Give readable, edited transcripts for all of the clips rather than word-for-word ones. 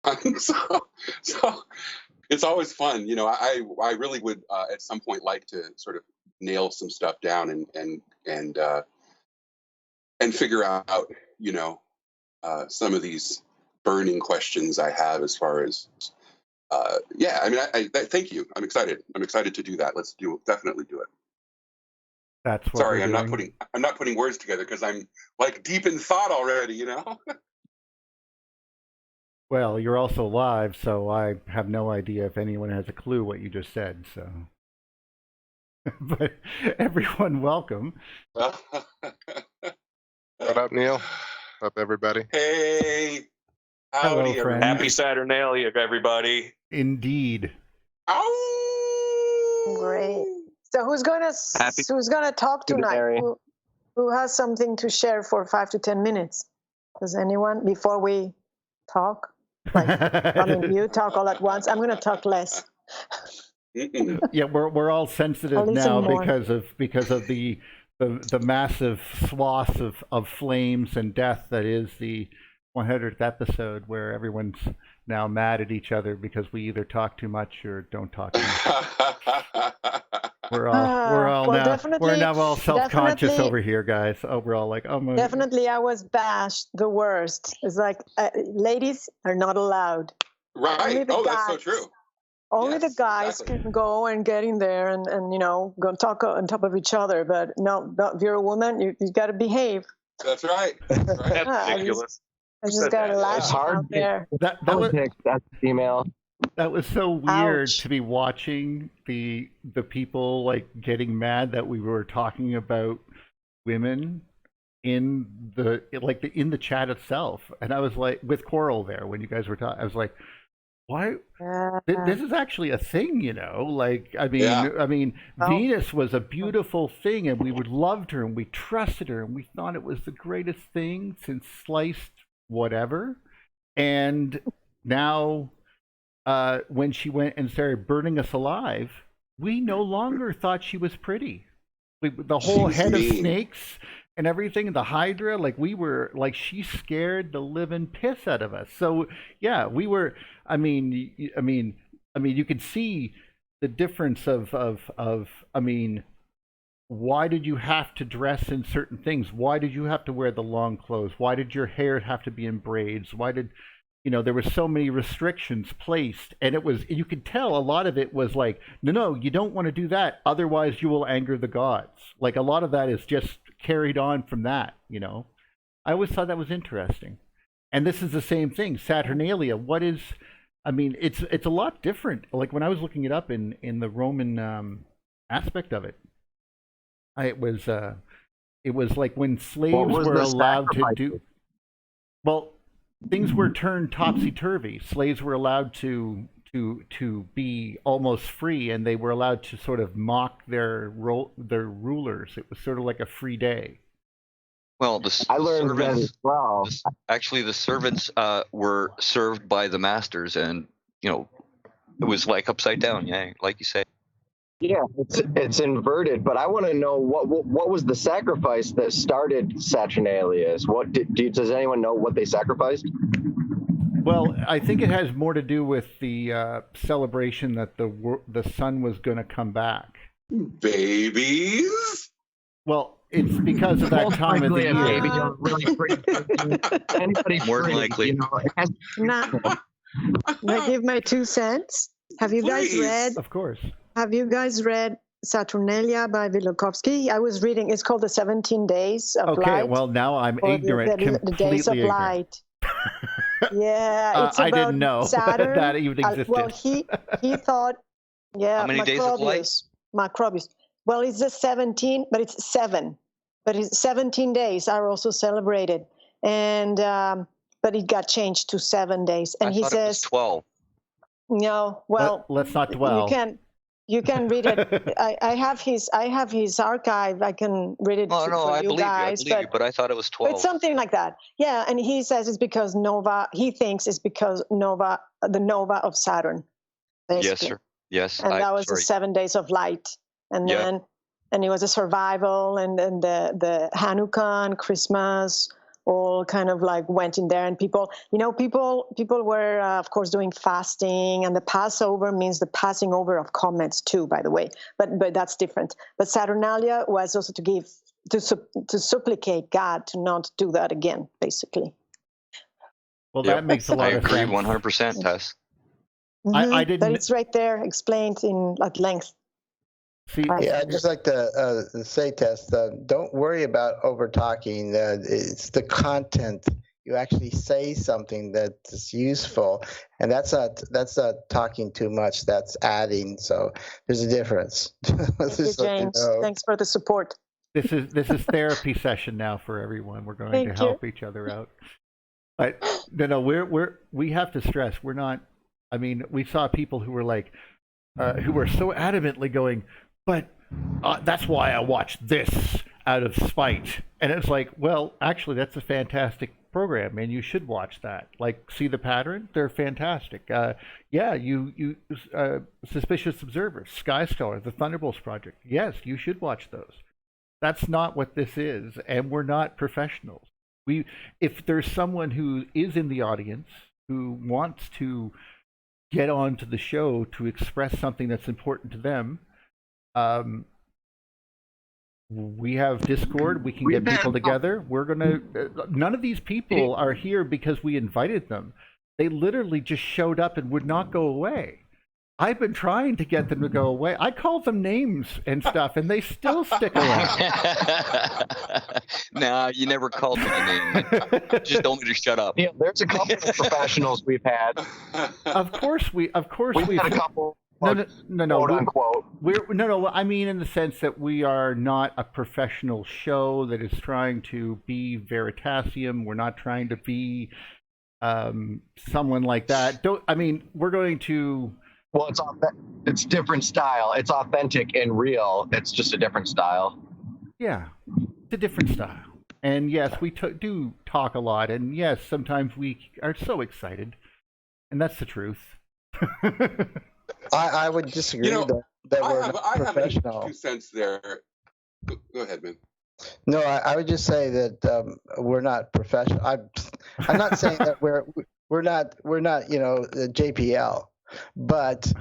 So it's always fun. I really would at some point like to sort of nail some stuff down and figure out some of these burning questions I have as far as yeah. I mean, thank you. I'm excited. I'm excited to do that. Definitely do it. That's what Sorry, we're doing. I'm not putting words together because I'm like deep in thought already. Well, you're also live, so I have no idea if anyone has a clue what you just said. So, but everyone, welcome. What up, Neil? Up, everybody? Hey, howdy, hello, friends. Happy Saturnalia, everybody. Indeed. Oh, great. So who's gonna talk tonight? Who has something to share for 5 to 10 minutes? Does anyone before we talk? I mean, you talk all at once. I'm gonna talk less. Yeah, we're all sensitive now because of the massive swaths of flames and death that is the 100th episode, where everyone's now mad at each other because we either talk too much or don't talk enough. We're now all self-conscious over here, guys. Oh, we're all like, oh my. Definitely, I was bashed the worst. It's like ladies are not allowed. Right. That's so true. Only the guys can go and get in there and go talk on top of each other. But no, if you're a woman, you got to behave. That's right. That's right. That's ridiculous. I just got to lash out there. That's female. That was so weird to be watching the people like getting mad that we were talking about women in the chat itself, and I was like, with Coral there when you guys were talking, I was like, why? This is actually a thing, Like, I mean, Venus was a beautiful thing, and we loved her, and we trusted her, and we thought it was the greatest thing since sliced whatever, and now. When she went and started burning us alive, we no longer thought she was pretty. The whole head of snakes and everything, the Hydra, we were like, she scared the living piss out of us. So yeah, we were. I mean, you could see the difference of. I mean, why did you have to dress in certain things? Why did you have to wear the long clothes? Why did your hair have to be in braids? Why did there were so many restrictions placed, and you could tell a lot of it was like, no, you don't want to do that, otherwise you will anger the gods. Like, a lot of that is just carried on from that, I always thought that was interesting. And this is the same thing, Saturnalia. It's a lot different. Like, when I was looking it up in the Roman aspect of it, it was like when slaves were allowed to do, well, things were turned topsy-turvy. Slaves were allowed to be almost free, and they were allowed to sort of mock their rulers. It was sort of like a free day. Well, I learned that as well. Actually, the servants were served by the masters, and it was like upside down. Yeah, like you say. Yeah, it's inverted, but I want to know what was the sacrifice that started Saturnalia? Does anyone know what they sacrificed? Well, I think it has more to do with the celebration that the sun was going to come back. Babies? Well, it's because of that time of the year. Baby don't really anybody more than likely. Can I give my 2 cents? Have you guys read? Of course. Have you guys read Saturnalia by Velikovsky? I was reading. It's called The 17 Days of Light. Okay, well, now I'm ignorant. The Days of Light. Yeah, it's I didn't know Saturn. that even existed. Well, he thought, How many days of light? Macrobius. Well, it's the 17, but it's 7. But it's 17 days are also celebrated, and but it got changed to 7 days. And he says 12. No, well, let's not dwell. You can read it. I have his archive. I can read it for you guys. But I thought it was 12. It's something like that. Yeah, and he says it's because Nova. He thinks it's because Nova, the Nova of Saturn. Basically. Yes, sir. Yes. And that was the 7 days of light, and then it was a survival, and the Hanukkah and Christmas all kind of like went in there, and people were of course doing fasting, and the Passover means the passing over of comets too, by the way, but that's different. But Saturnalia was also to supplicate God to not do that again, basically. Well, that makes a lot of sense. I agree 100%, Tess. I didn't. But it's right there explained at length. See, Yeah, I'd just like to say, Tess, don't worry about over talking. It's the content. You actually say something that's useful, and that's not talking too much. That's adding. So there's a difference. Thank you, James. Thanks for the support. This is therapy session now for everyone. We're going to help each other out. But no, we have to stress we're not. I mean, we saw people who were like, who were so adamantly going, but that's why I watched this out of spite. And it's like, well, actually, that's a fantastic program, and you should watch that. Like, see the pattern? They're fantastic. Yeah, you Suspicious Observers, Sky Scholar, the Thunderbolts Project. Yes, you should watch those. That's not what this is, and we're not professionals. If there's someone who is in the audience who wants to get onto the show to express something that's important to them, we have Discord. We can get people together. We're gonna. None of these people are here because we invited them. They literally just showed up and would not go away. I've been trying to get them to go away. I called them names and stuff, and they still stick around. Nah, you never called me a name. Just told me to shut up. Yeah, there's a couple of professionals we've had. Of course we've had a couple. No. Quote unquote. No. I mean, in the sense that we are not a professional show that is trying to be Veritasium. We're not trying to be someone like that. We're going to. Well, it's different style. It's authentic and real. It's just a different style. Yeah, it's a different style. And yes, we do talk a lot. And yes, sometimes we are so excited. And that's the truth. I would disagree that we're not professional. I have 2 cents there. Go ahead, man. No, I would just say that we're not professional. I'm not saying that we're not JPL, but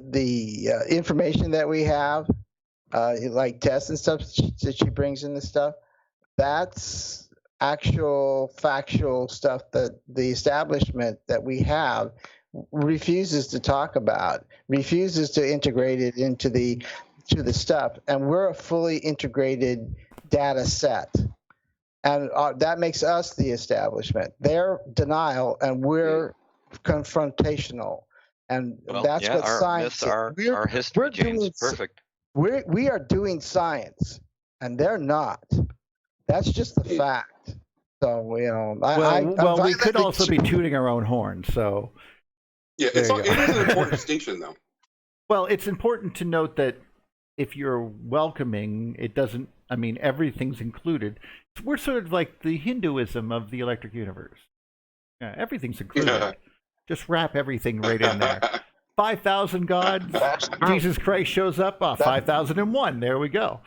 the information that we have, like tests and stuff that she brings in this stuff, that's actual factual stuff that the establishment that we have refuses to talk about, refuses to integrate it into the stuff, and we're a fully integrated data set, and that makes us the establishment. They're denial, and we're confrontational, and that's what science is. Our history, James, perfect. We are doing science, and they're not. That's just the fact. So we could also be tooting our own horn. So. Yeah, it is an important distinction, though. Well, it's important to note that if you're welcoming, it doesn't. I mean, everything's included. We're sort of like the Hinduism of the electric universe. Yeah, everything's included. Yeah. Just wrap everything right in there. 5,000 gods. Jesus Christ shows up. 5,001. There we go.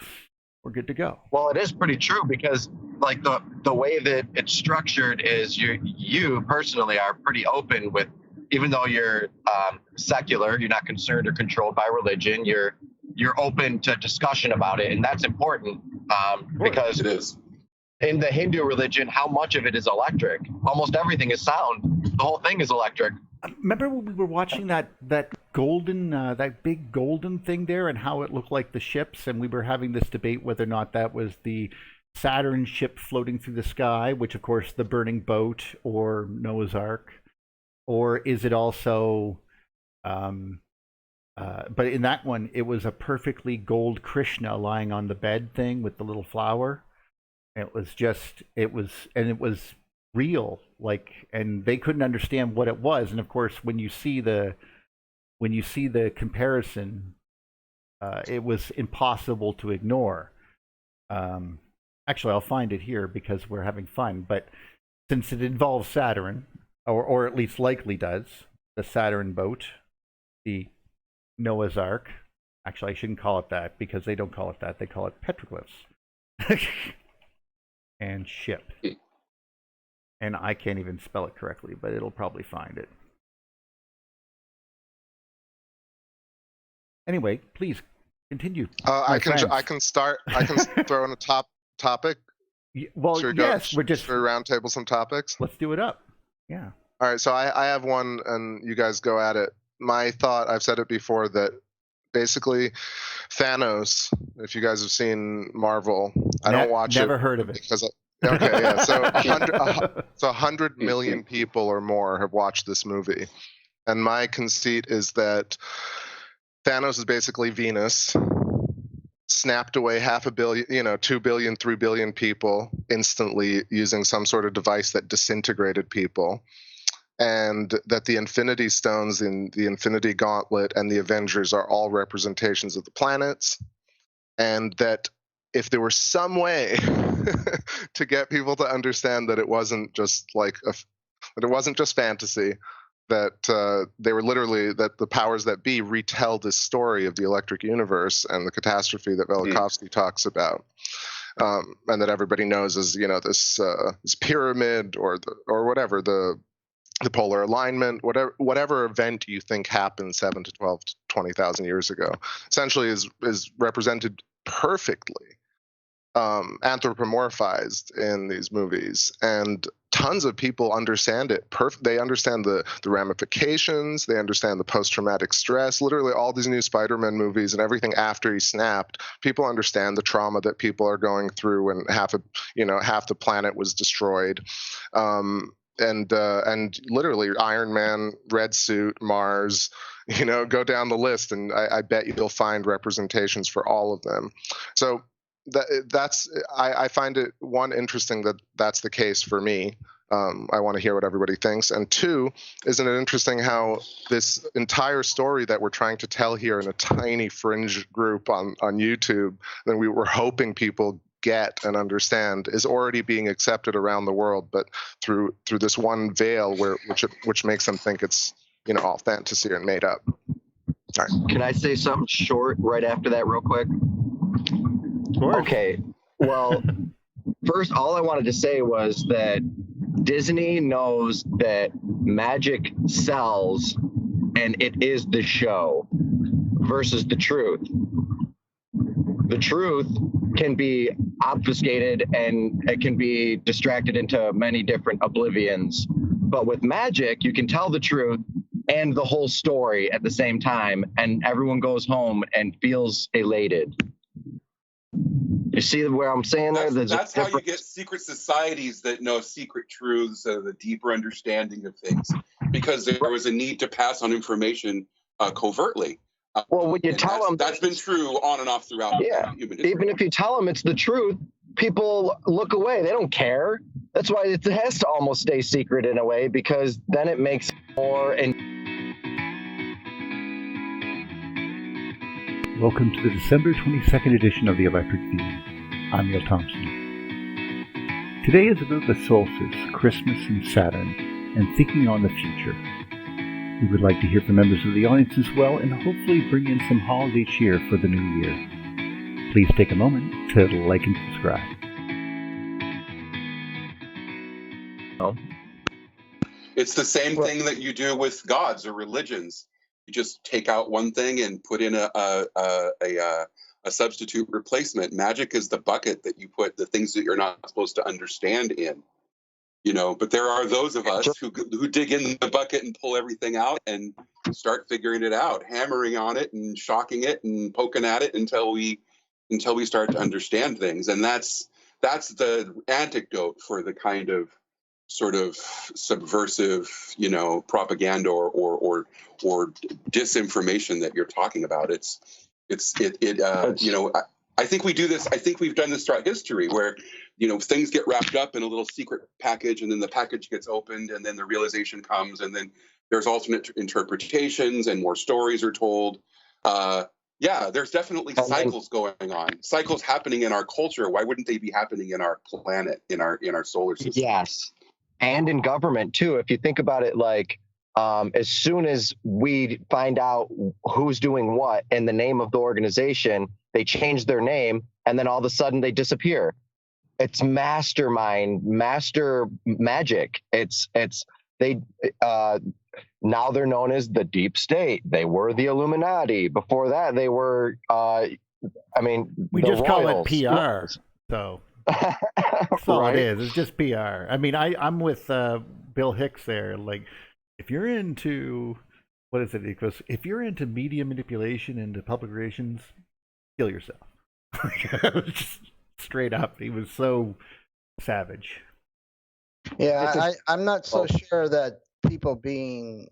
We're good to go. Well, it is pretty true because, like, the way that it's structured is you personally are pretty open with. Even though you're secular, you're not concerned or controlled by religion. You're open to discussion about it, and that's important because it is. In the Hindu religion, how much of it is electric? Almost everything is sound. The whole thing is electric. Remember when we were watching that golden, that big golden thing there, and how it looked like the ships, and we were having this debate whether or not that was the Saturn ship floating through the sky, which of course the burning boat or Noah's Ark. Or is it also, but in that one, it was a perfectly gold Krishna lying on the bed thing with the little flower. It was real, like, and they couldn't understand what it was. And of course, when you see the comparison, it was impossible to ignore. Actually, I'll find it here because we're having fun. But since it involves Saturn, or at least likely does, the Saturn boat, the Noah's Ark. Actually, I shouldn't call it that because they don't call it that. They call it petroglyphs. and ship. And I can't even spell it correctly, but it'll probably find it. Anyway, please continue. I can start. I can throw in a topic. Well, yes, we're just round table some topics. Let's do it up. Yeah. All right. So I have one, and you guys go at it. My thought, I've said it before, that basically Thanos, if you guys have seen Marvel, I don't watch it. Never heard of it. Because okay, yeah. So 100 million people or more have watched this movie. And my conceit is that Thanos is basically Venus, snapped away 500 million, 2 billion, 3 billion people instantly using some sort of device that disintegrated people. And that the Infinity Stones in the Infinity Gauntlet and the Avengers are all representations of the planets. And that if there were some way to get people to understand that it wasn't just that it wasn't just fantasy, that they were literally, that the powers that be retell this story of the electric universe and the catastrophe that Velikovsky talks about, and that everybody knows as this pyramid or whatever, the polar alignment, whatever event you think happened 7 to 12 to 20,000 years ago, essentially is represented perfectly, anthropomorphized in these movies, and tons of people understand it. They understand the ramifications. They understand the post-traumatic stress. Literally, all these new Spider-Man movies and everything after he snapped, people understand the trauma that people are going through when half the planet was destroyed. And literally Iron Man, Red Suit, Mars, go down the list, and I bet you'll find representations for all of them. So I find it, one, interesting that that's the case for me. I want to hear what everybody thinks. And two, isn't it interesting how this entire story that we're trying to tell here in a tiny fringe group on YouTube that we were hoping people get and understand is already being accepted around the world, but through this one veil which makes them think it's all fantasy and made up. All right. Can I say something short right after that real quick? Okay, well, first, all I wanted to say was that Disney knows that magic sells, and it is the show versus the truth. The truth can be obfuscated and it can be distracted into many different oblivions. But with magic, you can tell the truth and the whole story at the same time, and everyone goes home and feels elated. You see where I'm saying there? That's how you get secret societies that know secret truths, the deeper understanding of things, because there was a need to pass on information covertly. Well, when you tell them... That's been true on and off throughout human history. Even if you tell them it's the truth, people look away. They don't care. That's why it has to almost stay secret in a way, because then it makes more... Welcome to the December 22nd edition of the Electric View. I'm Neil Thompson. Today is about the solstice, Christmas, and Saturn, and thinking on the future. We would like to hear from members of the audience as well, and hopefully bring in some holiday cheer for the new year. Please take a moment to like and subscribe. It's the same thing that you do with gods or religions. You just take out one thing and put in a substitute replacement. Magic is the bucket that you put the things that you're not supposed to understand in. But there are those of us who dig in the bucket and pull everything out and start figuring it out, hammering on it and shocking it and poking at it until we start to understand things. And that's the antidote for the kind of sort of subversive, propaganda or disinformation that you're talking about. I think we do this. I think we've done this throughout history where, things get wrapped up in a little secret package, and then the package gets opened, and then the realization comes, and then there's alternate interpretations and more stories are told. There's definitely cycles going on, cycles happening in our culture. Why wouldn't they be happening in our planet, in our solar system? Yes. And in government too. If you think about it, as soon as we find out who's doing what in the name of the organization, they change their name, and then all of a sudden they disappear. it's mastermind, master magic. It's they now they're known as the deep state. They were the Illuminati. Before that, they were we just call it PR. So that's all right? it is. It's just PR. I mean, I'm with Bill Hicks there. Like, if you're into what is it? Because if you're into media manipulation and public relations, kill yourself. Just straight up, he was so savage. Yeah, I'm not so sure that people being,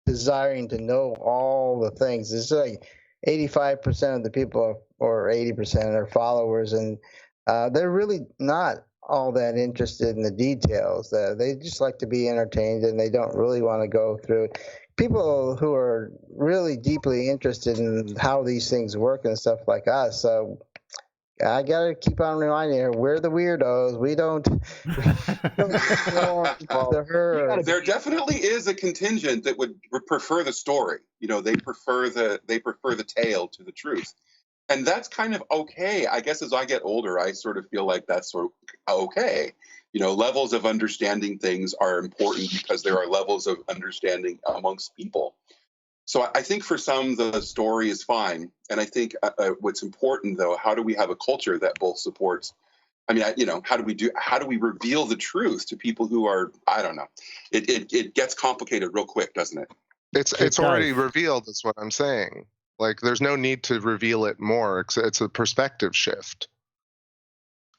desiring to know all the things. It's like 85% of the people, or 80% are followers, and they're really not all that interested in the details. They just like to be entertained, and they don't really want to go through it. People who are really deeply interested in how these things work and stuff like us. So I gotta keep on reminding her, we're the weirdos. We don't. There definitely is a contingent that would prefer the story. They prefer the tale to the truth, and that's kind of okay. I guess as I get older, I sort of feel like that's sort of okay. Levels of understanding things are important because there are levels of understanding amongst people. So I think for some, the story is fine. And I think what's important, though, how do we have a culture that both supports? I mean, how do we reveal the truth to people who are, I don't know. It gets complicated real quick, doesn't it? It's already revealed, is what I'm saying. Like, there's no need to reveal it more. It's a perspective shift.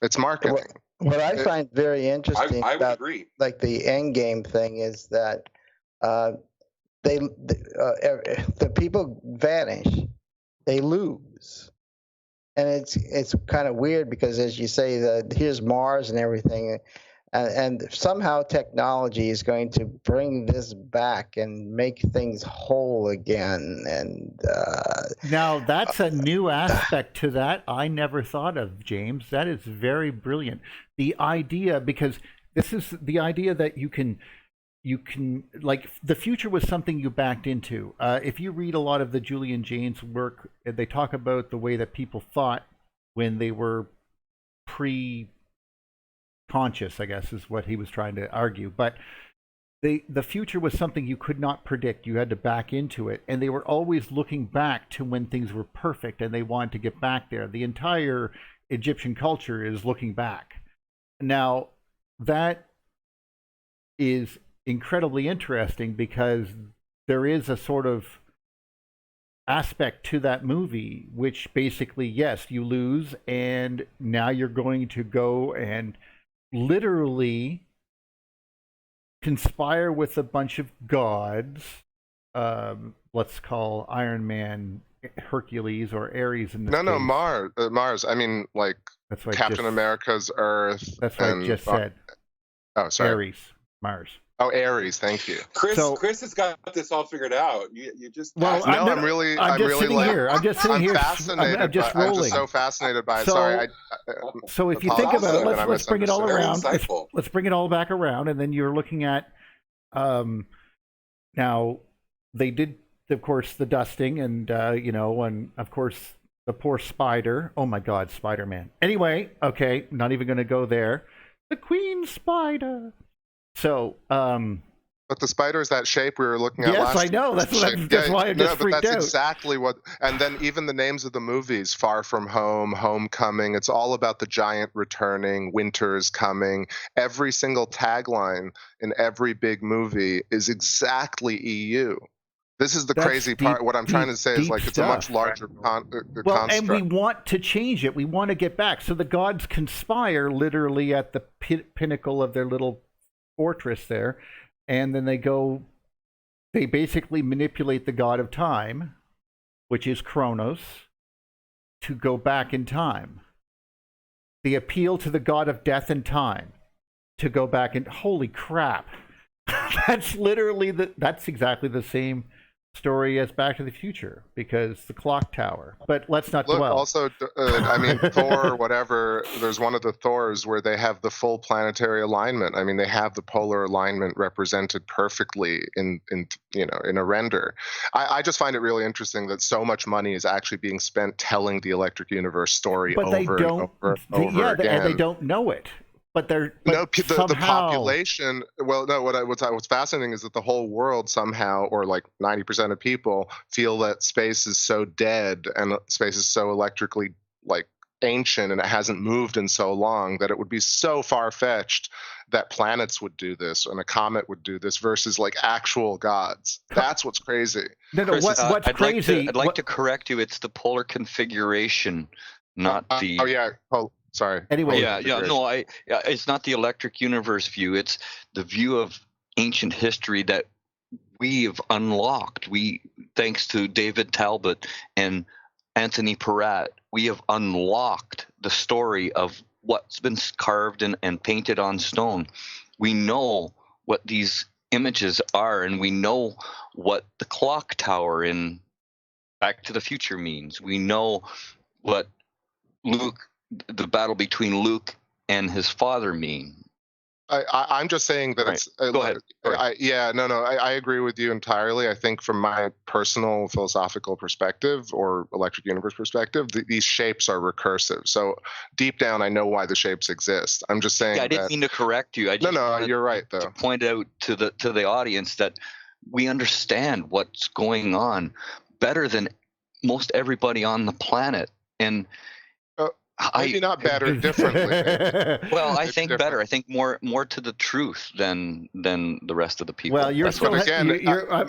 It's marketing. What I find very interesting I would about agree. Like the end game thing is that the people vanish, they lose, and it's kind of weird because, as you say, here's Mars and everything, and somehow technology is going to bring this back and make things whole again. And now that's a new aspect to that I never thought of, James. That is very brilliant. The idea, because this is the idea that you can like, the future was something you backed into. If you read a lot of the Julian Jaynes work, they talk about the way that people thought when they were conscious, I guess, is what he was trying to argue. But the future was something you could not predict. You had to back into it. And they were always looking back to when things were perfect, and they wanted to get back there. The entire Egyptian culture is looking back. Now, that is incredibly interesting because there is a sort of aspect to that movie, which basically, yes, you lose, and now you're going to go and literally conspire with a bunch of gods. Let's call Iron Man Hercules or Ares in this case. No, Mars. I mean, like, that's Captain America's Earth. That's what I just said. Oh, sorry. Ares, Mars. Oh, Ares, thank you. Chris has got this all figured out. You just I'm really sitting here. I'm just sitting here. Fascinated. I'm just rolling. I'm just so fascinated by it. Sorry. So if you think about it, let's bring it all around. Let's bring it all back around, and then you're looking at. Now, they did, of course, the dusting, and and of course the poor spider. Oh my God, Spider-Man. Anyway, okay, not even going to go there. The Queen Spider. So, but the spider is that shape we were looking at last. Yes, I know. That's why I just freaked out. That's exactly what. And then even the names of the movies: Far From Home, Homecoming. It's all about the giant returning. Winter is coming. Every single tagline in every big movie is exactly EU. This is the crazy part. What I'm trying to say is, like, it's a much larger construct. And we want to change it. We want to get back. So the gods conspire literally at the pinnacle of their little fortress there, and then they basically manipulate the god of time, which is Kronos, to go back in time. They appeal to the god of death and time to go back in. Holy crap. That's exactly the same story as Back to the Future because the clock tower. But let's not Look, dwell. also, I mean, Thor, whatever. There's one of the Thors where they have the full planetary alignment. I mean, they have the polar alignment represented perfectly in a render. I just find it really interesting that so much money is actually being spent telling the Electric Universe story but they over don't, and over again. And they don't know it. But they're the population. Well, no. What's fascinating is that the whole world somehow, or like 90% of people, feel that space is so dead and space is so electrically like ancient and it hasn't moved in so long that it would be so far fetched that planets would do this and a comet would do this versus like actual gods. That's what's crazy. No, Chris, what's crazy? I'd like to correct you. It's the polar configuration, not the. Oh yeah. Oh, sorry. Anyway, it's not the Electric Universe view. It's the view of ancient history that we have unlocked. Thanks to David Talbot and Anthony Peratt, we have unlocked the story of what's been carved and painted on stone. We know what these images are, and we know what the clock tower in Back to the Future means. We know what the battle between Luke and his father mean. I'm just saying that it's. Go ahead. I agree with you entirely. I think from my personal philosophical perspective or Electric Universe perspective, these shapes are recursive. So deep down, I know why the shapes exist. I'm just saying. Yeah, I didn't mean to correct you. You're right though. To point out to the audience that we understand what's going on better than most everybody on the planet, and. Maybe not better, differently. Well, I think better. I think more to the truth than the rest of the people. Well,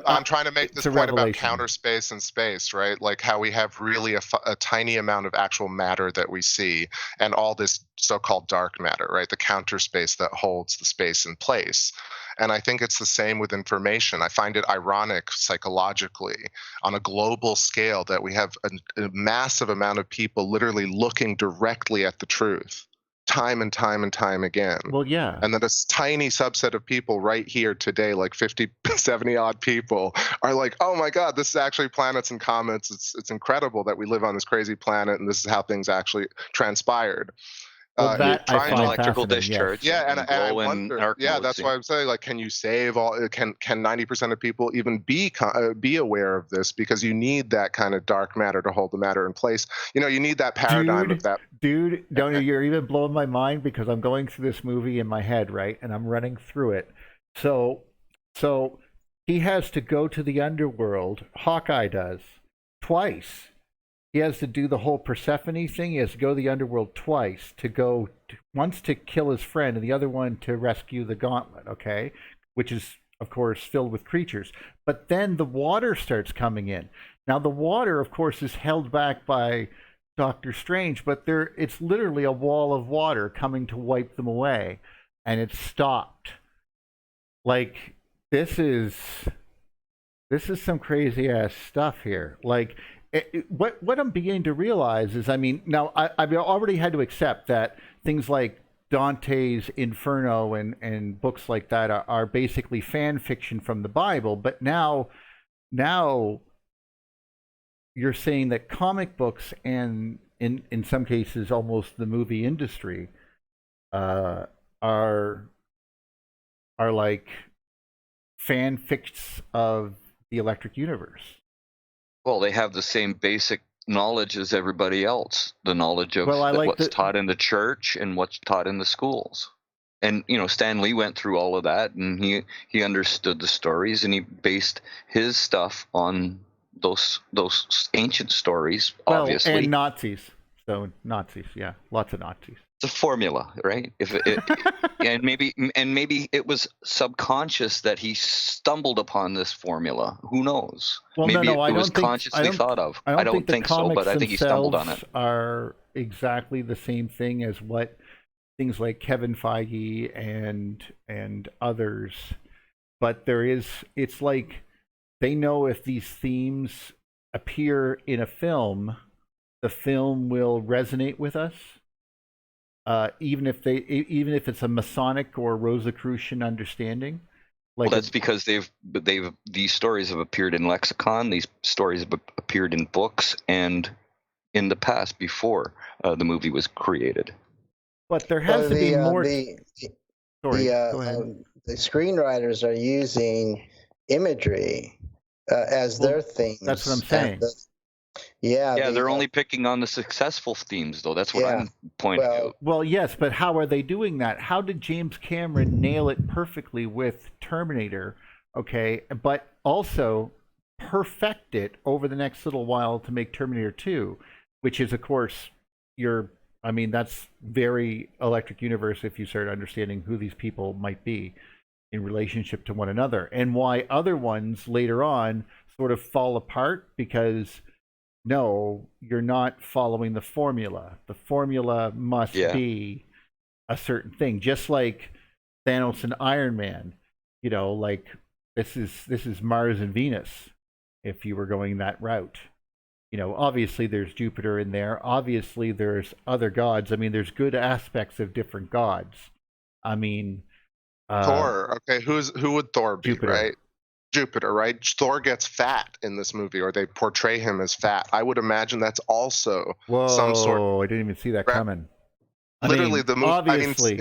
I'm trying to make this point revelation about counter space and space, right? Like how we have really a tiny amount of actual matter that we see, and all this so-called dark matter, right? The counter space that holds the space in place. And I think it's the same with information. I find it ironic psychologically on a global scale that we have a massive amount of people literally looking directly at the truth time and time and time again. Well, yeah. And then a tiny subset of people right here today, like 50, 70 odd people, are like, oh my God, this is actually planets and comets. It's incredible that we live on this crazy planet and this is how things actually transpired. Well, that I find electrical discharge. Yes. Yeah, and I wonder. Yeah, that's yeah. why I'm saying, like, can you save all? Can 90% of people even be aware of this? Because you need that kind of dark matter to hold the matter in place. You need that paradigm of that. Dude, you're even blowing my mind because I'm going through this movie in my head, right, and I'm running through it. So he has to go to the underworld. Hawkeye does twice. He has to do the whole Persephone thing. He has to go to the underworld twice once to kill his friend and the other one to rescue the gauntlet, okay? Which is, of course, filled with creatures. But then the water starts coming in. Now, the water, of course, is held back by Doctor Strange, but it's literally a wall of water coming to wipe them away. And it's stopped. Like, this is some crazy-ass stuff here. Like... What I'm beginning to realize is, I mean, now I've already had to accept that things like Dante's Inferno and books like that are basically fan fiction from the Bible, but now you're saying that comic books and in some cases almost the movie industry are like fan fictions of the Electric Universe. Well, they have the same basic knowledge as everybody else. The knowledge of what's taught in the church and what's taught in the schools. And, Stan Lee went through all of that, and he understood the stories, and he based his stuff on those ancient stories, obviously. And Nazis. So Nazis, yeah. Lots of Nazis. It's a formula, right? And maybe it was subconscious that he stumbled upon this formula. Who knows? Well, maybe it was consciously thought of. I don't think so, but I think he stumbled on it. Are exactly the same thing as what things like Kevin Feige and others, but it's like they know if these themes appear in a film, the film will resonate with us. Even if it's a Masonic or Rosicrucian understanding, Well, that's because these stories have appeared in lexicon. These stories have appeared in books and in the past before the movie was created. But there has to be more. Sorry, go ahead. The screenwriters are using imagery as their themes. That's what I'm saying. They're only picking on the successful themes, though. That's what I'm pointing out. Well, yes, but how are they doing that? How did James Cameron nail it perfectly with Terminator? Okay, but also perfect it over the next little while to make Terminator 2, which is, of course, that's very Electric Universe if you start understanding who these people might be in relationship to one another, and why other ones later on sort of fall apart because no, you're not following the formula. The formula must be a certain thing, just like Thanos and Iron Man. Like this is Mars and Venus. If you were going that route, obviously there's Jupiter in there. Obviously there's other gods. I mean, there's good aspects of different gods. I mean, Thor. Okay, who would Thor be? Jupiter. Right? Jupiter, right? Thor gets fat in this movie, or they portray him as fat. I would imagine that's also some sort. Whoa! I didn't even see that coming. Literally, the movie. Obviously,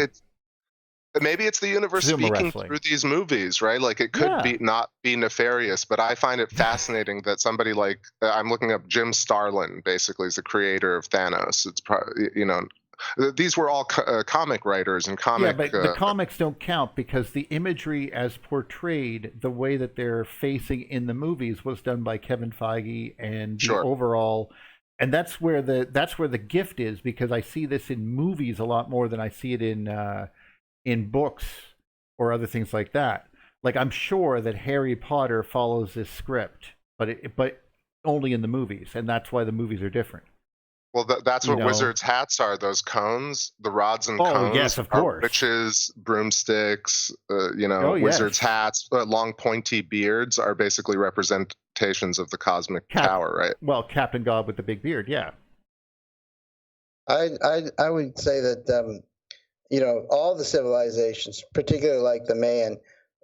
maybe it's the universe speaking through these movies, right? Like it could not be nefarious, but I find it fascinating that somebody like I'm looking up Jim Starlin, basically, is the creator of Thanos. It's probably these were all comic writers and comic. Yeah, but the comics don't count because the imagery as portrayed, the way that they're facing in the movies, was done by Kevin Feige, and the overall, and that's where the gift is, because I see this in movies a lot more than I see it in books or other things like that. Like I'm sure that Harry Potter follows this script, but only in the movies, and that's why the movies are different. Well, that's what wizards' hats are. Those cones, the rods and cones. Yes, of course. Witches, broomsticks, wizards' hats, long pointy beards are basically representations of the cosmic power, right? Well, Captain God with the big beard, yeah. I would say that all the civilizations, particularly like the Mayan,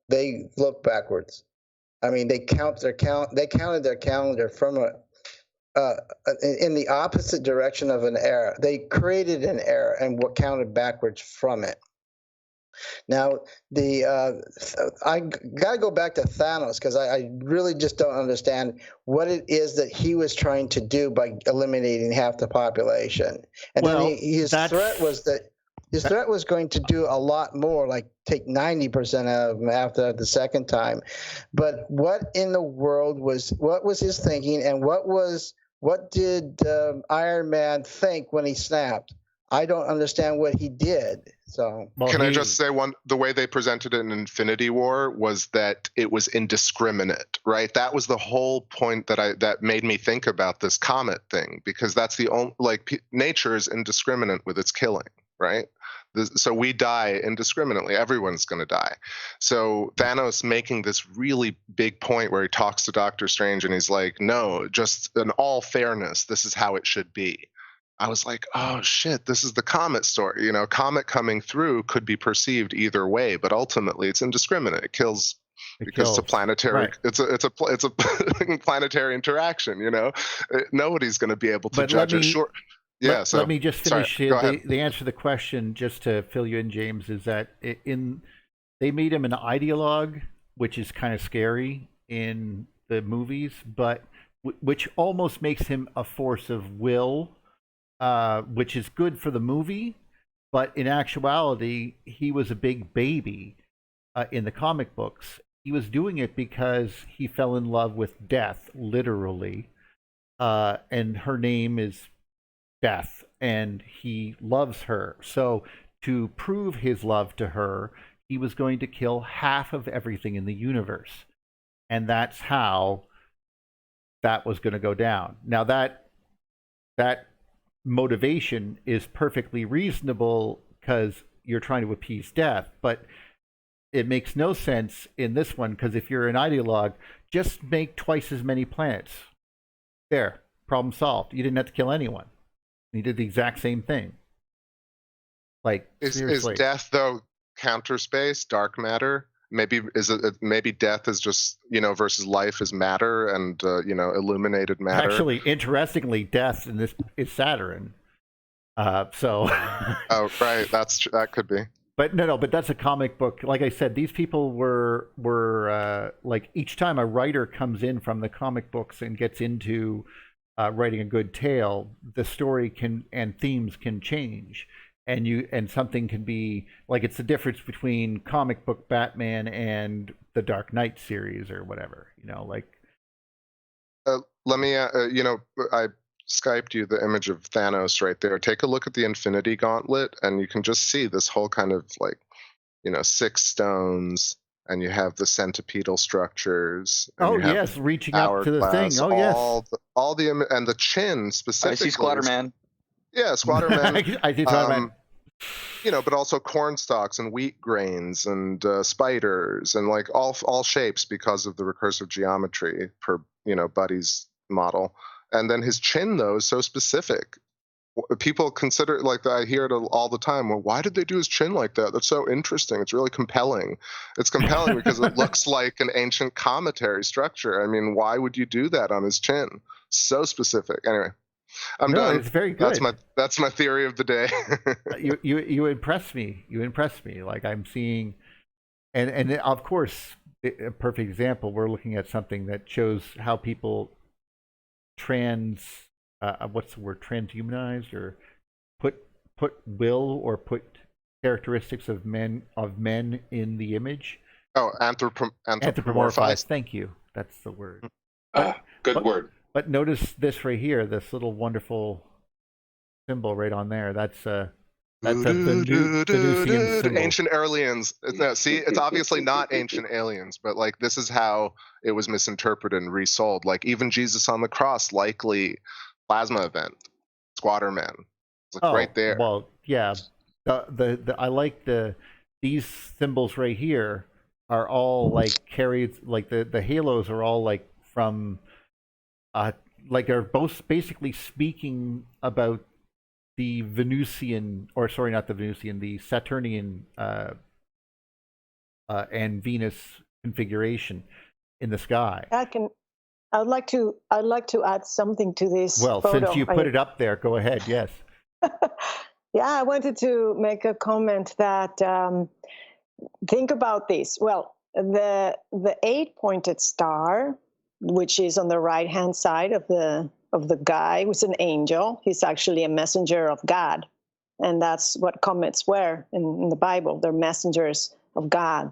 they look backwards. I mean, they counted their calendar from in the opposite direction of an era. They created an era and what counted backwards from it. Now, I got to go back to Thanos because I really just don't understand what it is that he was trying to do by eliminating half the population. And then his threat was that his threat was going to do a lot more, like take 90% out of them after the second time. But what in the world what was his thinking, and what did Iron Man think when he snapped? I don't understand what he did. So can I just say the way they presented it in Infinity War was that it was indiscriminate, right? That was the whole point that made me think about this comet thing, because that's the only, nature is indiscriminate with its killing, right? So we die indiscriminately. Everyone's going to die. So Thanos making this really big point where he talks to Doctor Strange and he's like, no, just in all fairness, this is how it should be. I was like, oh shit, this is the comet story. Comet coming through could be perceived either way, but ultimately it's indiscriminate. It kills because it's a planetary. Right. It's a planetary interaction. Nobody's going to be able to judge it. Sure. Yeah, let me just finish the answer to the question, just to fill you in, James, is that they made him an ideologue, which is kind of scary in the movies, but which almost makes him a force of will, which is good for the movie, but in actuality, he was a big baby in the comic books. He was doing it because he fell in love with death, literally, and her name is Death, and he loves her. So to prove his love to her, he was going to kill half of everything in the universe, and that's how that was going to go down. Now that motivation is perfectly reasonable because you're trying to appease death, but it makes no sense in this one, because if you're an ideologue, just make twice as many planets. There, problem solved. You didn't have to kill anyone. He did the exact same thing. Like, is death, though, counter space, dark matter? maybe death is just, versus life is matter, and illuminated matter. Actually, interestingly, death in this is Saturn. So. Oh, right. That could be. But but that's a comic book. Like I said, these people were like, each time a writer comes in from the comic books and gets into writing a good tale, the story and themes can change, and something can be like, it's the difference between comic book Batman and the Dark Knight series or whatever. Let me, I Skyped you the image of Thanos right there. Take a look at the Infinity Gauntlet, and you can just see this whole kind of 6 stones, and you have the centipedal structures. Oh yes, reaching up to the thing. Oh yes, all the and the chin specifically. I see Squatterman. Yeah, Squatterman. I see Squatterman. But also corn stalks and wheat grains and spiders and all shapes because of the recursive geometry per Buddy's model. And then his chin, though, is so specific. People consider, I hear it all the time. Well, why did they do his chin like that? That's so interesting. It's really compelling. It's compelling because it looks like an ancient cometary structure. I mean, why would you do that on his chin? So specific. Anyway, I'm done. It's very good. That's my theory of the day. You impress me. You impress me. Like, I'm seeing, and of course, a perfect example. We're looking at something that shows how people what's the word, transhumanized, or put characteristics of men in the image. Oh, anthropomorphized. Thank you, that's the word. Good word. But notice this right here, this little wonderful symbol right on there. That's a Venusian symbol. Ancient aliens. No, see, it's obviously not ancient aliens, but this is how it was misinterpreted and resold. Even Jesus on the cross, likely plasma event, Squatterman. It's right there. Well, yeah. I like these symbols right here are all carried, the halos are all from they're both basically speaking about the Venusian, or sorry, not the Venusian, the Saturnian and Venus configuration in the sky. I'd like to add something to this. Well, photo. Since you put it up there, go ahead. Yes. Yeah, I wanted to make a comment that think about this. Well, the 8-pointed star, which is on the right-hand side of the guy, who's an angel. He's actually a messenger of God, and that's what comets were in the Bible. They're messengers of God,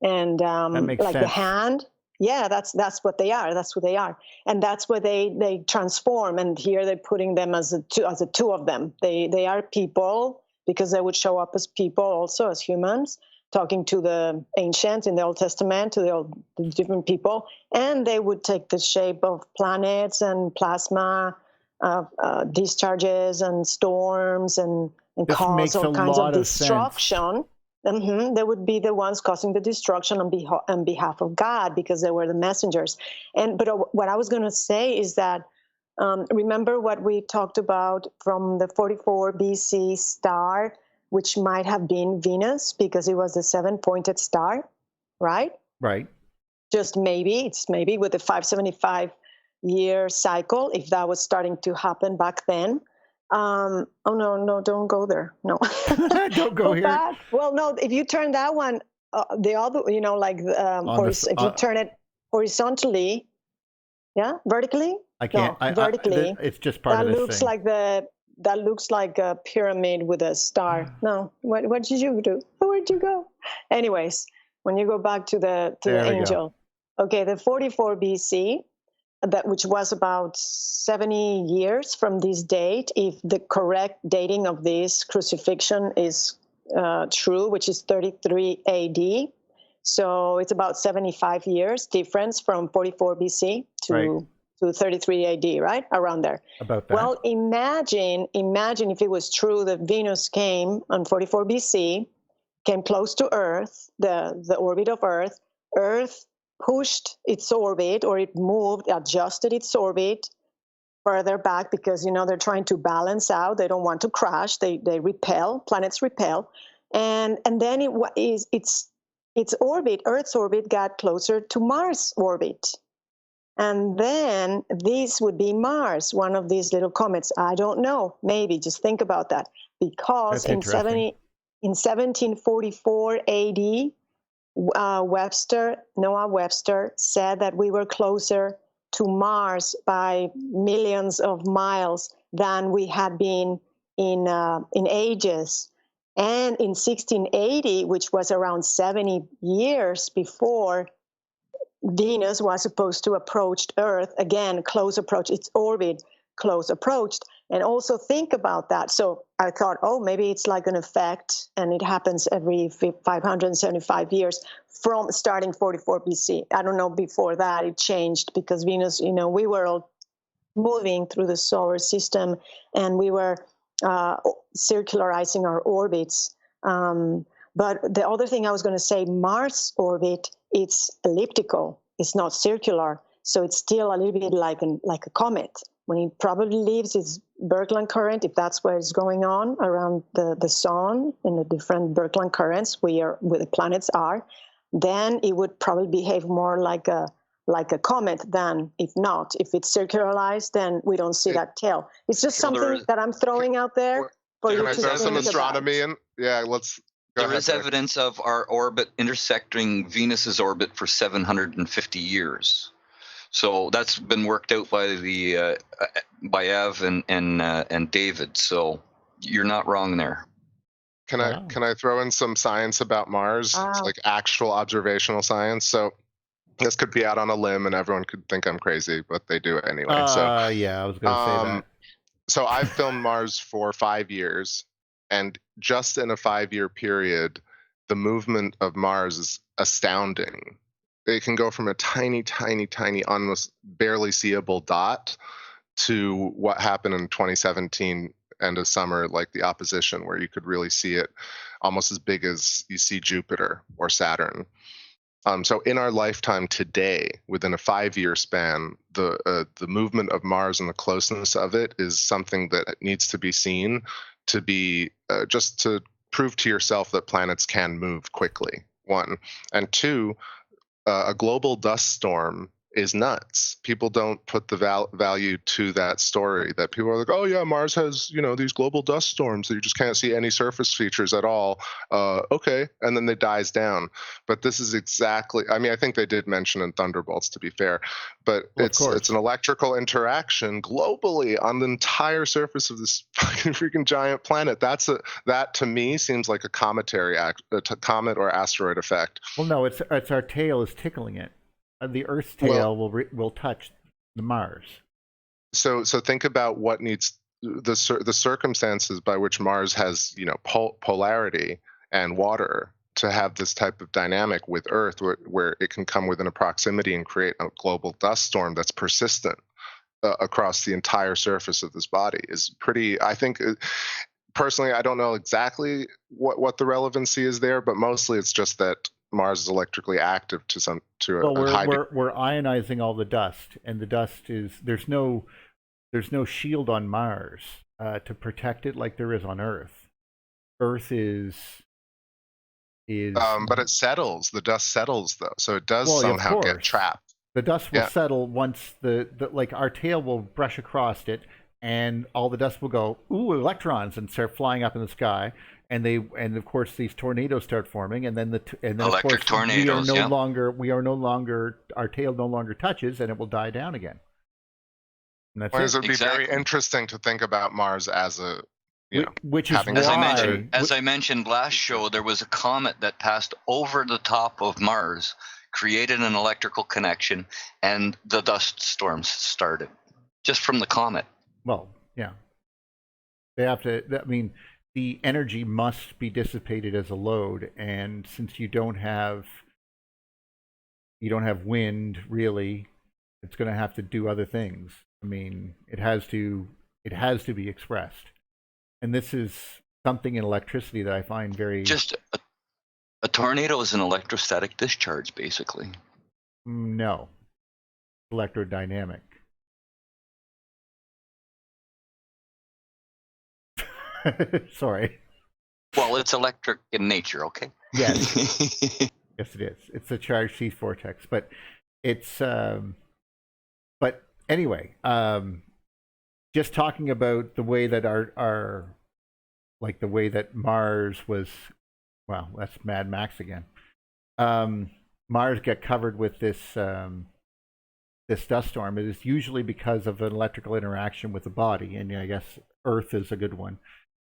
and that makes sense. The hand. Yeah, that's what they are. That's what they are, and that's where they transform. And here they're putting them as the two of them. They are people, because they would show up as people also, as humans, talking to the ancients in the Old Testament, to the different people, and they would take the shape of planets and plasma, discharges and storms, and cause all kinds of destruction. They would be the ones causing the destruction on behalf of God, because they were the messengers. But what I was going to say is that remember what we talked about from the 44 BC star, which might have been Venus, because it was the 7-pointed star, right? Right. Just maybe, it's maybe with the 575-year cycle, if that was starting to happen back then. Oh, no, don't go there. No. Don't go here. Back. Well, no, if you turn that one, the other, if you turn it horizontally, vertically? I can't. No, vertically. It's just part of this thing. That looks like a pyramid with a star. No, what did you do? Where'd you go? Anyways, when you go back to the angel, okay, the 44 BC, which was about 70 years from this date, if the correct dating of this crucifixion is true, which is 33 AD. So it's about 75 years difference from 44 BC to 33 AD, right? Around there. About that. Well, imagine if it was true that Venus came on 44 BC, came close to Earth, the orbit of Earth. Earth pushed its orbit, or it moved, adjusted its orbit further back, because, they're trying to balance out. They don't want to crash. They repel, planets repel. And then it's its orbit, Earth's orbit, got closer to Mars' orbit. And then this would be Mars, one of these little comets. I don't know, maybe, just think about that. Because in 1744 AD, Noah Webster said that we were closer to Mars by millions of miles than we had been in ages. And in 1680, which was around 70 years before Venus was supposed to approach Earth, again, close approach, its orbit, close approached. And also think about that. So I thought, oh, maybe it's like an effect, and it happens every 575 years from starting 44 BC. I don't know, before that it changed because Venus, we were all moving through the solar system and we were circularizing our orbits. But the other thing I was going to say, Mars orbit, it's elliptical. It's not circular. So it's still a little bit like a comet. When it probably leaves its Birkeland current, if that's what is going on around the sun in the different Birkeland currents where the planets are, then it would probably behave more like a comet than if not. If it's circularized, then we don't see that tail. It's just something that I'm throwing out there for you to think about. Can I throw some astronomy in? Yeah, let's go ahead. There is evidence of our orbit intersecting Venus's orbit for 750 years. So that's been worked out by Ev and David. So you're not wrong there. Can I throw in some science about Mars, like actual observational science? So this could be out on a limb, and everyone could think I'm crazy, but they do it anyway. Yeah, I was going to say that. So I've filmed Mars for 5 years, and just in a 5-year period, the movement of Mars is astounding. It can go from a tiny, tiny, tiny, almost barely seeable dot to what happened in 2017 end of summer, like the opposition, where you could really see it almost as big as you see Jupiter or Saturn. So in our lifetime today, within a 5-year span, the movement of Mars and the closeness of it is something that needs to be seen to be just to prove to yourself that planets can move quickly, one. And two, a global dust storm is nuts. People don't put the value to that story, that people are like, oh yeah, Mars has, these global dust storms that you just can't see any surface features at all. Okay. And then it dies down. But this is exactly, I think they did mention in Thunderbolts, to be fair, but it's an electrical interaction globally on the entire surface of this fucking freaking giant planet. That to me seems like a comet or asteroid effect. Well, no, it's our tail is tickling it. The Earth's tail will touch the Mars. So think about what needs the circumstances by which Mars has polarity and water to have this type of dynamic with Earth, where it can come within a proximity and create a global dust storm that's persistent across the entire surface of this body is pretty. I think. Personally, I don't know exactly what the relevancy is there, but mostly it's just that Mars is electrically active we're ionizing all the dust, and the dust is there's no shield on Mars to protect it like there is on Earth. Earth is but it settles. The dust settles though, so it does somehow get trapped. The dust will settle once like our tail will brush across it, and all the dust will go, ooh, electrons, and start flying up in the sky. And of course these tornadoes start forming, and then electric of course tornadoes. We are no longer our tail no longer touches, and it will die down again. And that's it would be very interesting to think about Mars as which is why, as I mentioned last show, there was a comet that passed over the top of Mars, created an electrical connection, and the dust storms started just from the comet. Well, yeah, they have to. The energy must be dissipated as a load, and since you don't have wind really, it's going to have to do other things. It has to be expressed, and this is something in electricity that I find very just a tornado is an electrostatic discharge, basically. No, electrodynamic. Sorry. Well, it's electric in nature, okay? Yes. Yes, it is. It's a charged C vortex, but it's. But anyway, just talking about the way that our like the way that Mars was. Wow, that's Mad Max again. Mars get covered with this this dust storm. It is usually because of an electrical interaction with the body, and I guess Earth is a good one.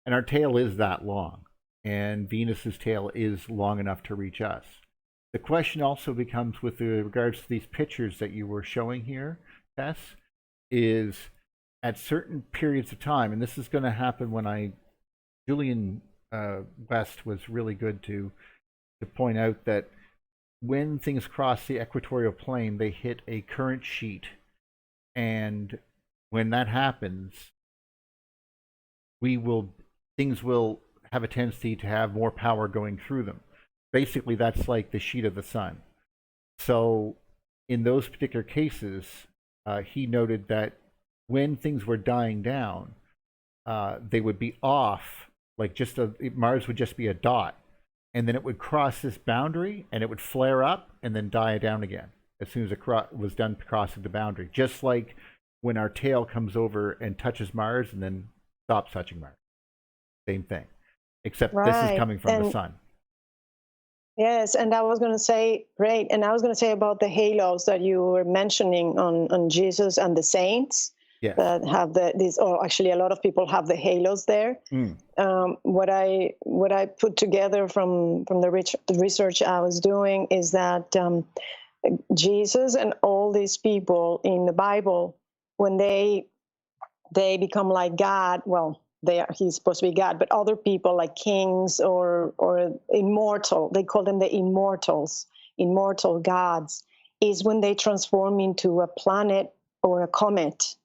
And our tail is that long, and Venus's tail is long enough to reach us. The question also becomes with regards to these pictures that you were showing here, Tess, is at certain periods of time, and this is going to happen when Julian West was really good to point out that when things cross the equatorial plane, they hit a current sheet, and when that happens, things will have a tendency to have more power going through them. Basically, that's like the sheet of the sun. So in those particular cases, he noted that when things were dying down, they would be off, like Mars would just be a dot, and then it would cross this boundary, and it would flare up, and then die down again as soon as it was done crossing the boundary. Just like when our tail comes over and touches Mars, and then stops touching Mars. Same thing, except this is coming from the sun. Yes, and I was going to say, great, and I was going to say about the halos that you were mentioning on Jesus and the saints. Yes. That have these, or actually a lot of people have the halos there. What I put together from the research I was doing is that Jesus and all these people in the Bible, when they become like God, well, he's supposed to be God, but other people like kings or immortal, they call them the immortal gods, is when they transform into a planet or a comet.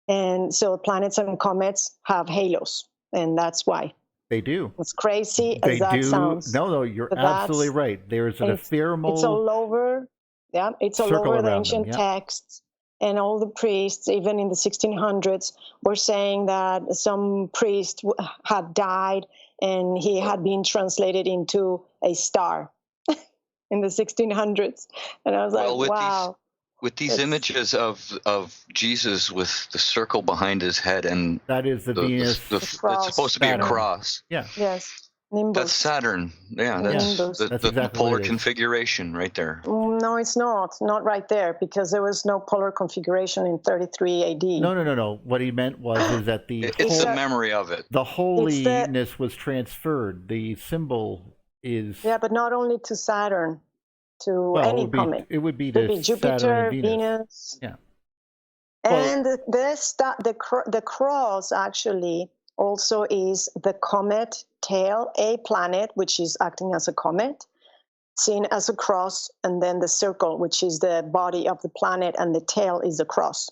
And so planets and comets have halos, and that's why. They do. It's crazy as that sounds. No, you're absolutely right. There's an ephemeral. It's all over. Yeah, it's all over the ancient texts, and all the priests, even in the 1600s, were saying that some priest had died and he had been translated into a star in the 1600s, and I was wow. With these images of Jesus with the circle behind his head, and that is the Venus. It's supposed to be a cross. Yeah. Yes. Nimbus. That's Saturn. Yeah, that's exactly the polar configuration right there. No, it's not right there, because there was no polar configuration in 33 AD. No. What he meant is that it's the memory of it. The holiness was transferred. The symbol is but not only to Saturn. To any comet. It would be to Jupiter, Saturn, Venus. Yeah. And the cross actually also is the comet tail, a planet, which is acting as a comet, seen as a cross, and then the circle, which is the body of the planet, and the tail is the cross.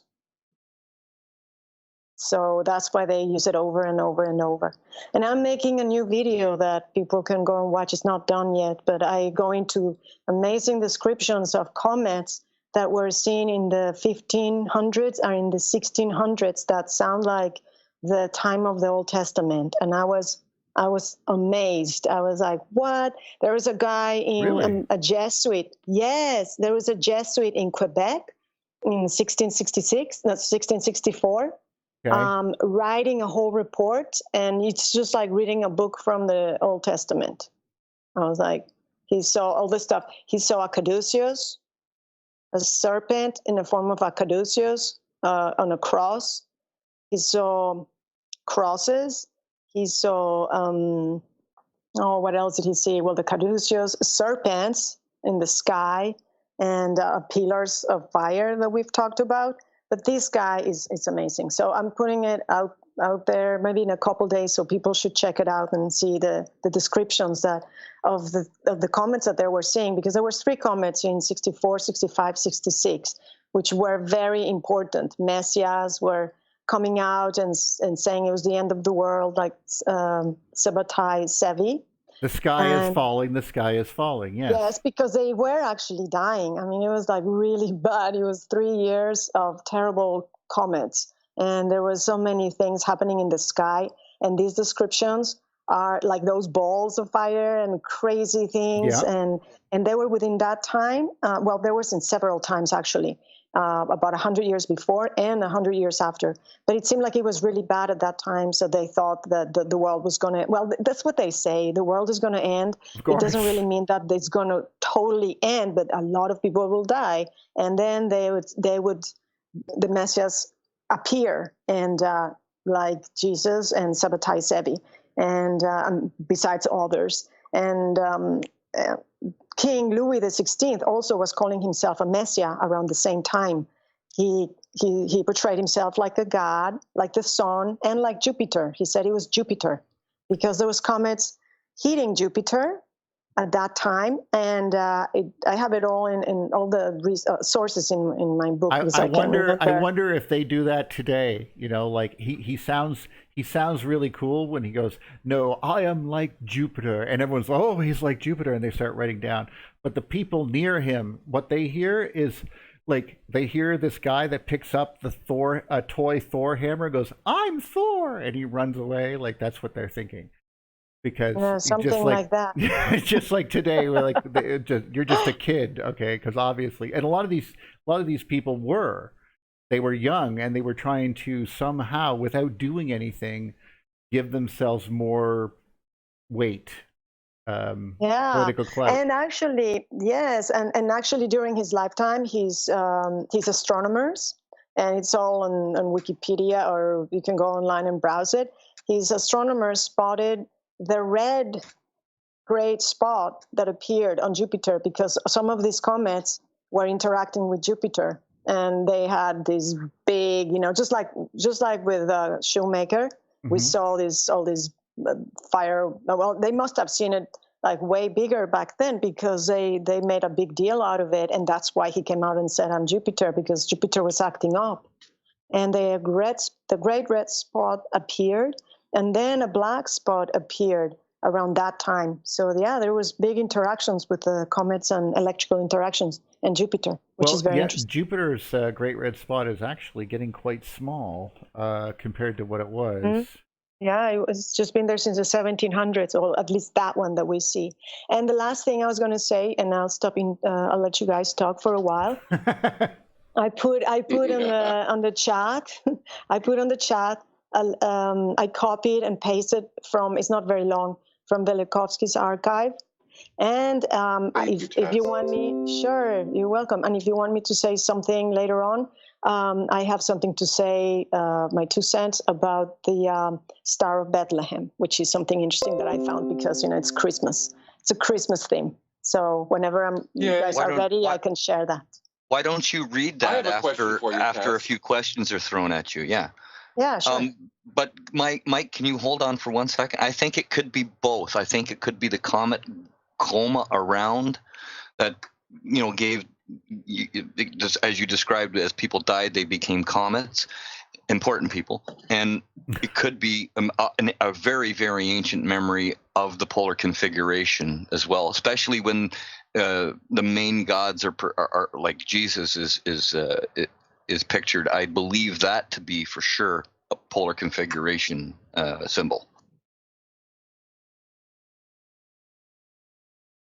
So that's why they use it over and over and over. And I'm making a new video that people can go and watch. It's not done yet, but I go into amazing descriptions of comets that were seen in the 1500s or in the 1600s that sound like the time of the Old Testament. And I was amazed. I was like, what? There was a guy in a Jesuit. Yes, there was a Jesuit in Quebec in 1664. Okay. Writing a whole report, and it's just like reading a book from the Old Testament. I was like, he saw all this stuff. He saw a caduceus, a serpent in the form of a caduceus on a cross. He saw crosses. He saw, what else did he see? Well, the caduceus, serpents in the sky, and pillars of fire that we've talked about. But this guy it's amazing. So I'm putting it out there maybe in a couple days, so people should check it out and see the descriptions of the comets that they were seeing, because there were 3 comets in 64, 65, 66, which were very important. Messiahs were coming out and saying it was the end of the world, like Sabbatai Sevi. The sky is falling, the sky is falling, yes. Yes, because they were actually dying. I mean, it was like really bad. It was 3 years of terrible comets. And there were so many things happening in the sky. And these descriptions are like those balls of fire and crazy things. Yeah. And they were within that time. Well, there was in several times actually, about 100 years before and 100 years after. But it seemed like it was really bad at that time. So they thought that the world was going to, well, that's what they say. The world is going to end. It doesn't really mean that it's going to totally end, but a lot of people will die. And then the Messiahs appear and like Jesus and Sabbatai Zevi, and besides others. And King Louis XVI also was calling himself a Messiah around the same time. He portrayed himself like a god, like the sun, and like Jupiter. He said he was Jupiter because there was comets hitting Jupiter at that time, and I have it all in all the sources in my book. I wonder if they do that today. You know, like he sounds really cool when he goes, "No, I am like Jupiter," and everyone's, "Oh, he's like Jupiter," and they start writing down. But the people near him, what they hear is like they hear this guy that picks up the toy Thor hammer, goes, "I'm Thor," and he runs away. Like that's what they're thinking. Because something like that. Just like today, we're like you're just a kid, okay? Because obviously, and a lot of these people were young and they were trying to somehow, without doing anything, give themselves more weight, political clout. And actually, yes, and actually during his lifetime, he's astronomers, and it's all on Wikipedia, or you can go online and browse it. His astronomers spotted the red great spot that appeared on Jupiter because some of these comets were interacting with Jupiter, and they had this big, just like with Shoemaker, we saw all these fire. Well, they must have seen it like way bigger back then because they made a big deal out of it, and that's why he came out and said, "I'm Jupiter," because Jupiter was acting up, and the great red spot appeared. And then a black spot appeared around that time. So yeah, there was big interactions with the comets and electrical interactions and Jupiter, which is very interesting. Jupiter's great red spot is actually getting quite small compared to what it was. Mm-hmm. Yeah, it's just been there since the 1700s, or at least that one that we see. And the last thing I was going to say, and I'll stop in. I'll let you guys talk for a while. I put on the chat. I put on the chat. I copied and pasted from, it's not very long, from Velikovsky's archive. And if you want me, sure, you're welcome. And if you want me to say something later on, I have something to say, my 2 cents about the Star of Bethlehem, which is something interesting that I found because, it's Christmas. It's a Christmas theme. So whenever you guys are ready, I can share that. Why don't you read that after a few questions are thrown at you? Yeah. Yeah, sure. But Mike, can you hold on for 1 second? I think it could be both. I think it could be the comet coma around that, gave, just as you described, as people died, they became comets, important people. And it could be a very, very ancient memory of the polar configuration as well, especially when the main gods are like Jesus is pictured. I believe that to be for sure a polar configuration symbol.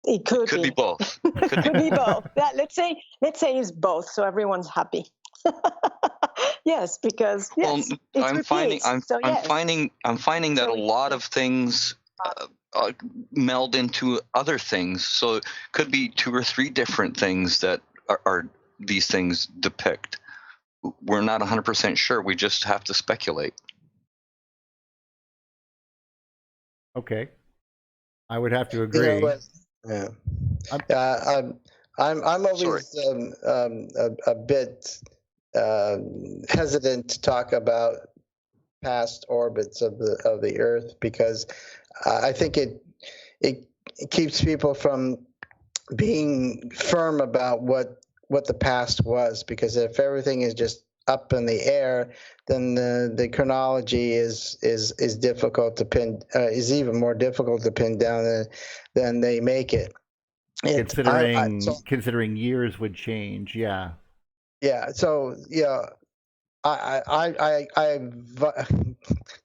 It could be both. Could be both. Yeah, let's say it's both, so everyone's happy. Yes, because I'm finding that a lot of things meld into other things. So it could be 2 or 3 different things that are these things depict. We're not 100% sure. We just have to speculate. Okay, I would have to agree. I'm always a bit hesitant to talk about past orbits of the Earth because I think it keeps people from being firm about what the past was, because if everything is just up in the air, then the chronology is difficult to pin, is even more difficult to pin down than they make it. Considering years would change, yeah. Yeah. So I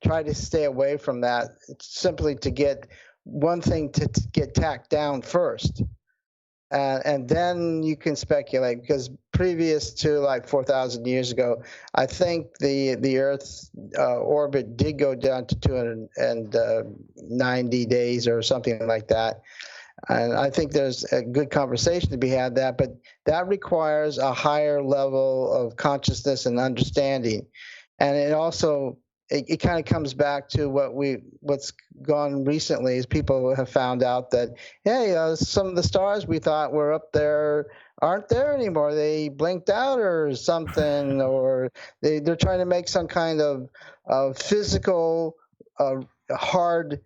try to stay away from that simply to get one thing to get tacked down first. And then you can speculate, because previous to like 4,000 years ago, I think the Earth's orbit did go down to 290 days or something like that. And I think there's a good conversation to be had that, but that requires a higher level of consciousness and understanding. And it also, it kind of comes back to what's gone recently is people have found out that, hey, some of the stars we thought were up there aren't there anymore. They blinked out or something, or they're trying to make some kind of physical, hard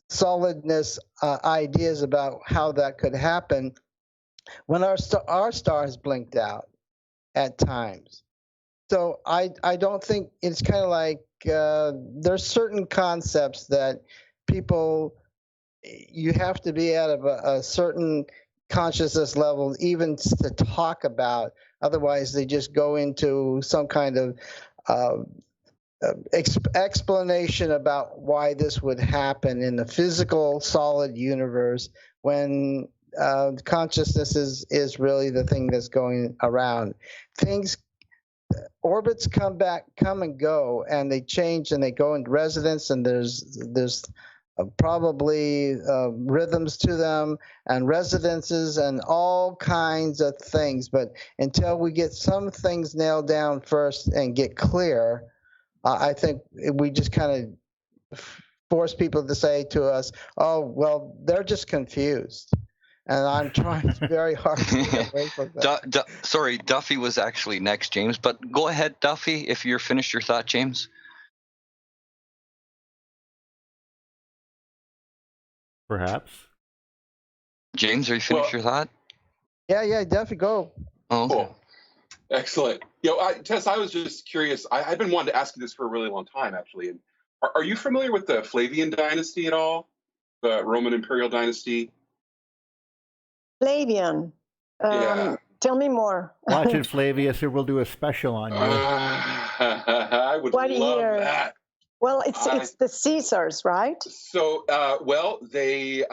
solidness ideas about how that could happen when our star has blinked out at times. So I don't think, it's kind of like there's certain concepts that people, you have to be at a certain consciousness level even to talk about. Otherwise, they just go into some kind of explanation about why this would happen in the physical, solid universe when consciousness is really the thing that's going around. Orbits come and go, and they change and they go into resonance, and there's probably rhythms to them and resonances and all kinds of things. But until we get some things nailed down first and get clear, I think we just kind of force people to say to us, oh, well, they're just confused. And I'm trying very hard to get away from that. Sorry, Duffy was actually next, James. But go ahead, Duffy, if you're finished your thought, James. Perhaps. James, are you finished your thought? Yeah, Duffy, go. Oh, okay. Cool. Excellent. Tess, I was just curious. I've been wanting to ask you this for a really long time, actually. And are you familiar with the Flavian dynasty at all? The Roman imperial dynasty? Flavian. Yeah. Tell me more. Watch it, Flavius, or we'll do a special on you. I would What love year? that. Well, it's the Caesars, right? So, they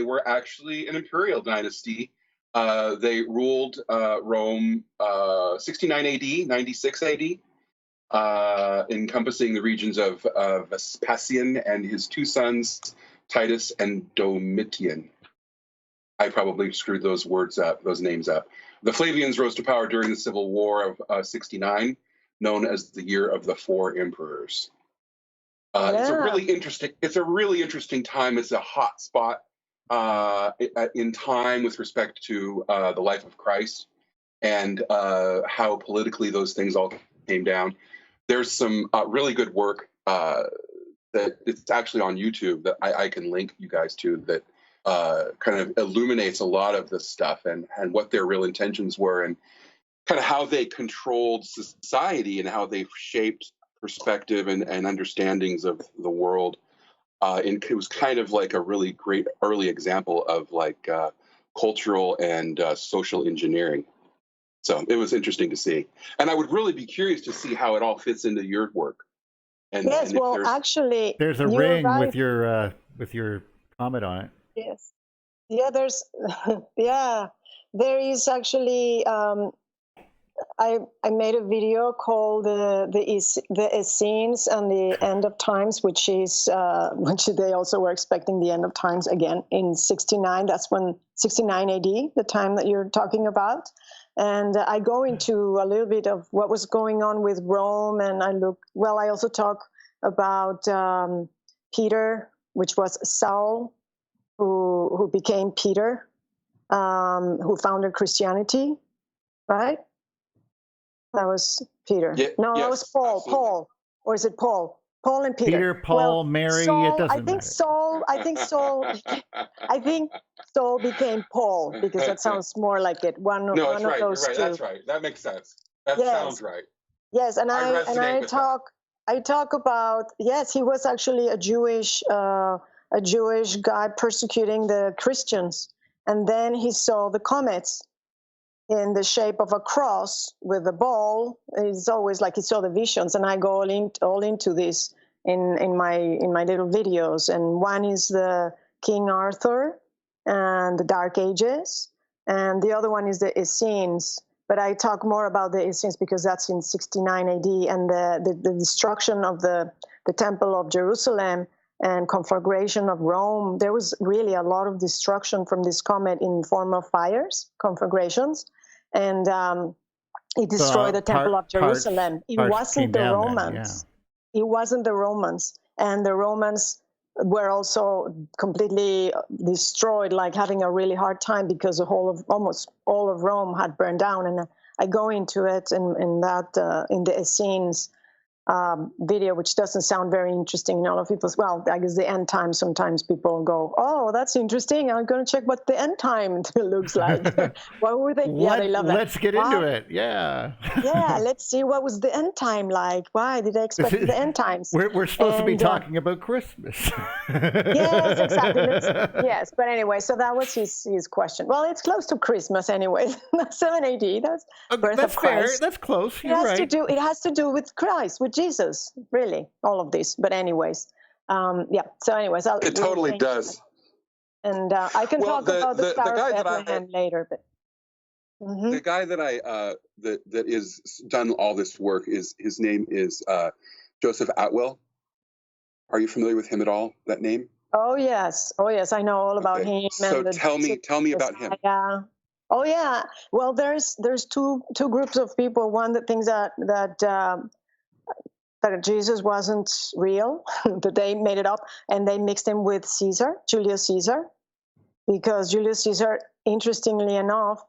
were actually an imperial dynasty. They ruled Rome 69 AD, 96 AD, encompassing the regions of Vespasian and his two sons, Titus and Domitian. I probably screwed those names up. The Flavians rose to power during the Civil War of 69, known as the Year of the Four Emperors. It's a really interesting time. It's a hot spot in time with respect to the life of Christ and how politically those things all came down. There's some really good work that it's actually on YouTube that I can link you guys to that kind of illuminates a lot of this stuff and what their real intentions were and kind of how they controlled society and how they shaped perspective and understandings of the world. And it was kind of like a really great early example of like cultural and social engineering. So it was interesting to see. And I would really be curious to see how it all fits into your work. And, yes, and well, actually, there's a ring right. with your comment on it. Yes. Yeah, there is actually. I made a video called the Essenes and the End of Times, which they also were expecting the end of times again in 69. That's when 69 AD, the time that you're talking about. And I go into a little bit of what was going on with Rome, and I also talk about Peter, which was Saul, who became Peter, who founded Christianity, right? That was Peter. Yeah, no, that was Paul. Absolutely. Paul, or is it Paul? Paul and Peter. Peter, Paul, Mary. Saul, it doesn't I think matter. I think Saul became Paul because that sounds more like it. One of those right. two. That's right. That makes sense. That sounds right. Yes, and I talk about he was actually a Jewish guy persecuting the Christians, and then he saw the comets. in the shape of a cross with a ball. It's always like he saw the visions, and I go all into this in my little videos. And one is the King Arthur and the Dark Ages, and the other one is the Essenes. But I talk more about the Essenes because that's in 69 AD, and the destruction of the Temple of Jerusalem and conflagration of Rome. There was really a lot of destruction from this comet in form of fires, conflagrations, and it destroyed the Temple of Jerusalem. It wasn't the Romans. It wasn't the Romans, and the Romans were also completely destroyed, like having a really hard time because almost all of Rome had burned down. And I go into it in the Essenes video, which doesn't sound very interesting in a lot of people's. Well, I guess the end time. Sometimes people go, "Oh, that's interesting. I'm going to check what the end time looks like." What were they? Yeah, they love that. Let's get into it. Yeah. Yeah, let's see what was the end time like. Why did I expect the end times? We're supposed to be talking about Christmas. Yes, exactly. Yes, but anyway, so that was his question. Well, it's close to Christmas anyway. 7 AD. That's birth of Christ. Fair. That's close. You're right. It has to do with Christ, with Jesus, really, all of this. But anyways, yeah. So anyways, it totally does. And I can talk about the Star of Bethlehem later. But the guy that that is done all this work his name is Joseph Atwell. Are you familiar with him at all? That name? Oh yes, I know all about him. So tell me about him. Yeah. Oh yeah. Well, there's two groups of people. One that thinks that Jesus wasn't real, that they made it up, and they mixed him with Julius Caesar, because Julius Caesar, interestingly enough,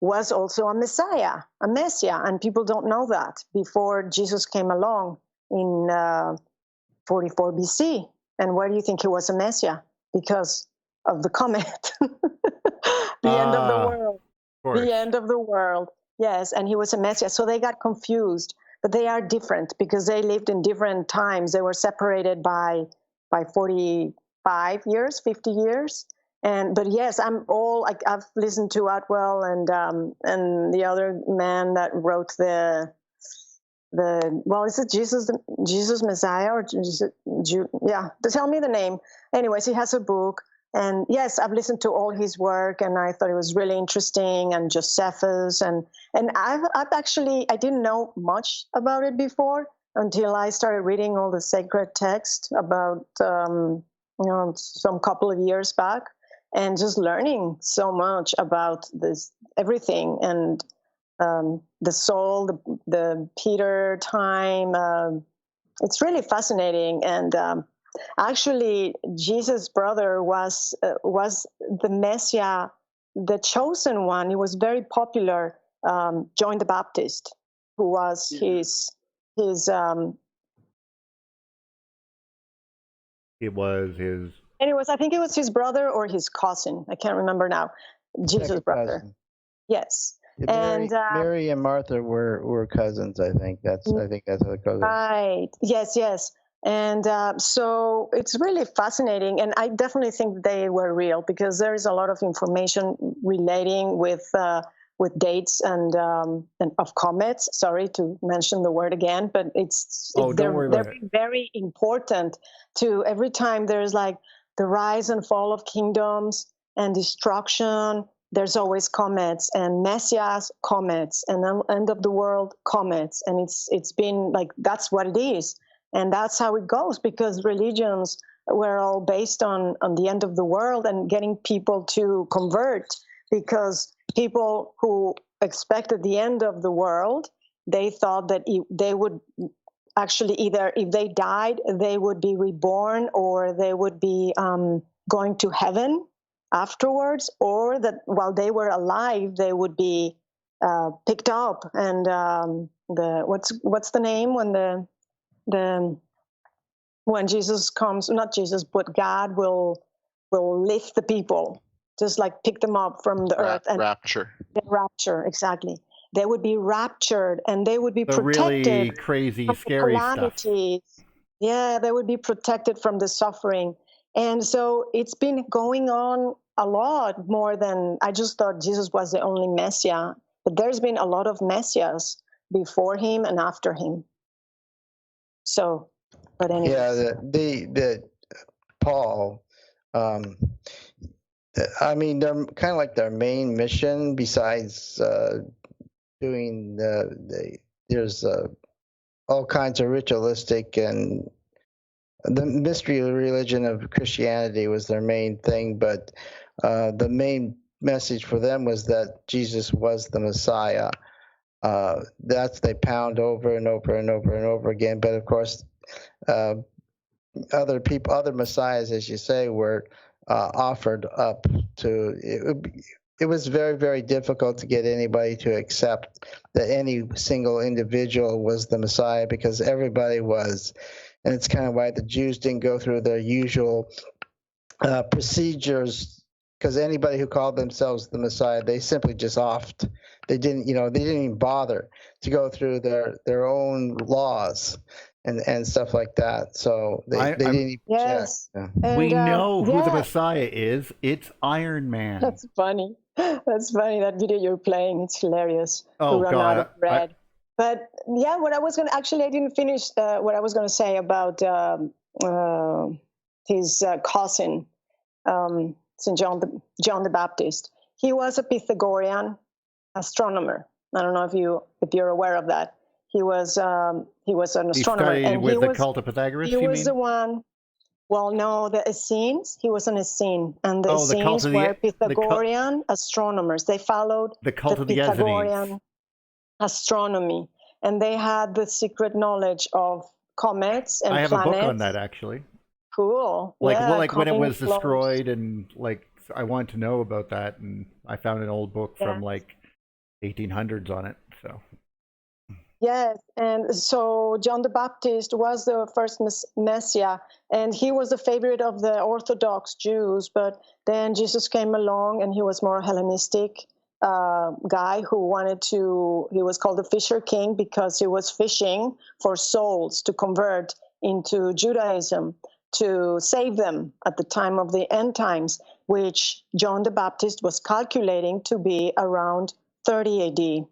was also a Messiah, and people don't know that before Jesus came along in 44 BC. And why do you think he was a Messiah? Because of the comet, the end of the world. The end of the world. Yes, and he was a Messiah. So they got confused, but they are different because they lived in different times. They were separated by 45 years, 50 years. But yes, I've listened to Atwell and the other man that wrote is it Jesus Messiah or Jesus? Tell me the name. Anyways, he has a book. And yes, I've listened to all his work, and I thought it was really interesting. And Josephus, and I didn't know much about it before until I started reading all the sacred text about some couple of years back, and just learning so much about this everything and the soul, the Peter time. It's really fascinating. And actually, Jesus' brother was the Messiah, the chosen one. He was very popular. John the Baptist, who was his. It was his. Anyways, I think it was his brother or his cousin. I can't remember now. Jesus' brother. Cousin. Yes. Yeah, Mary and Martha were cousins. I think that's how they call it. Right. Yes. And so it's really fascinating, and I definitely think they were real because there is a lot of information relating with dates and of comets. Sorry to mention the word again, but they're very important to every time there's like the rise and fall of kingdoms and destruction. There's always comets and Messiah's comets and end of the world comets, and it's been like that's what it is. And that's how it goes, because religions were all based on the end of the world and getting people to convert, because people who expected the end of the world, they thought that they would actually either, if they died, they would be reborn, or they would be going to heaven afterwards, or that while they were alive, they would be picked up. And what's the name when Jesus comes, not Jesus, but God will lift the people, just like pick them up from the earth. And rapture. Rapture, exactly. They would be raptured, and they would be protected. Really crazy, scary stuff. Yeah, they would be protected from the suffering. And so it's been going on a lot more than, I just thought Jesus was the only Messiah. But there's been a lot of messiahs before him and after him. So, but anyway. Yeah, the Paul, I mean, they're kind of like their main mission besides doing there's all kinds of ritualistic, and the mystery religion of Christianity was their main thing, but the main message for them was that Jesus was the Messiah. That's they pound over and over and over and over again. But of course, other messiahs, as you say, were offered up to. It was very, very difficult to get anybody to accept that any single individual was the Messiah, because everybody was. And it's kind of why the Jews didn't go through their usual procedures, because anybody who called themselves the Messiah, they simply just offed. They didn't even bother to go through their own laws and stuff like that. So they didn't even yes. check. And, we know who the Messiah is. It's Iron Man. That's funny. That's funny. That video you're playing, it's hilarious. Oh, run God. out of bread. But yeah, what I was going to, actually, I didn't finish what I was going to say about his cousin, St. John the Baptist. He was a Pythagorean astronomer. I don't know if you're aware of that. He was an astronomer. He studied and with he the was, cult of Pythagoras, he was the one. Well, no, the Essenes. He was an Essene, and the Essenes were Pythagorean astronomers. They followed the cult of the Pythagorean astronomy, and they had the secret knowledge of comets and planets. I have a book on that, actually. Cool. Like when it was destroyed, and like I wanted to know about that, and I found an old book from like 1800s on it. So. Yes, and so John the Baptist was the first Messiah, and he was the favorite of the Orthodox Jews, but then Jesus came along, and he was more Hellenistic guy who he was called the Fisher King because he was fishing for souls to convert into Judaism, to save them at the time of the end times, which John the Baptist was calculating to be around 30 AD.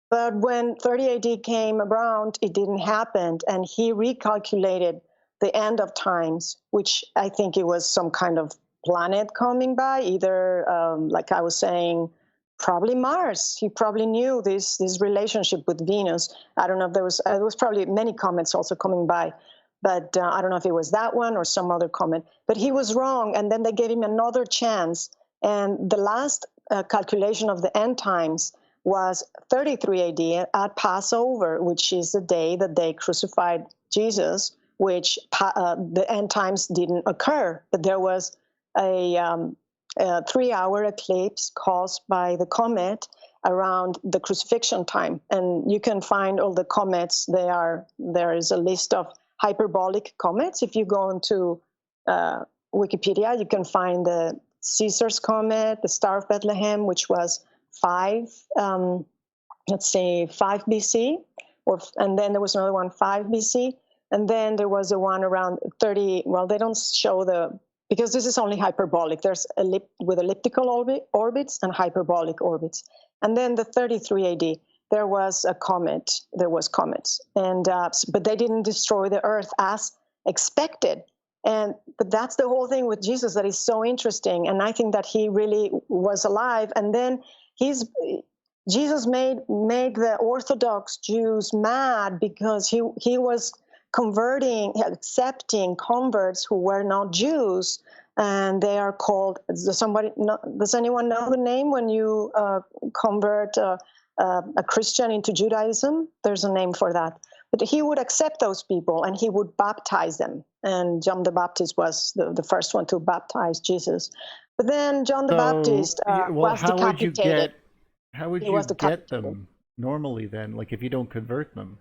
But when 30 AD came around, it didn't happen, and he recalculated the end of times, which I think it was some kind of planet coming by, either, like I was saying, probably Mars. He probably knew this relationship with Venus. I don't know if there was probably many comets also coming by, but I don't know if it was that one or some other comet. But he was wrong, and then they gave him another chance, and the last calculation of the end times was 33 AD at Passover, which is the day that they crucified Jesus, which the end times didn't occur. But there was a 3-hour eclipse caused by the comet around the crucifixion time. And you can find all the comets. There is a list of hyperbolic comets. If you go into Wikipedia, you can find the Caesar's comet, the Star of Bethlehem, which was 5 BC, and then there was another one 5 BC, and then there was a one around 30. Well, they don't show because this is only hyperbolic. There's with elliptical orbits and hyperbolic orbits, and then the 33 AD there was a comet. There was comets, and but they didn't destroy the Earth as expected. But that's the whole thing with Jesus that is so interesting, and I think that he really was alive, and then Jesus made the Orthodox Jews mad because he was accepting converts who were not Jews, and they are called. Does anyone know the name when you convert a Christian into Judaism? There's a name for that. But he would accept those people and he would baptize them. And John the Baptist was the first one to baptize Jesus. But then John the Baptist was decapitated. How would you get them normally then? Like if you don't convert them?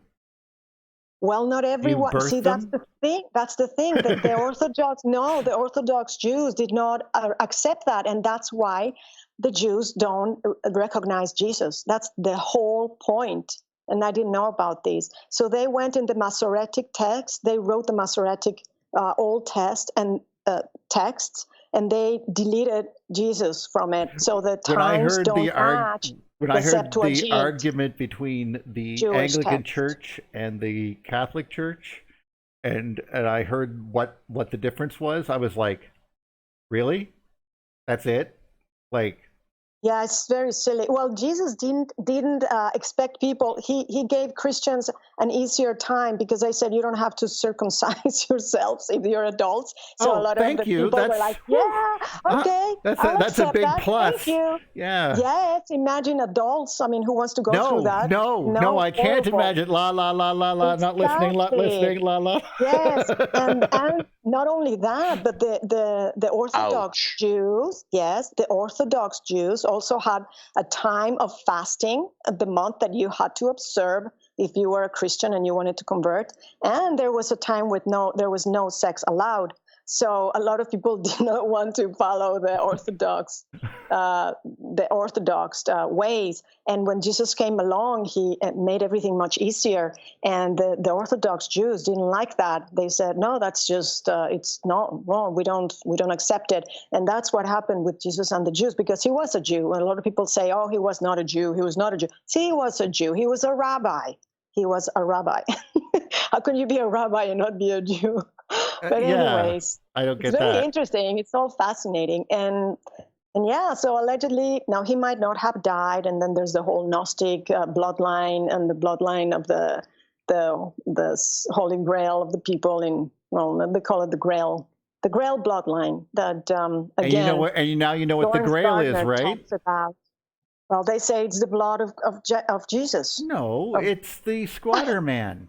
Well, not everyone. See, that's the thing. That's the thing that the Orthodox Jews did not accept that, and that's why the Jews don't recognize Jesus. That's the whole point. And I didn't know about this. So they went in the Masoretic text. They wrote the Masoretic Old Test and texts, and they deleted Jesus from it. So the times don't match when I heard the Septuagint, argument between the Jewish Anglican text. Church and the Catholic Church, and I heard what the difference was, I was like, really? That's it? Like, Yeah, it's very silly. Well, Jesus didn't expect people. He gave Christians an easier time because they said you don't have to circumcise yourselves if you're adults. So a lot of the people were like, "Yeah, okay, that's a big plus." Thank you. Yeah. Yes, imagine adults. I mean, who wants to go through that? No, I can't imagine. La la la la la. Not listening. La la. Yes, and not only that, but the Orthodox Jews. Yes, the Orthodox Jews also had a time of fasting, the month that you had to observe if you were a Christian and you wanted to convert. And there was a time there was no sex allowed. So a lot of people did not want to follow the Orthodox ways. And when Jesus came along, he made everything much easier. And the Orthodox Jews didn't like that. They said, "No, that's just it's not wrong. We don't accept it." And that's what happened with Jesus and the Jews, because he was a Jew. And a lot of people say, "Oh, he was not a Jew. He was not a Jew." See, he was a Jew. He was a rabbi. He was a rabbi. How can you be a rabbi and not be a Jew? But anyways, I don't get it's very that. interesting. It's all fascinating. And yeah, so allegedly, now he might not have died. And then there's the whole Gnostic bloodline and the bloodline of the Holy Grail of the people they call it the Grail bloodline. That again, now you know what the Grail is, right? Well, they say it's the blood of Jesus. No, it's the squatter man.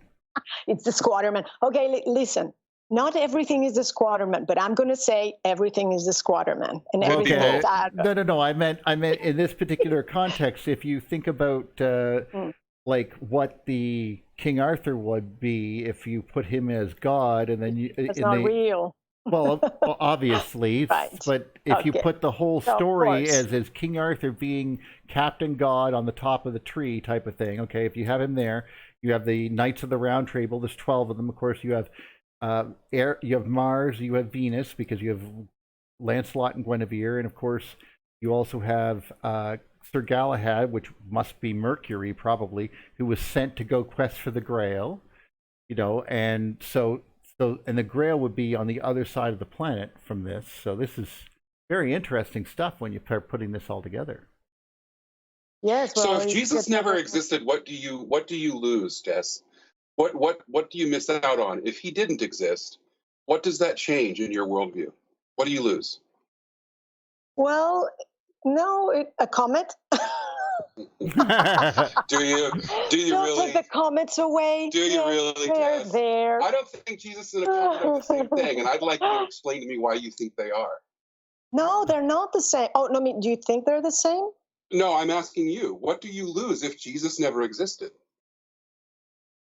It's the squatter man. Okay, listen. Not everything is the squatter man, but I'm going to say everything is the squatter man, and everything is that. No. I meant in this particular context. If you think about like what the King Arthur would be if you put him as God, and then it's not real. Well, obviously, right. But if you put the whole story as King Arthur being Captain God on the top of the tree type of thing, okay, if you have him there, you have the Knights of the Round Table. There's 12 of them. Of course, you have you have Mars, you have Venus, because you have Lancelot and Guinevere, and of course, you also have Sir Galahad, which must be Mercury probably, who was sent to go quest for the Grail, and so and the Grail would be on the other side of the planet from this. So this is very interesting stuff when you start putting this all together. Yes. Well, so if Jesus never existed, what do you lose, Jess? What do you miss out on? If he didn't exist, what does that change in your worldview? What do you lose? Well, no, a comet. do you really take the comets away? Do you really? They're there. I don't think Jesus and a comet are the same thing, and I'd like you to explain to me why you think they are. No, they're not the same. Oh no, do you think they're the same? No, I'm asking you. What do you lose if Jesus never existed?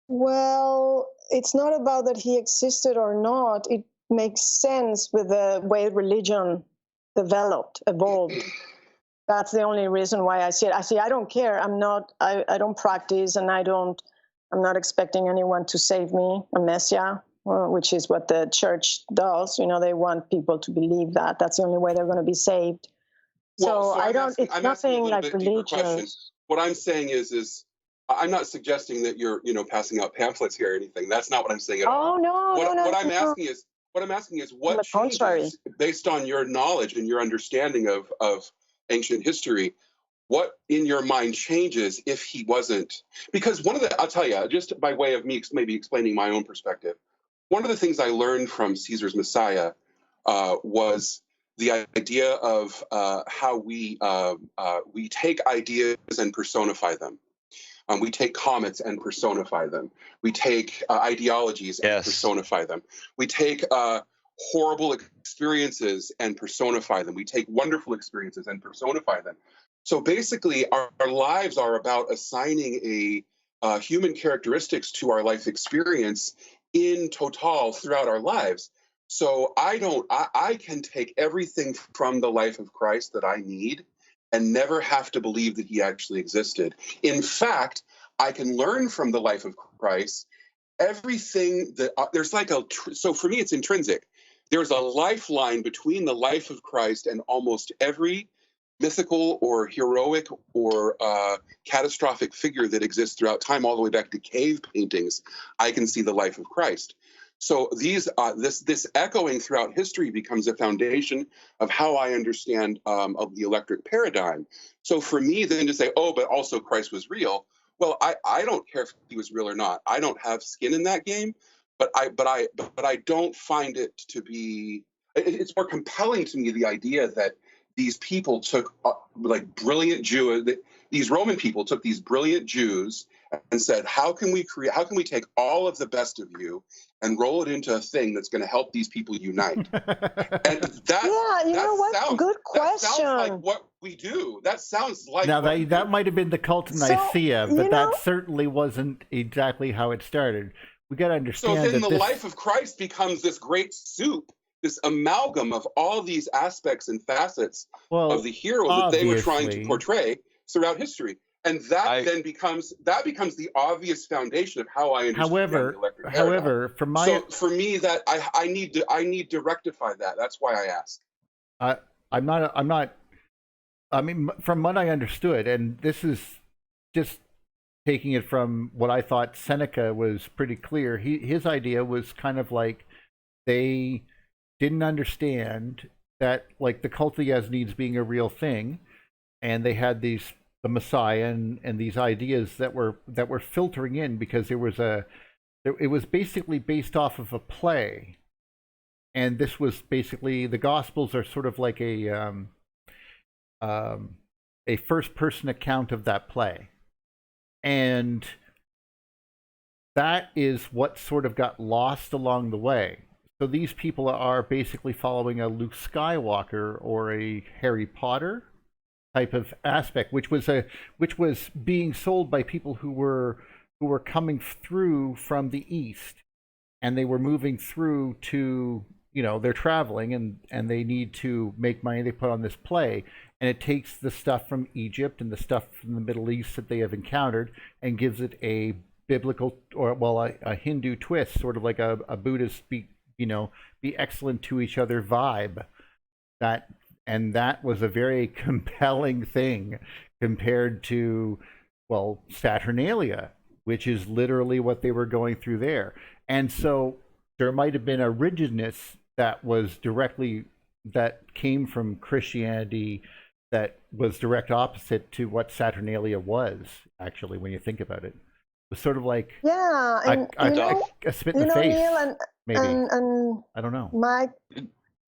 Well, it's not about that he existed or not. It makes sense with the way religion evolved. That's the only reason why I see it. I don't care. I don't practice, and I'm not expecting anyone to save me, a messiah, which is what the church does. They want people to believe that. That's the only way they're going to be saved. So it's nothing like religious. What I'm saying is I'm not suggesting that you're, passing out pamphlets here or anything. That's not what I'm saying at all. Oh no, What I'm asking is what changes based on your knowledge and your understanding of ancient history. What in your mind changes if he wasn't? Because I'll tell you, just by way of me maybe explaining my own perspective, one of the things I learned from Caesar's Messiah was the idea of how we take ideas and personify them. We take comets and personify them. We take ideologies and personify them. We take horrible experiences and personify them. We take wonderful experiences and personify them. So basically, our lives are about assigning a human characteristics to our life experience in total throughout our lives. So I can take everything from the life of Christ that I need and never have to believe that he actually existed. In fact, I can learn from the life of Christ everything that there's so for me, it's intrinsic. There's a lifeline between the life of Christ and almost every mythical or heroic or catastrophic figure that exists throughout time, all the way back to cave paintings, I can see the life of Christ. So this echoing throughout history becomes a foundation of how I understand of the electric paradigm. So for me then to say, oh, but also Christ was real, well, I don't care if he was real or not. I don't have skin in that game, but I don't find it to be. It's more compelling to me, the idea that these people took like brilliant Jews. These Roman people took these brilliant Jews and said, how can we take all of the best of you and roll it into a thing that's going to help these people unite? And Good question. That sounds like what we do. That sounds like now that might have been the cult of Nicaea, but that certainly wasn't exactly how it started. We got to understand. So then the life of Christ becomes this great soup, this amalgam of all these aspects and facets of the hero that they were trying to portray throughout history. And that then becomes the obvious foundation of how I understand the electric paradigm. However, for me, that I need to rectify that. That's why I asked. I'm not. I mean, from what I understood, and this is just taking it from what I thought Seneca was pretty clear. His idea was kind of like they didn't understand that, like, the cult of the Yasnids being a real thing, and they had the Messiah and these ideas that were filtering in because it was basically based off of a play, and this was basically, the Gospels are sort of like a first person account of that play, and that is what sort of got lost along the way. So these people are basically following a Luke Skywalker or a Harry Potter type of aspect, which was being sold by people who were coming through from the East, and they were moving through to, they're traveling and they need to make money. They put on this play, and it takes the stuff from Egypt and the stuff from the Middle East that they have encountered and gives it a biblical, or a Hindu twist, sort of like a Buddhist be excellent to each other vibe. And that was a very compelling thing compared to, Saturnalia, which is literally what they were going through there. And so there might have been a rigidness that came from Christianity that was direct opposite to what Saturnalia was, actually, when you think about it. It was sort of like a spit in the face, Neil, maybe. And I don't know. Mike.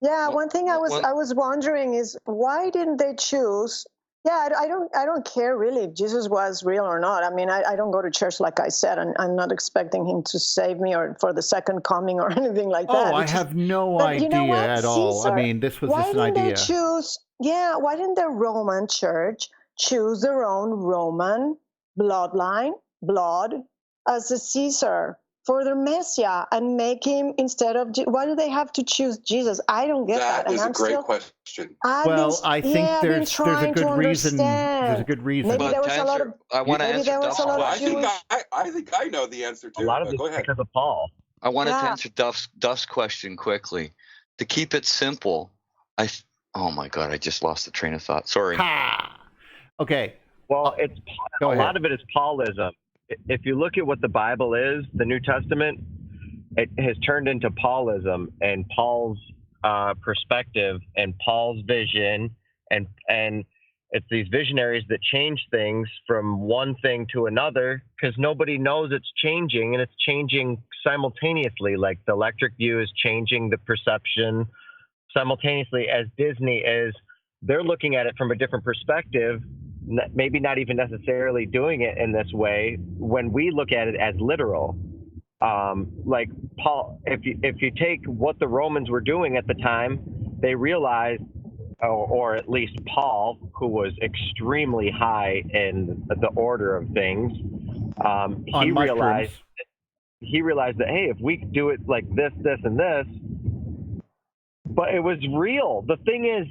Yeah, one thing I was wondering is, why didn't they choose? Yeah, I don't care really if Jesus was real or not. I mean, I don't go to church, like I said, and I'm not expecting him to save me or for the second coming or anything like that. Oh, I have no idea at all. I mean, this was just an idea. Why didn't the Roman church choose their own Roman blood as a Caesar for their Messiah and make him instead of? Why do they have to choose Jesus? I don't get that. That is a great question. I think there's a good reason. There's a good reason. Maybe there was a lot of. I want to answer Duff's question. I think I know the answer too. A lot of this go ahead. because of Paul. I wanted to answer Duff's question quickly. To keep it simple, oh my God, I just lost the train of thought. Sorry. Ha! Okay. Well, a lot of it is Paulism. If you look at what the Bible is, the New Testament, it has turned into Paulism and Paul's perspective and Paul's vision, and it's these visionaries that change things from one thing to another because nobody knows it's changing, and it's changing simultaneously. Like the electric view is changing the perception simultaneously as Disney is. They're looking at it from a different perspective, maybe not even necessarily doing it in this way when we look at it as literal. Like Paul, if you take what the Romans were doing at the time, they realized, or at least Paul, who was extremely high in the order of things, he realized that, hey, if we do it like this, and this, but it was real. The thing is,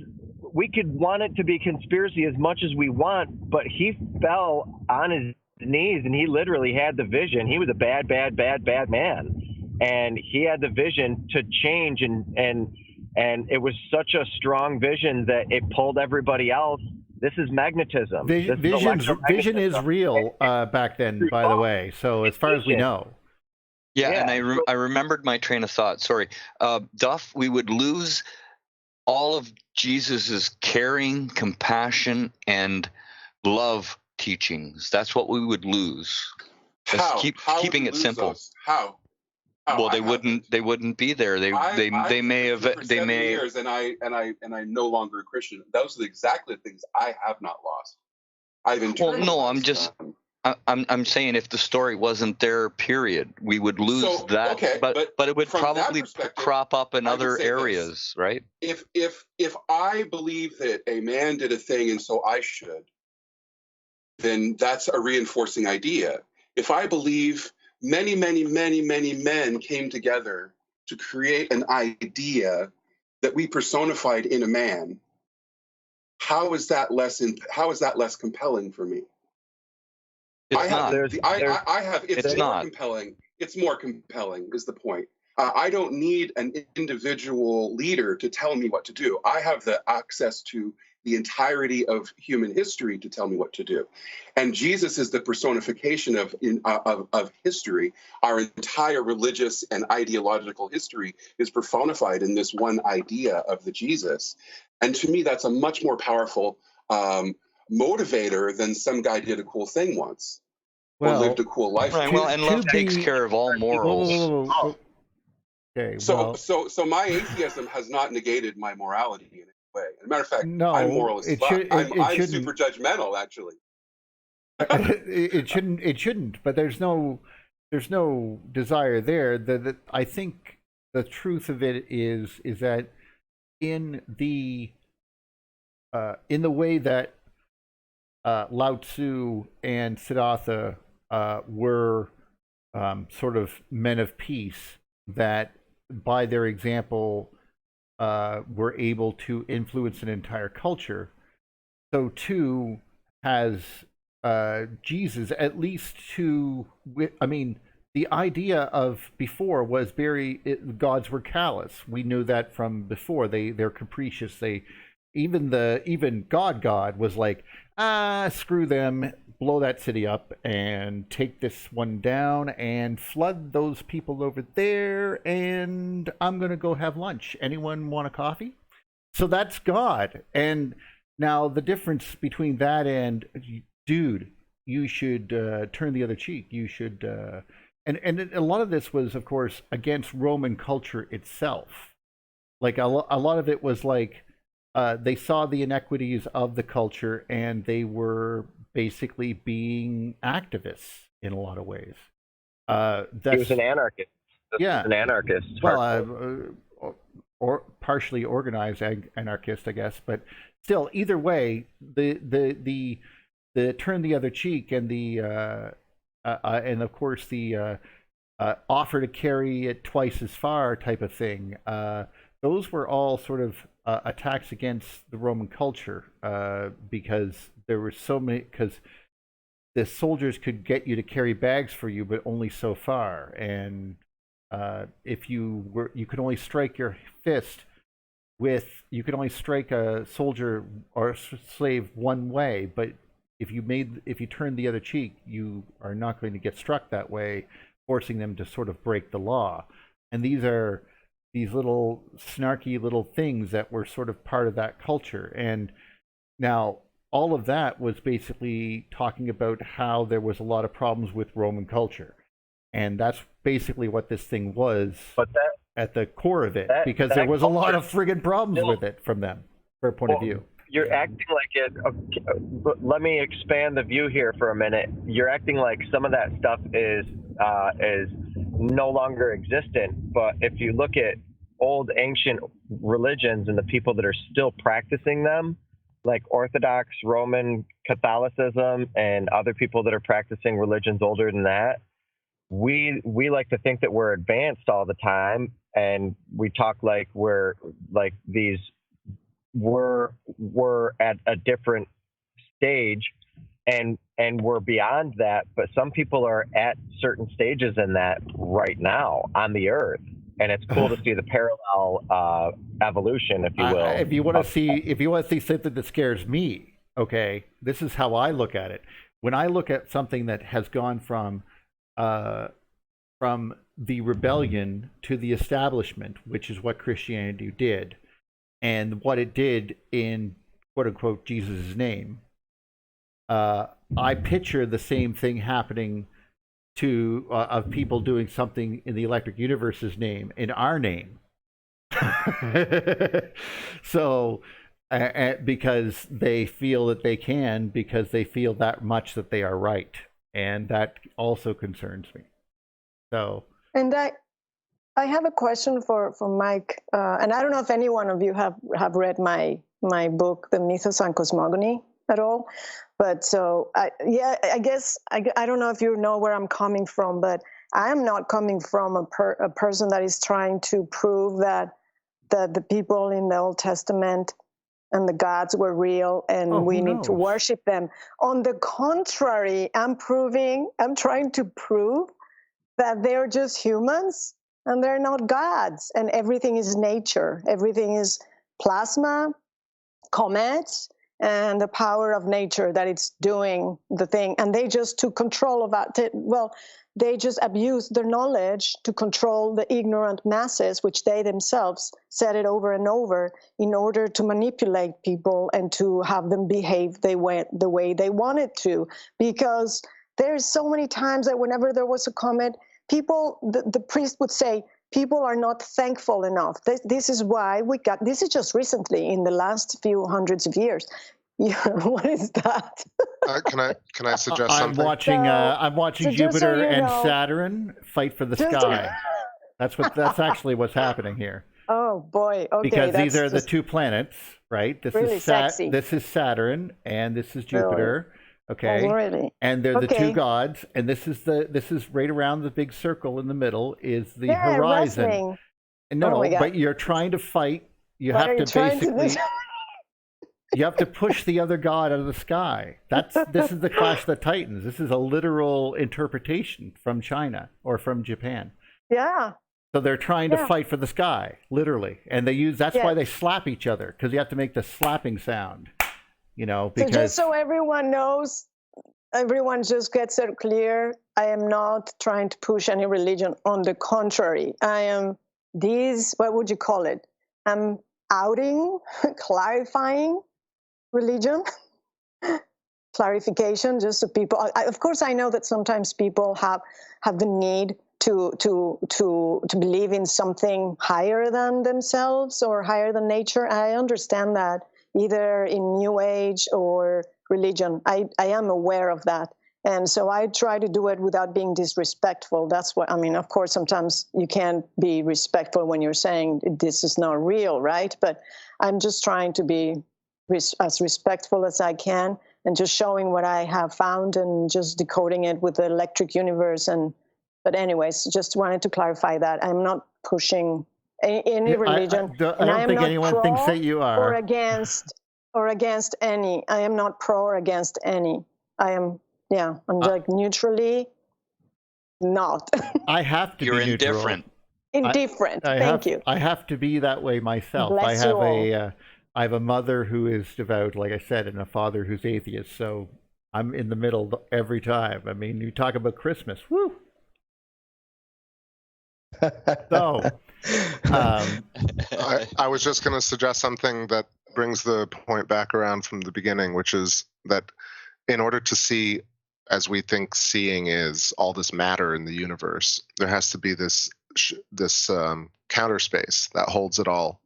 we could want it to be conspiracy as much as we want, but he fell on his knees and he literally had the vision. He was a bad man, and he had the vision to change, and it was such a strong vision that it pulled everybody else This is magnetism. Vision is real back then, by the way. So as far as we know. Yeah, and I remembered my train of thought. Sorry, Duff. We would lose all of Jesus's caring, compassion, and love teachings. That's what we would lose. Keeping it simple. Those? How? Well, they wouldn't be there. They may have. They may. Years, and I no longer a Christian. Those are exactly the things I have not lost. I've internalized. Well, no, I'm saying if the story wasn't there, period, we would lose that. Okay, but it would probably crop up in other areas, right? If I believe that a man did a thing and so I should, then that's a reinforcing idea. If I believe many men came together to create an idea that we personified in a man, how is that less compelling for me? It's more compelling. It's more compelling is the point. I don't need an individual leader to tell me what to do. I have the access to the entirety of human history to tell me what to do. And Jesus is the personification of history. Our entire religious and ideological history is personified in this one idea of the Jesus. And to me, that's a much more powerful motivator than some guy did a cool thing once or lived a cool life. Right, well, and love takes care of all morals. Okay, so my atheism has not negated my morality in any way. As a matter of fact, no, I'm moral as fuck. I'm super judgmental, actually. It shouldn't. But there's no desire there. I think the truth of it is that in the way that Lao Tzu and Siddhartha were sort of men of peace, that by their example were able to influence an entire culture, so too has Jesus, at least the idea of before was gods were callous. We knew that from before. They're capricious. Even God was like, screw them, blow that city up and take this one down and flood those people over there, and I'm going to go have lunch. Anyone want a coffee? So that's God. And now the difference between that and, dude, you should turn the other cheek. You should, and a lot of this was, of course, against Roman culture itself. Like a lot of it was like, they saw the inequities of the culture, and they were basically being activists in a lot of ways. He was an anarchist. An anarchist. Well, or partially organized anarchist, I guess. But still, either way, the turn the other cheek and and of course the offer to carry it twice as far type of thing. Those were all sort of attacks against the Roman culture, because there were so many. Because the soldiers could get you to carry bags for you, but only so far. And if you could only strike your fist you could only strike a soldier or a slave one way. But if you turn the other cheek, you are not going to get struck that way, forcing them to sort of break the law. And these are these little snarky little things that were sort of part of that culture. And now all of that was basically talking about how there was a lot of problems with Roman culture. And that's basically what this thing was, at the core of it, because there was a lot of friggin' problems with it from them, their point of view. You're acting like it. Okay, let me expand the view here for a minute. You're acting like some of that stuff is no longer existent. But if you look at old ancient religions and the people that are still practicing them, like Orthodox Roman Catholicism and other people that are practicing religions older than that, we like to think that we're advanced all the time, and we talk like we're at a different stage, and we're beyond that. But some people are at certain stages in that right now on the Earth, and it's cool to see the parallel evolution, if you will. If you want to see something that scares me, Okay, this is how I look at it. When I look at something that has gone from the rebellion to the establishment, which is what Christianity did, and what it did in quote unquote Jesus' name, I picture the same thing happening to of people doing something in the electric universe's name in our name. So because they feel that they can, because they feel that much that they are right, and that also concerns me. So, and I have a question for Mike, and I don't know if any one of you have read my book, The Mythos and Cosmogony, at all. But so, I guess I don't know if you know where I'm coming from, but I am not coming from a person that is trying to prove that the people in the Old Testament and the gods were real and we need to worship them. On the contrary, I'm trying to prove that they're just humans and they're not gods, and everything is nature. Everything is plasma, comets, and the power of nature that it's doing the thing. And they just took control of that. Well, they just abuse their knowledge to control the ignorant masses, which they themselves said it over and over, in order to manipulate people and to have them behave the way they wanted to. Because there's so many times that whenever there was a comet, people, the priest would say, people are not thankful enough. This is why we got, this is just recently in the last few hundreds of years. Yeah, what is that? Can I suggest something? I'm watching Jupiter and Saturn fight for the sky. That's actually what's happening here. Oh boy! Okay, because these are the two planets, right? This really is sexy. This is Saturn and this is Jupiter. Really? Okay. Oh, really? And they're the two gods, and this is right around the big circle in the middle is the horizon. Wrestling. No, but you're trying to fight. You have to basically. You have to push the other god out of the sky. This is the Clash of the Titans. This is a literal interpretation from China or from Japan. Yeah. So they're trying to fight for the sky, literally, and that's why they slap each other, because you have to make the slapping sound. Because so just so everyone knows, everyone just gets it clear. I am not trying to push any religion. On the contrary, I am what would you call it? I'm outing, clarifying religion, clarification, just so people. Of course, I know that sometimes people have the need to believe in something higher than themselves or higher than nature. I understand that, either in New Age or religion. I am aware of that. And so I try to do it without being disrespectful. That's what I mean. Of course, sometimes you can't be respectful when you're saying this is not real, right? But I'm just trying to be as respectful as I can and just showing what I have found and just decoding it with the electric universe. But anyways, just wanted to clarify that. I'm not pushing any religion. I don't think anyone thinks that you are. Or against any. I am not pro or against any. I'm like neutrally not. I have to be neutral. Indifferent. Indifferent. Thank you. I have to be that way myself. Bless I have a mother who is devout, like I said, and a father who's atheist. So I'm in the middle every time. I mean, you talk about Christmas. Woo! So, I was just going to suggest something that brings the point back around from the beginning, which is that in order to see, as we think seeing is, all this matter in the universe, there has to be this counter space that holds it all.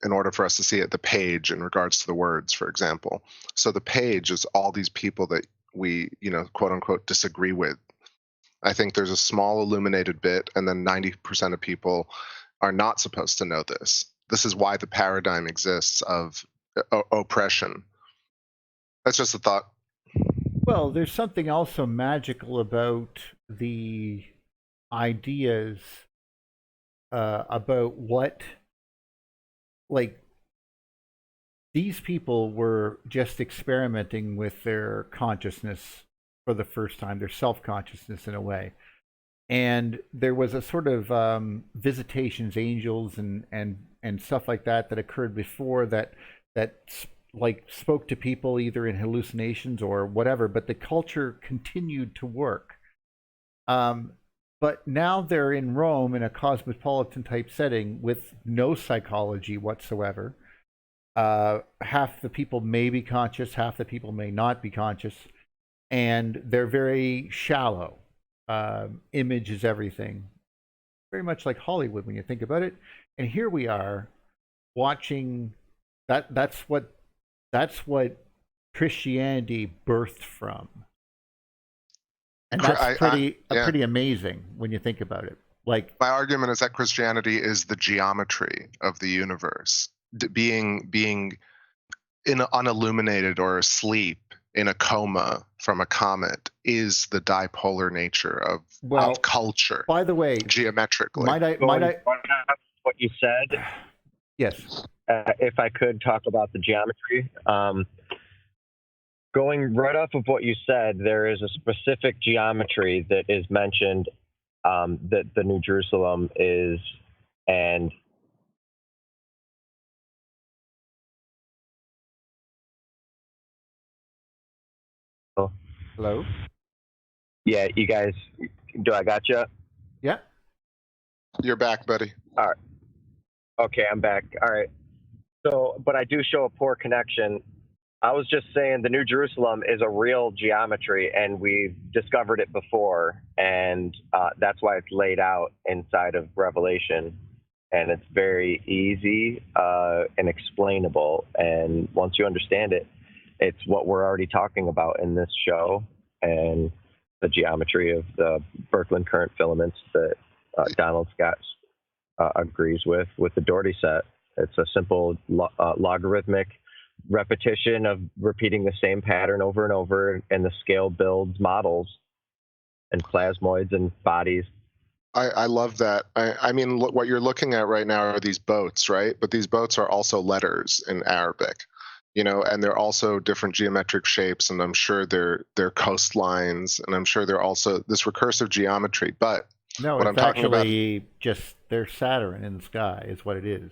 In order for us to see it, the page in regards to the words, for example. So the page is all these people that we, quote unquote, disagree with. I think there's a small illuminated bit, and then 90% of people are not supposed to know this. This is why the paradigm exists of oppression. That's just a thought. Well, there's something also magical about the ideas about what, like, these people were just experimenting with their consciousness for the first time, their self-consciousness in a way. And there was a sort of visitations, angels and stuff like that occurred before that like spoke to people either in hallucinations or whatever, but the culture continued to work. But now they're in Rome in a cosmopolitan type setting with no psychology whatsoever. Half the people may be conscious, half the people may not be conscious, and they're very shallow. Image is everything. Very much like Hollywood when you think about it. And here we are watching that. That's what Christianity birthed from. And that's pretty amazing when you think about it. Like, my argument is that Christianity is the geometry of the universe. Being unilluminated or asleep in a coma from a comet is the dipolar nature of culture. By the way, geometrically, might I what you said? Yes. If I could talk about the geometry. Going right off of what you said, there is a specific geometry that is mentioned that the New Jerusalem is, and hello? Yeah, you guys, do I got you? Yeah. You're back, buddy. All right. Okay, I'm back. All right. So, but I do show a poor connection. I was just saying the New Jerusalem is a real geometry, and we've discovered it before, and that's why it's laid out inside of Revelation, and it's very easy and explainable, and once you understand it, it's what we're already talking about in this show, and the geometry of the Birkeland current filaments that Donald Scott agrees with the Doherty set. It's a simple logarithmic repetition of repeating the same pattern over and over, and the scale builds models and plasmoids and bodies. I love that. I mean, what you're looking at right now are these boats, right? But these boats are also letters in Arabic, and they're also different geometric shapes, and I'm sure they're coastlines, and I'm sure they're also this recursive geometry. But no, what it's I'm talking actually about, just they're Saturn in the sky is what it is.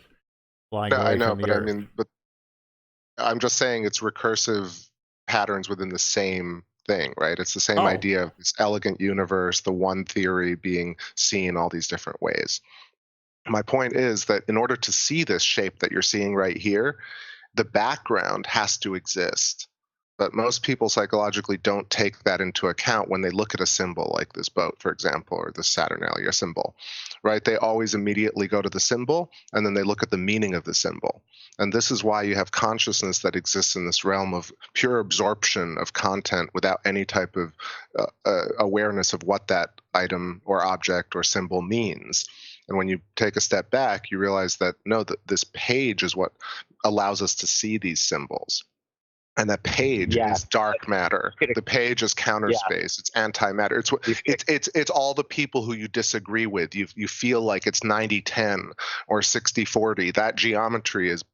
Flying I know, from the but Earth. I mean, but I'm just saying it's recursive patterns within the same thing, right? It's the same idea of this elegant universe, the one theory being seen all these different ways. My point is that in order to see this shape that you're seeing right here, the background has to exist. But most people psychologically don't take that into account when they look at a symbol like this boat, for example, or the Saturnalia symbol, right? They always immediately go to the symbol, and then they look at the meaning of the symbol. And this is why you have consciousness that exists in this realm of pure absorption of content without any type of awareness of what that item or object or symbol means. And when you take a step back, you realize that, no, this page is what allows us to see these symbols. And that page is dark matter. The page is counter space. It's antimatter. It's all the people who you disagree with. You feel like it's 90-10 or 60-40. That geometry is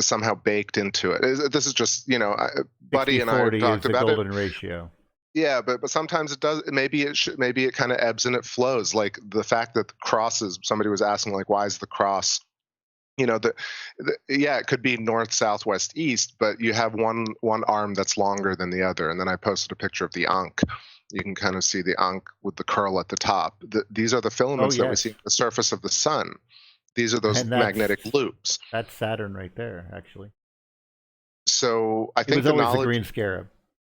somehow baked into it. This is just, Buddy and I have talked about it. Golden ratio. Yeah, but sometimes it does. Maybe it kind of ebbs and it flows. Like the fact that the crosses. Somebody was asking, like, why is the cross? It could be north, south, west, east, but you have one arm that's longer than the other. And then I posted a picture of the Ankh. You can kind of see the Ankh with the curl at the top. These are the filaments that we see on the surface of the sun. These are those magnetic loops. That's Saturn right there, actually. So I think it was always the green scarab.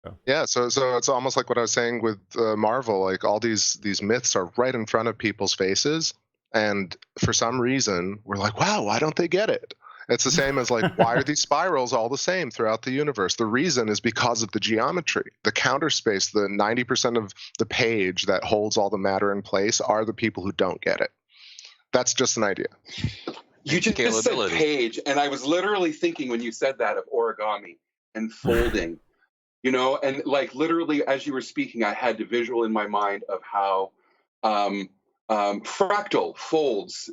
So. Yeah, so it's almost like what I was saying with Marvel. Like all these myths are right in front of people's faces. And for some reason, we're like, wow, why don't they get it? It's the same as like, why are these spirals all the same throughout the universe? The reason is because of the geometry. The counter space, the 90% of the page that holds all the matter in place are the people who don't get it. That's just an idea. You just said page, and I was literally thinking when you said that of origami and folding, and like literally as you were speaking, I had the visual in my mind of how fractal folds,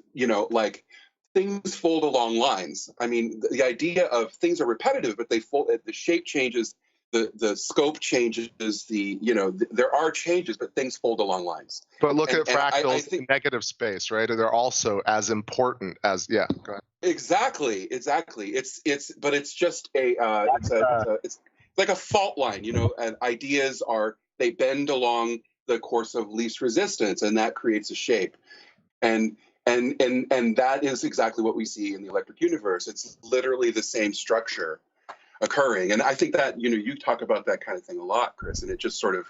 like things fold along lines. I mean, the idea of things are repetitive, but they fold, the shape changes, the scope changes, there are changes, but things fold along lines. But look at fractals in negative space, right? They're also as important as, go ahead. Exactly. But it's just it's like a fault line, you know. And ideas they bend along the course of least resistance, and that creates a shape. And that is exactly what we see in the electric universe. It's literally the same structure occurring. And I think that, you know, you talk about that kind of thing a lot, Chris. And it just sort of,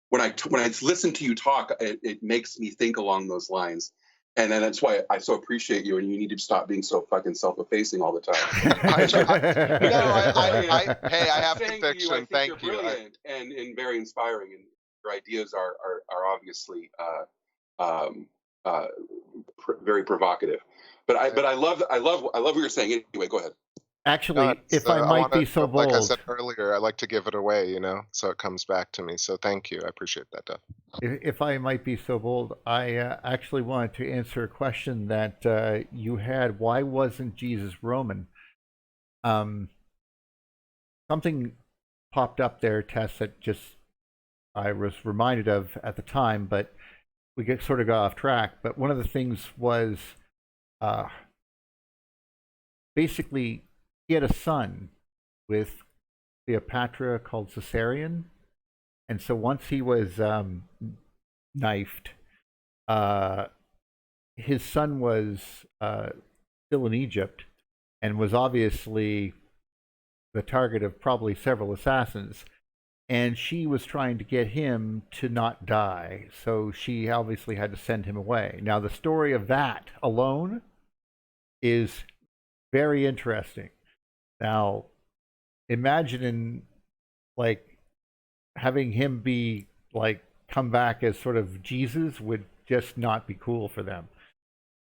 when I listen to you talk, it makes me think along those lines. And then that's why I so appreciate you, and you need to stop being so fucking self-effacing all the time. Hey, I have conviction. Thank you. You're brilliant and very inspiring, and your ideas are obviously very provocative. But I love what you're saying. Anyway, go ahead. Actually, if I might be so bold, like I said earlier, I like to give it away, you know, so it comes back to me. So thank you. I appreciate that, Duff. If I might be so bold, I actually wanted to answer a question that you had. Why wasn't Jesus Roman? Something popped up there, Tess, that just I was reminded of at the time, but we sort of got off track. But one of the things was basically he had a son with Cleopatra called Caesarion. And so once he was knifed, his son was still in Egypt and was obviously the target of probably several assassins. And she was trying to get him to not die. So she obviously had to send him away. Now, the story of that alone is very interesting. Now, imagine like having him be like come back as sort of Jesus would just not be cool for them.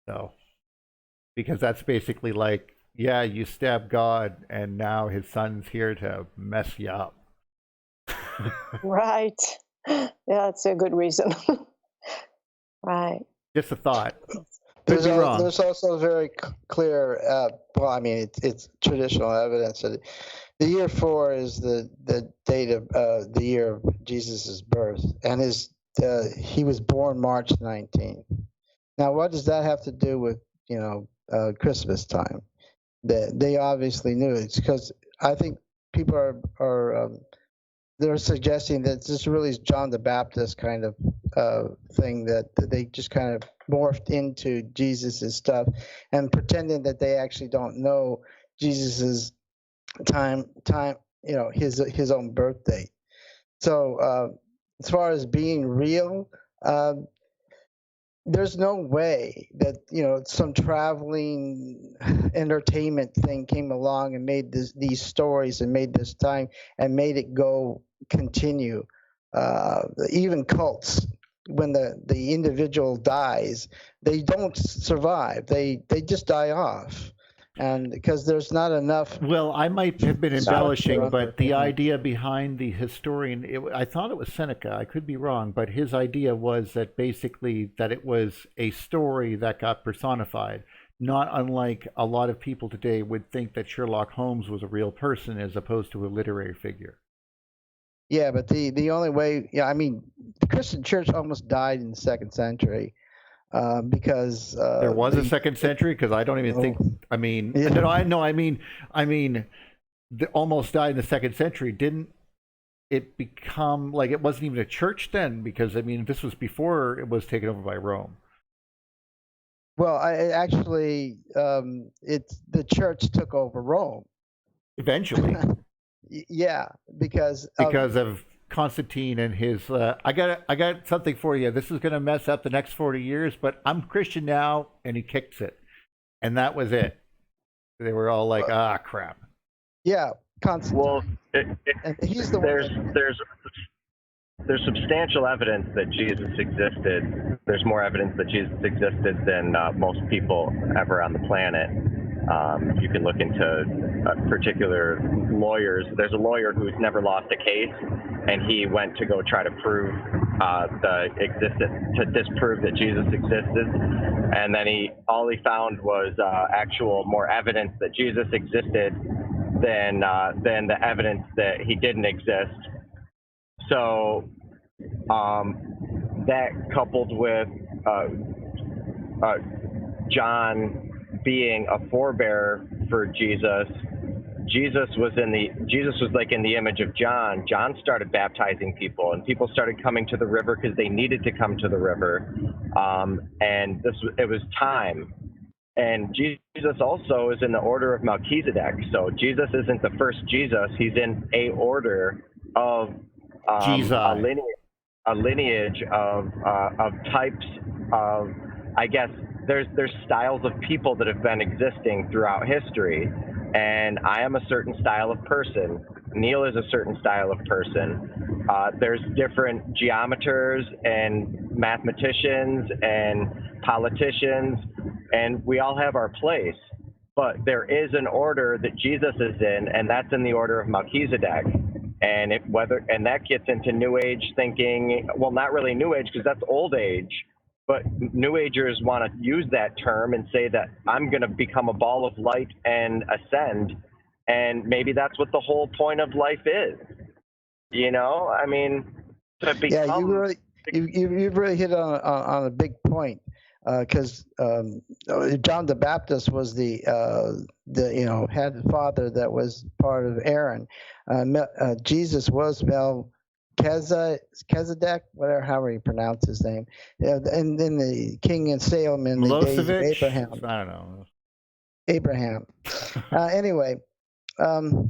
So, because that's basically like, yeah, you stabbed God and now his son's here to mess you up. Right. Yeah, that's a good reason. Right. Just a thought. Could be wrong. There's also very clear, well, I mean, it's traditional evidence that the year 4 is the date of the year of Jesus' birth, and he was born March 19th. Now, what does that have to do with, you know, Christmas time? They obviously knew. It's because I think people are they're suggesting that this really is John the Baptist kind of thing, that they just kind of morphed into Jesus's stuff and pretending that they actually don't know Jesus's time, you know, his own birth date. So as far as being real, there's no way that, you know, some traveling entertainment thing came along and made these stories and made this time and made it continue. Even cults, when the individual dies, they don't survive. They just die off. And because there's not enough. Well, I might have been embellishing, but the idea behind the historian, I thought it was Seneca. I could be wrong, but his idea was that basically that it was a story that got personified, not unlike a lot of people today would think that Sherlock Holmes was a real person as opposed to a literary figure. Yeah, but the only way, yeah, I mean, the Christian church almost died in the 2nd century. Because there was a 2nd century, because I don't even think. I mean, yeah. I mean, almost died in the 2nd century. Didn't it become like it wasn't even a church then? Because I mean, this was before it was taken over by Rome. Well, actually, the church took over Rome eventually. Yeah, because of Constantine and his I got something for you. This is going to mess up the next 40 years, but I'm Christian now, and he kicks it. And that was it. They were all like, crap. Yeah, Constantine. Well, he's the there's substantial evidence that Jesus existed. There's more evidence that Jesus existed than most people ever on the planet. You can look into particular lawyers. There's a lawyer who's never lost a case, and he went to go try to prove to disprove that Jesus existed, and then all he found was actual more evidence that Jesus existed than the evidence that he didn't exist. So that coupled with John being a forebearer for Jesus. Jesus was like in the image of John. John started baptizing people, and people started coming to the river because they needed to come to the river, and it was time. And Jesus also is in the order of Melchizedek. So Jesus isn't the first Jesus. He's in a order of a lineage of types of, I guess, there's styles of people that have been existing throughout history. And I am a certain style of person. Neil is a certain style of person. There's different geometers and mathematicians and politicians, and we all have our place. But there is an order that Jesus is in, and that's in the order of Melchizedek. And that gets into New Age thinking. Well, not really New Age, because that's old age. But New Agers want to use that term and say that I'm going to become a ball of light and ascend. And maybe that's what the whole point of life is. You know, I mean, to become. Yeah, you've really hit on a big point, because John the Baptist was the had a father that was part of Aaron. Jesus was Melchizedek, however you pronounce his name, and then the king in Salem in the days of Abraham. I don't know. Abraham. Anyway, the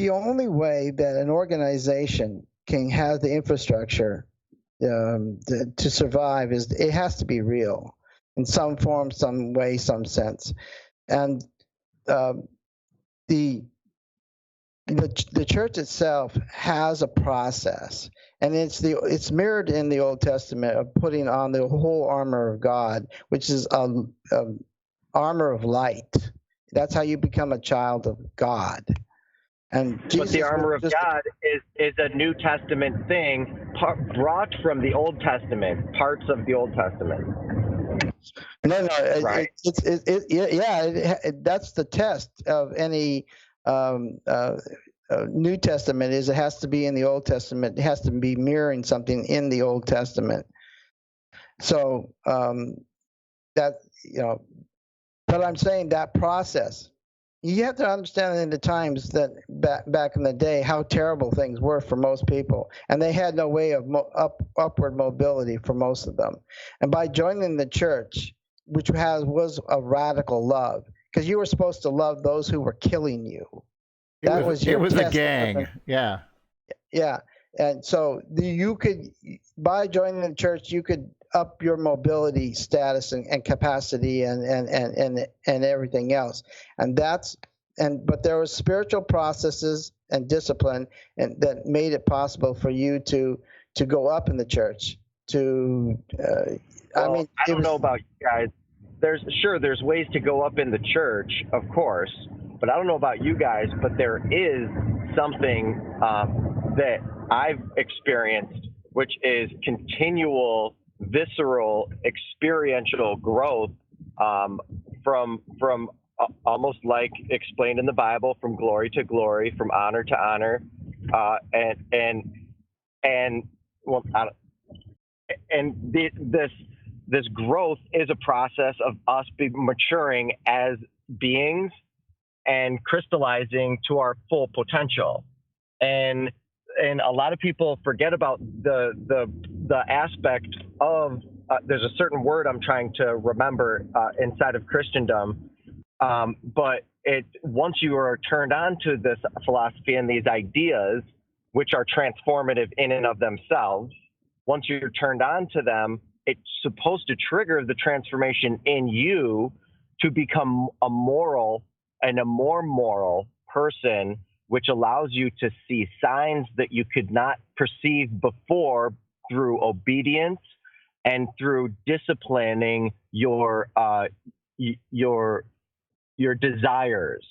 only way that an organization can have the infrastructure to survive is it has to be real in some form, some way, some sense, and the church itself has a process, and it's mirrored in the Old Testament of putting on the whole armor of God, which is armor of light. That's how you become a child of God. And but the armor of God is a New Testament thing, brought from the Old Testament, parts of the Old Testament. No, right? That's the test of any New Testament. Is it has to be in the Old Testament. It has to be mirroring something in the Old Testament. So but I'm saying that process. You have to understand in the times that back in the day how terrible things were for most people, and they had no way of upward mobility for most of them. And by joining the church, which was a radical love, because you were supposed to love those who were killing you. It was a gang. Yeah. Yeah, and so by joining the church, you could up your mobility status and capacity and everything else, but there were spiritual processes and discipline that made it possible for you to go up in the church. I don't know about you guys. There's ways to go up in the church, of course, but I don't know about you guys. But there is something that I've experienced, which is continual, visceral, experiential growth from almost like explained in the Bible, from glory to glory, from honor to honor, this growth is a process of us maturing as beings and crystallizing to our full potential. And a lot of people forget about the aspect of there's a certain word I'm trying to remember inside of Christendom, but once you are turned on to this philosophy and these ideas, which are transformative in and of themselves, once you're turned on to them, it's supposed to trigger the transformation in you to become a more moral person, which allows you to see signs that you could not perceive before through obedience and through disciplining your desires.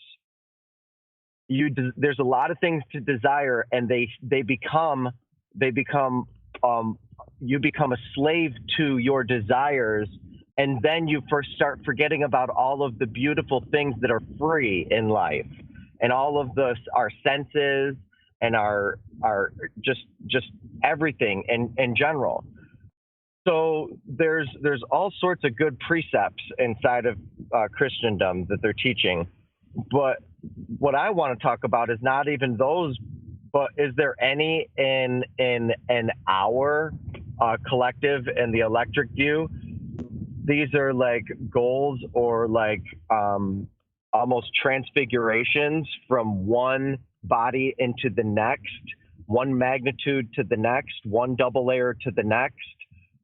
There's a lot of things to desire, and you become a slave to your desires, and then you first start forgetting about all of the beautiful things that are free in life, and all of our senses and our just everything in general. So there's all sorts of good precepts inside of Christendom that they're teaching, but what I want to talk about is not even those, but is there any in our collective and the electric view? These are like goals or like almost transfigurations from one body into the next, one magnitude to the next, one double layer to the next.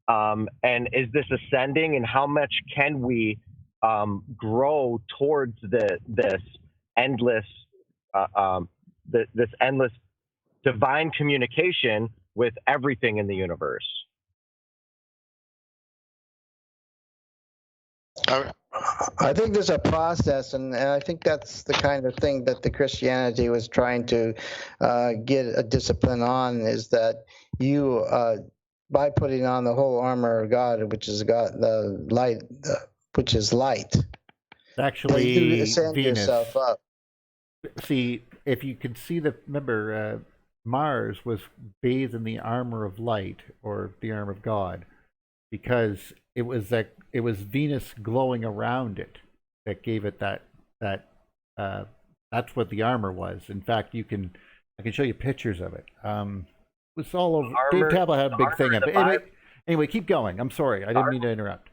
And is this ascending, and how much can we grow towards this endless this endless divine communication with everything in the universe? I think there's a process, and I think that's the kind of thing that the Christianity was trying to get a discipline on, is that you, by putting on the whole armor of God, which is God, the light, which is light, actually you ascend Venus. yourself up. See, if you could see remember, Mars was bathed in the armor of light, or the armor of God, because it was Venus glowing around it that gave it that that's what the armor was. In fact, I can show you pictures of it. It was all over. Dave Tabla had a big thing of it. Anyway, keep going. I'm sorry, I didn't mean to interrupt.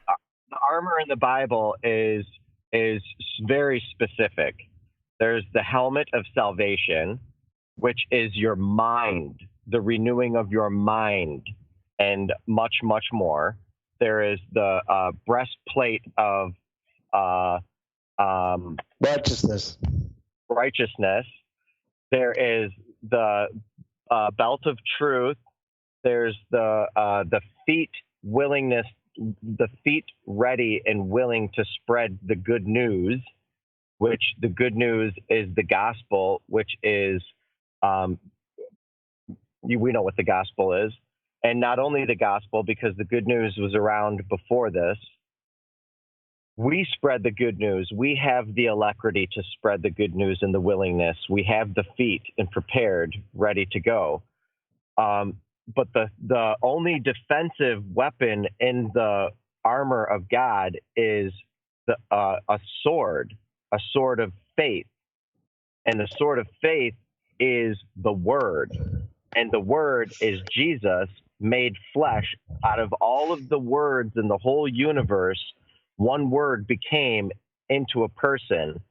The armor in the Bible is very specific. There's the helmet of salvation, which is your mind, the renewing of your mind, and much, much more. There is the breastplate of righteousness. There is the belt of truth. There's the feet ready and willing to spread the good news, which the good news is the gospel, which is we know what the gospel is. And not only the gospel, because the good news was around before this. We spread the good news. We have the alacrity to spread the good news and the willingness. We have the feet and prepared, ready to go. But the only defensive weapon in the armor of God is a sword of faith. And the sword of faith is the word. And the word is Jesus made flesh. Out of all of the words in the whole universe, one word became into a person.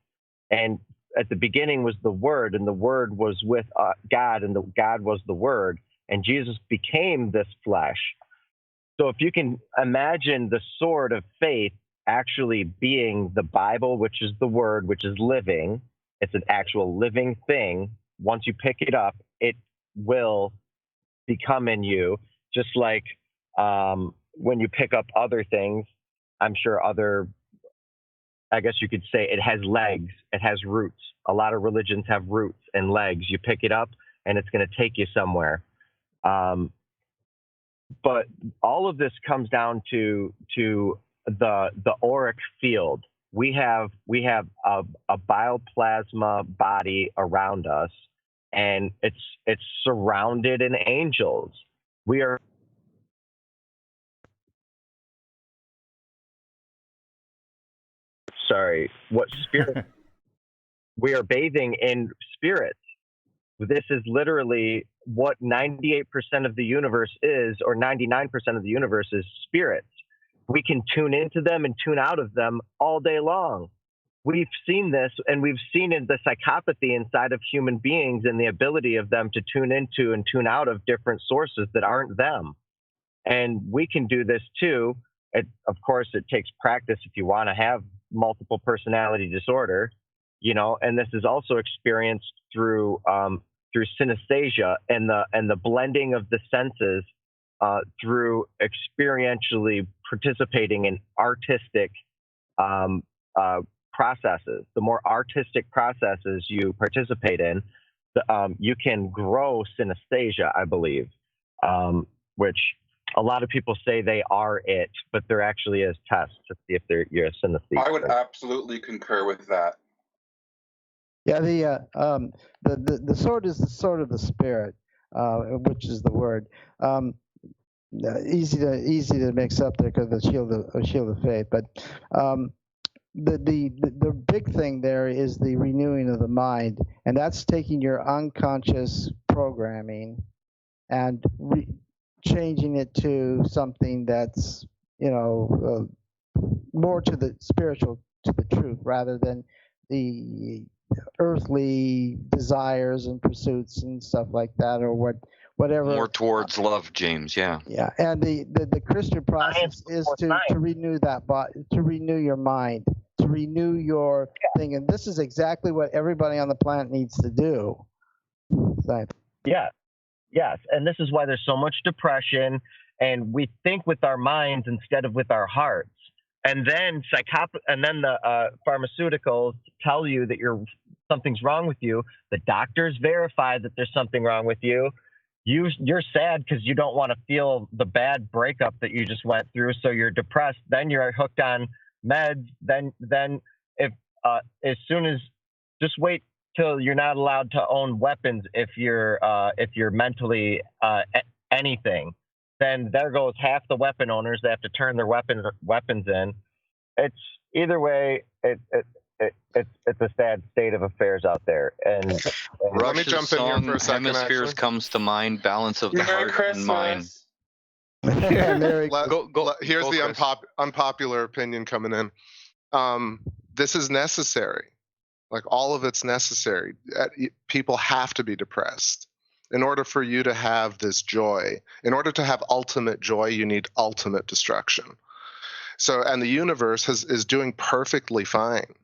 And at the beginning was the word, and the word was with God, and God was the word. And Jesus became this flesh. So if you can imagine the sword of faith actually being the Bible, which is the word, which is living, it's an actual living thing. Once you pick it up, it will become in you, just like when you pick up other things. I'm sure I guess you could say it has legs, it has roots. A lot of religions have roots and legs. You pick it up and it's going to take you somewhere. But all of this comes down to the auric field. We have a bioplasma body around us, and it's surrounded in angels. We are spirit? We are bathing in spirits. This is literally what 98% of the universe is, or 99% of the universe is spirits. We can tune into them and tune out of them all day long. We've seen this, and we've seen in the psychopathy inside of human beings and the ability of them to tune into and tune out of different sources that aren't them. And we can do this too. Of course, it takes practice if you want to have multiple personality disorder, and this is also experienced through synesthesia and the blending of the senses through experientially participating in artistic processes. The more artistic processes you participate in, you can grow synesthesia, I believe, which a lot of people say they are it, but there actually is tests to see if you're a synesthete. I would absolutely concur with that. Yeah, the sword is the sword of the spirit, which is the word. easy to mix up there because of the shield of faith. But the big thing there is the renewing of the mind, and that's taking your unconscious programming and changing it to something that's more to the spiritual, to the truth, rather than the earthly desires and pursuits and stuff like that, or whatever. More towards love, James. Yeah. Yeah, and the Christian process is to renew that body, to renew your mind, to renew your thing, and this is exactly what everybody on the planet needs to do. Yeah. Yes, and this is why there's so much depression, and we think with our minds instead of with our hearts. And then the pharmaceuticals tell you that something's wrong with you. The doctors verify that there's something wrong with you. You're sad because you don't want to feel the bad breakup that you just went through, so you're depressed. Then you're hooked on meds. Then if as soon as just wait till you're not allowed to own weapons if you're mentally anything. Then there goes half the weapon owners. They have to turn their weapons in. It's either way. It's a sad state of affairs out there. And let me jump in here for a second. Hemispheres comes to mind. Balance of the heart and mind. Here's the unpopular opinion coming in. This is necessary. Like, all of it's necessary. People have to be depressed. In order for you to have this joy, in order to have ultimate joy, you need ultimate destruction. So, and the universe is doing perfectly fine.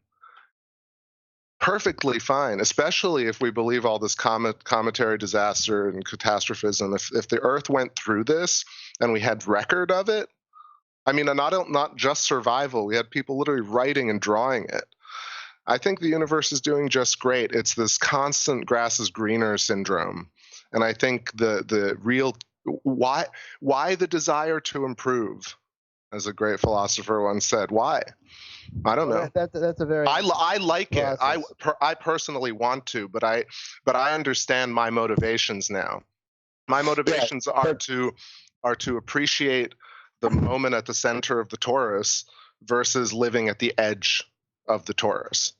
Perfectly fine, especially if we believe all this cometary disaster and catastrophism. If the Earth went through this and we had record of it, I mean, not just survival, we had people literally writing and drawing it. I think the universe is doing just great. It's this constant grass is greener syndrome. And I think the real why the desire to improve, as a great philosopher once said. Why? I don't know. That's a very. I like process. it. I personally want to, but I understand my motivations now. My motivations are to appreciate the moment at the center of the torus versus living at the edge of the torus.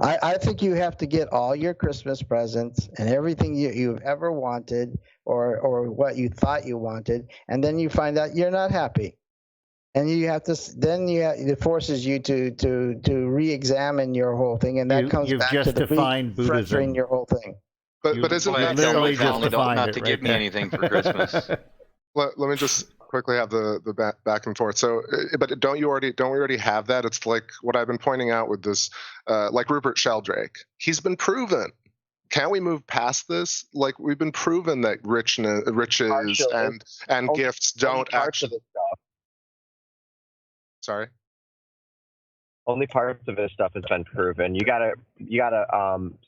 I think you have to get all your Christmas presents and everything you've ever wanted or what you thought you wanted, and then you find out you're not happy. And you have to. Then it forces you to re-examine your whole thing, and that comes back to the fracturing your whole thing. But isn't that literally just not to give me anything for Christmas? Let me just quickly have the back and forth. So, but don't we already have that? It's like what I've been pointing out with this, like Rupert Sheldrake. He's been proven. Can't we move past this? Like, we've been proven that riches and gifts don't actually. Sorry. Only parts of his stuff has been proven. You gotta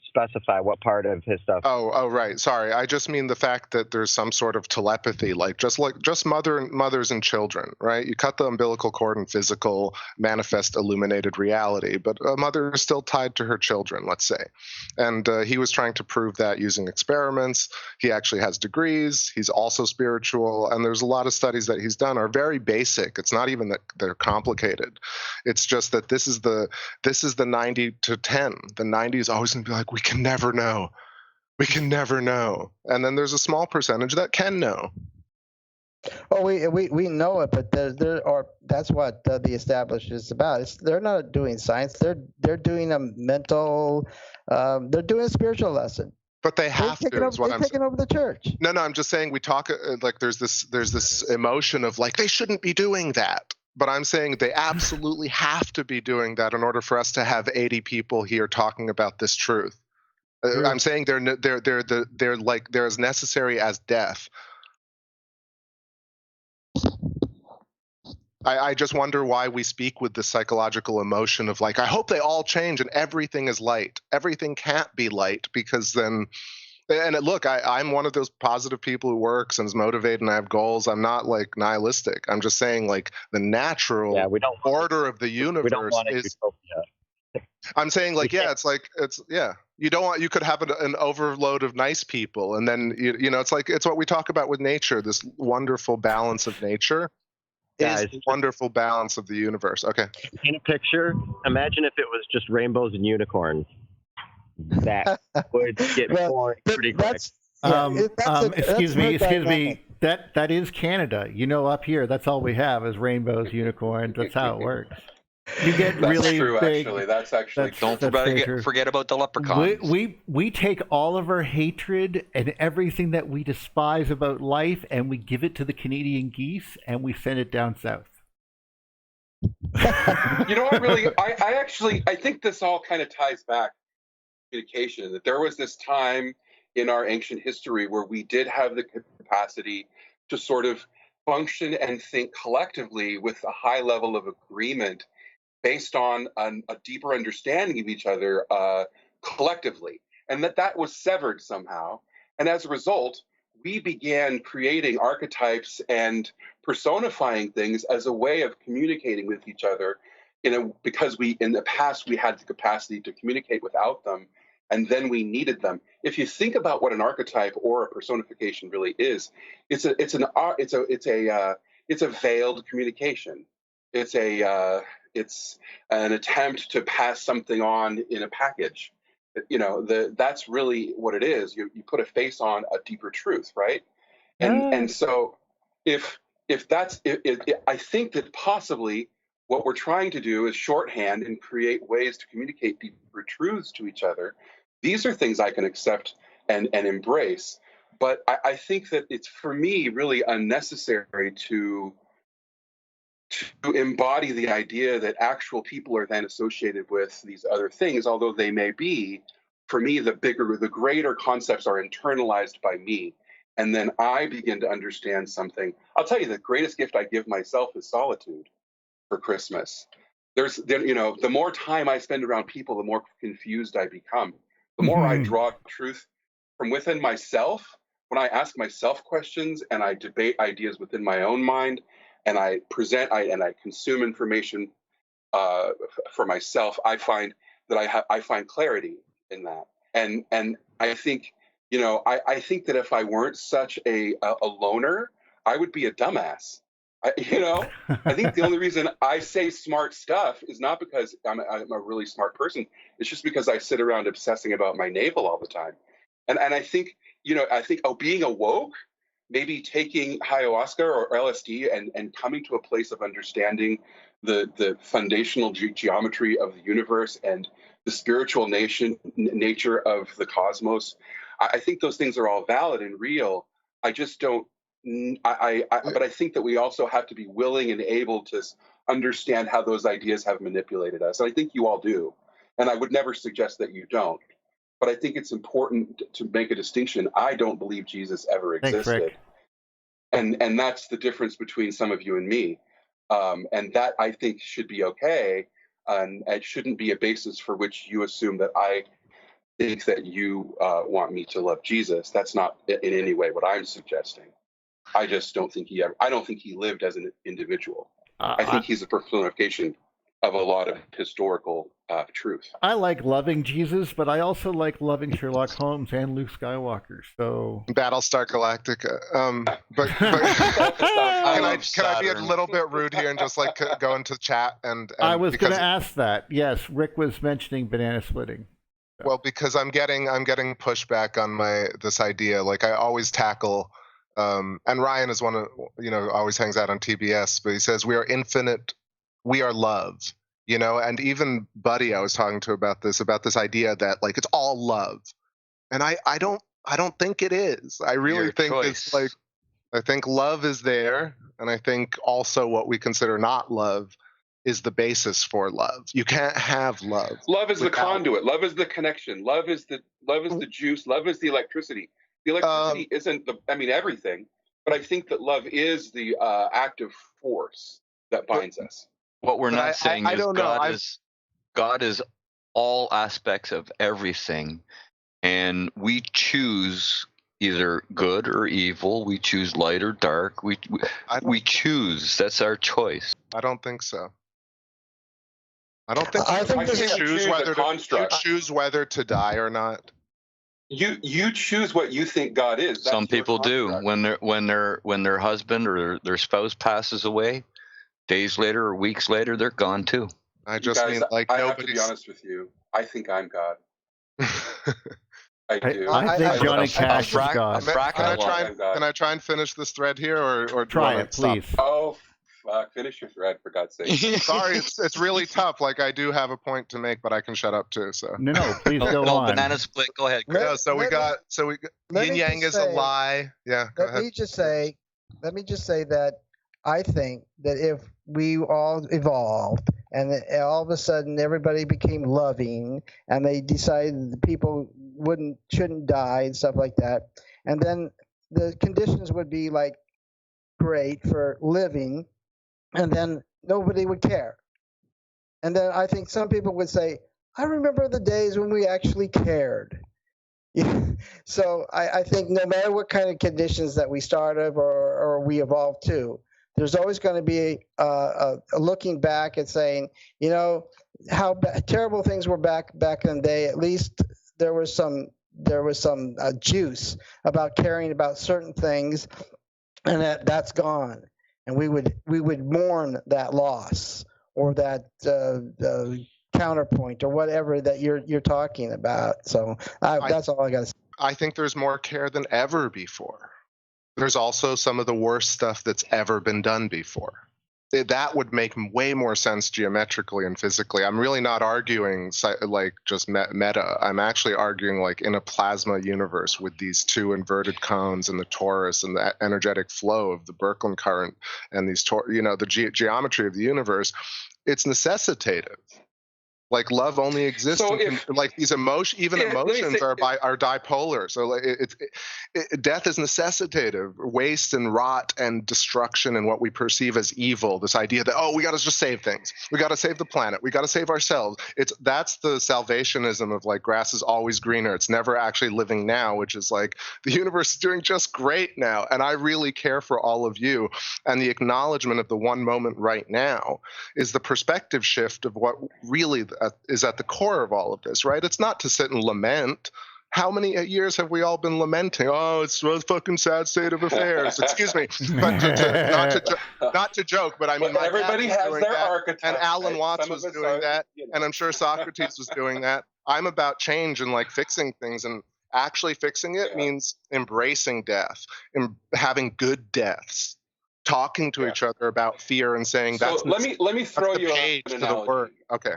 specify what part of his stuff. Oh, right. Sorry, I just mean the fact that there's some sort of telepathy, like just mothers and children, right? You cut the umbilical cord and physical manifest illuminated reality, but a mother is still tied to her children, let's say. And he was trying to prove that using experiments. He actually has degrees. He's also spiritual, and there's a lot of studies that he's done are very basic. It's not even that they're complicated. It's just that this is the 90 to 10. The 90 is always going to be like, we can never know. We can never know. And then there's a small percentage that can know. Oh, we know it, but that's what the established is about. They're not doing science. They're doing a mental. They're doing a spiritual lesson. But they have to. They're taking over the church. No, I'm just saying we talk like there's this emotion of like they shouldn't be doing that. But I'm saying they absolutely have to be doing that in order for us to have 80 people here talking about this truth. I'm saying they're as necessary as death. I just wonder why we speak with the psychological emotion of like, I hope they all change and everything is light. Everything can't be light because then. And look, I'm one of those positive people who works and is motivated and I have goals. I'm not like nihilistic. I'm just saying like the natural order of the universe is. I'm saying like, it's You don't want. You could have an overload of nice people, and then it's what we talk about with nature. This wonderful balance of nature is the wonderful balance of the universe. Okay. In a picture, imagine if it was just rainbows and unicorns. That would get boring pretty quick. Excuse me. That is Canada. Up here, that's all we have is rainbows, unicorns. That's how it works. You get really true, big. Actually, that's actually. Don't forget about the leprechauns. We take all of our hatred and everything that we despise about life, and we give it to the Canadian geese, and we send it down south. You know what? Really, I think this all kind of ties back to communication. That there was this time in our ancient history where we did have the capacity to sort of function and think collectively with a high level of agreement based on a deeper understanding of each other collectively, and that was severed somehow. And as a result, we began creating archetypes and personifying things as a way of communicating with each other, because in the past we had the capacity to communicate without them, and then we needed them. If you think about what an archetype or a personification really is, it's a veiled communication. It's an attempt to pass something on in a package. That's really what it is. You put a face on a deeper truth, right? And so if that's I think that possibly what we're trying to do is shorthand and create ways to communicate deeper truths to each other. These are things I can accept and embrace, but I think that it's, for me, really unnecessary to embody the idea that actual people are then associated with these other things, although they may be. For me, the greater concepts are internalized by me, and then I begin to understand something. I'll tell you, the greatest gift I give myself is solitude for Christmas. The more time I spend around people, the more confused I become. The more I draw truth from within myself, when I ask myself questions and I debate ideas within my own mind, and I present and I consume information for myself, I find that I find clarity in that. And I think, I think that if I weren't such a loner, I would be a dumbass. I think the only reason I say smart stuff is not because I'm a really smart person. It's just because I sit around obsessing about my navel all the time. And I think, being awoke, maybe taking ayahuasca or LSD and coming to a place of understanding the foundational geometry of the universe and the spiritual nature of the cosmos. I think those things are all valid and real. I just don't. But I think that we also have to be willing and able to understand how those ideas have manipulated us. And I think you all do. And I would never suggest that you don't. But I think it's important to make a distinction. I don't believe Jesus ever existed. Thanks, and that's the difference between some of you and me. And that, I think, should be okay. And it shouldn't be a basis for which you assume that I think that you want me to love Jesus. That's not in any way what I'm suggesting. I just don't think I don't think he lived as an individual. I think he's a personification of a lot of historical truth. I like loving Jesus, but I also like loving Sherlock Holmes and Luke Skywalker. So Battlestar Galactica. But can I be a little bit rude here and just go into chat and I was going to ask that. Yes, Rick was mentioning banana splitting. So. Well, because I'm getting pushback on this idea. Like I always tackle. And Ryan is one of always hangs out on TBS, but he says we are infinite, we are love, and even Buddy I was talking to about this idea that it's all love, and I don't think it is. I really think it's I think love is there, and I think also what we consider not love is the basis for love. You can't have love. Love is the conduit. Love is the connection. Love is the juice. Love is the electricity. The electricity isn't everything, but I think that love is the active force that binds us. What we're not saying is God is all aspects of everything, and we choose either good or evil. We choose light or dark. We choose. That's our choice. I don't think so. I don't think I think I this think is you choose a construct. you choose whether to die or not. You choose what you think God is. That's Some your people do. construct. When their husband or their spouse passes away, days later or weeks later, they're gone too. I You just guys, mean like I have to be nobody's. honest with you. I think I'm God. I do. I think Johnny Cash is God. Can I try and finish this thread here, or do Try you it, please. Oh, fuck. Finish your thread, for God's sake. Sorry, it's really tough. Like, I do have a point to make, but I can shut up too. So No, please go on. Banana split. Go ahead. Let- no, so we got let yin me yang just is a say- lie. Yeah, go Let ahead. me just say that I think that if we all evolved and that all of a sudden everybody became loving and they decided that people shouldn't die and stuff like that, and then the conditions would be like great for living, and then nobody would care. And then I think some people would say, I remember the days when we actually cared. So I think no matter what kind of conditions that we start of or we evolve to, there's always going to be a looking back and saying, you know, how terrible things were back in the day. At least there was some juice about caring about certain things, and that's gone. And we would mourn that loss or that counterpoint or whatever that you're talking about. So that's all I got to say. I think there's more care than ever before. There's also some of the worst stuff that's ever been done before. That would make way more sense geometrically and physically. I'm really not arguing like just meta. I'm actually arguing like in a plasma universe with these two inverted cones and the torus and the energetic flow of the Birkeland current and these the geometry of the universe. It's necessitative. Like love only exists like these emotions are dipolar. So like death is necessitative. Waste and rot and destruction and what we perceive as evil. This idea that we got to just save things. We got to save the planet. We got to save ourselves. That's the salvationism of like grass is always greener. It's never actually living now, which is like the universe is doing just great now, and I really care for all of you. And the acknowledgement of the one moment right now is the perspective shift of what really is at the core of all of this, right? It's not to sit and lament. How many years have we all been lamenting? Oh, it's a fucking sad state of affairs. Excuse me, but not to joke, but I mean, everybody has their archetype. And Alan Watts was doing that, and I'm sure Socrates was doing that. I'm about change and like fixing things, and actually fixing it means embracing death and having good deaths. Talking to each other about fear and saying so let me throw you page an to the word. Okay.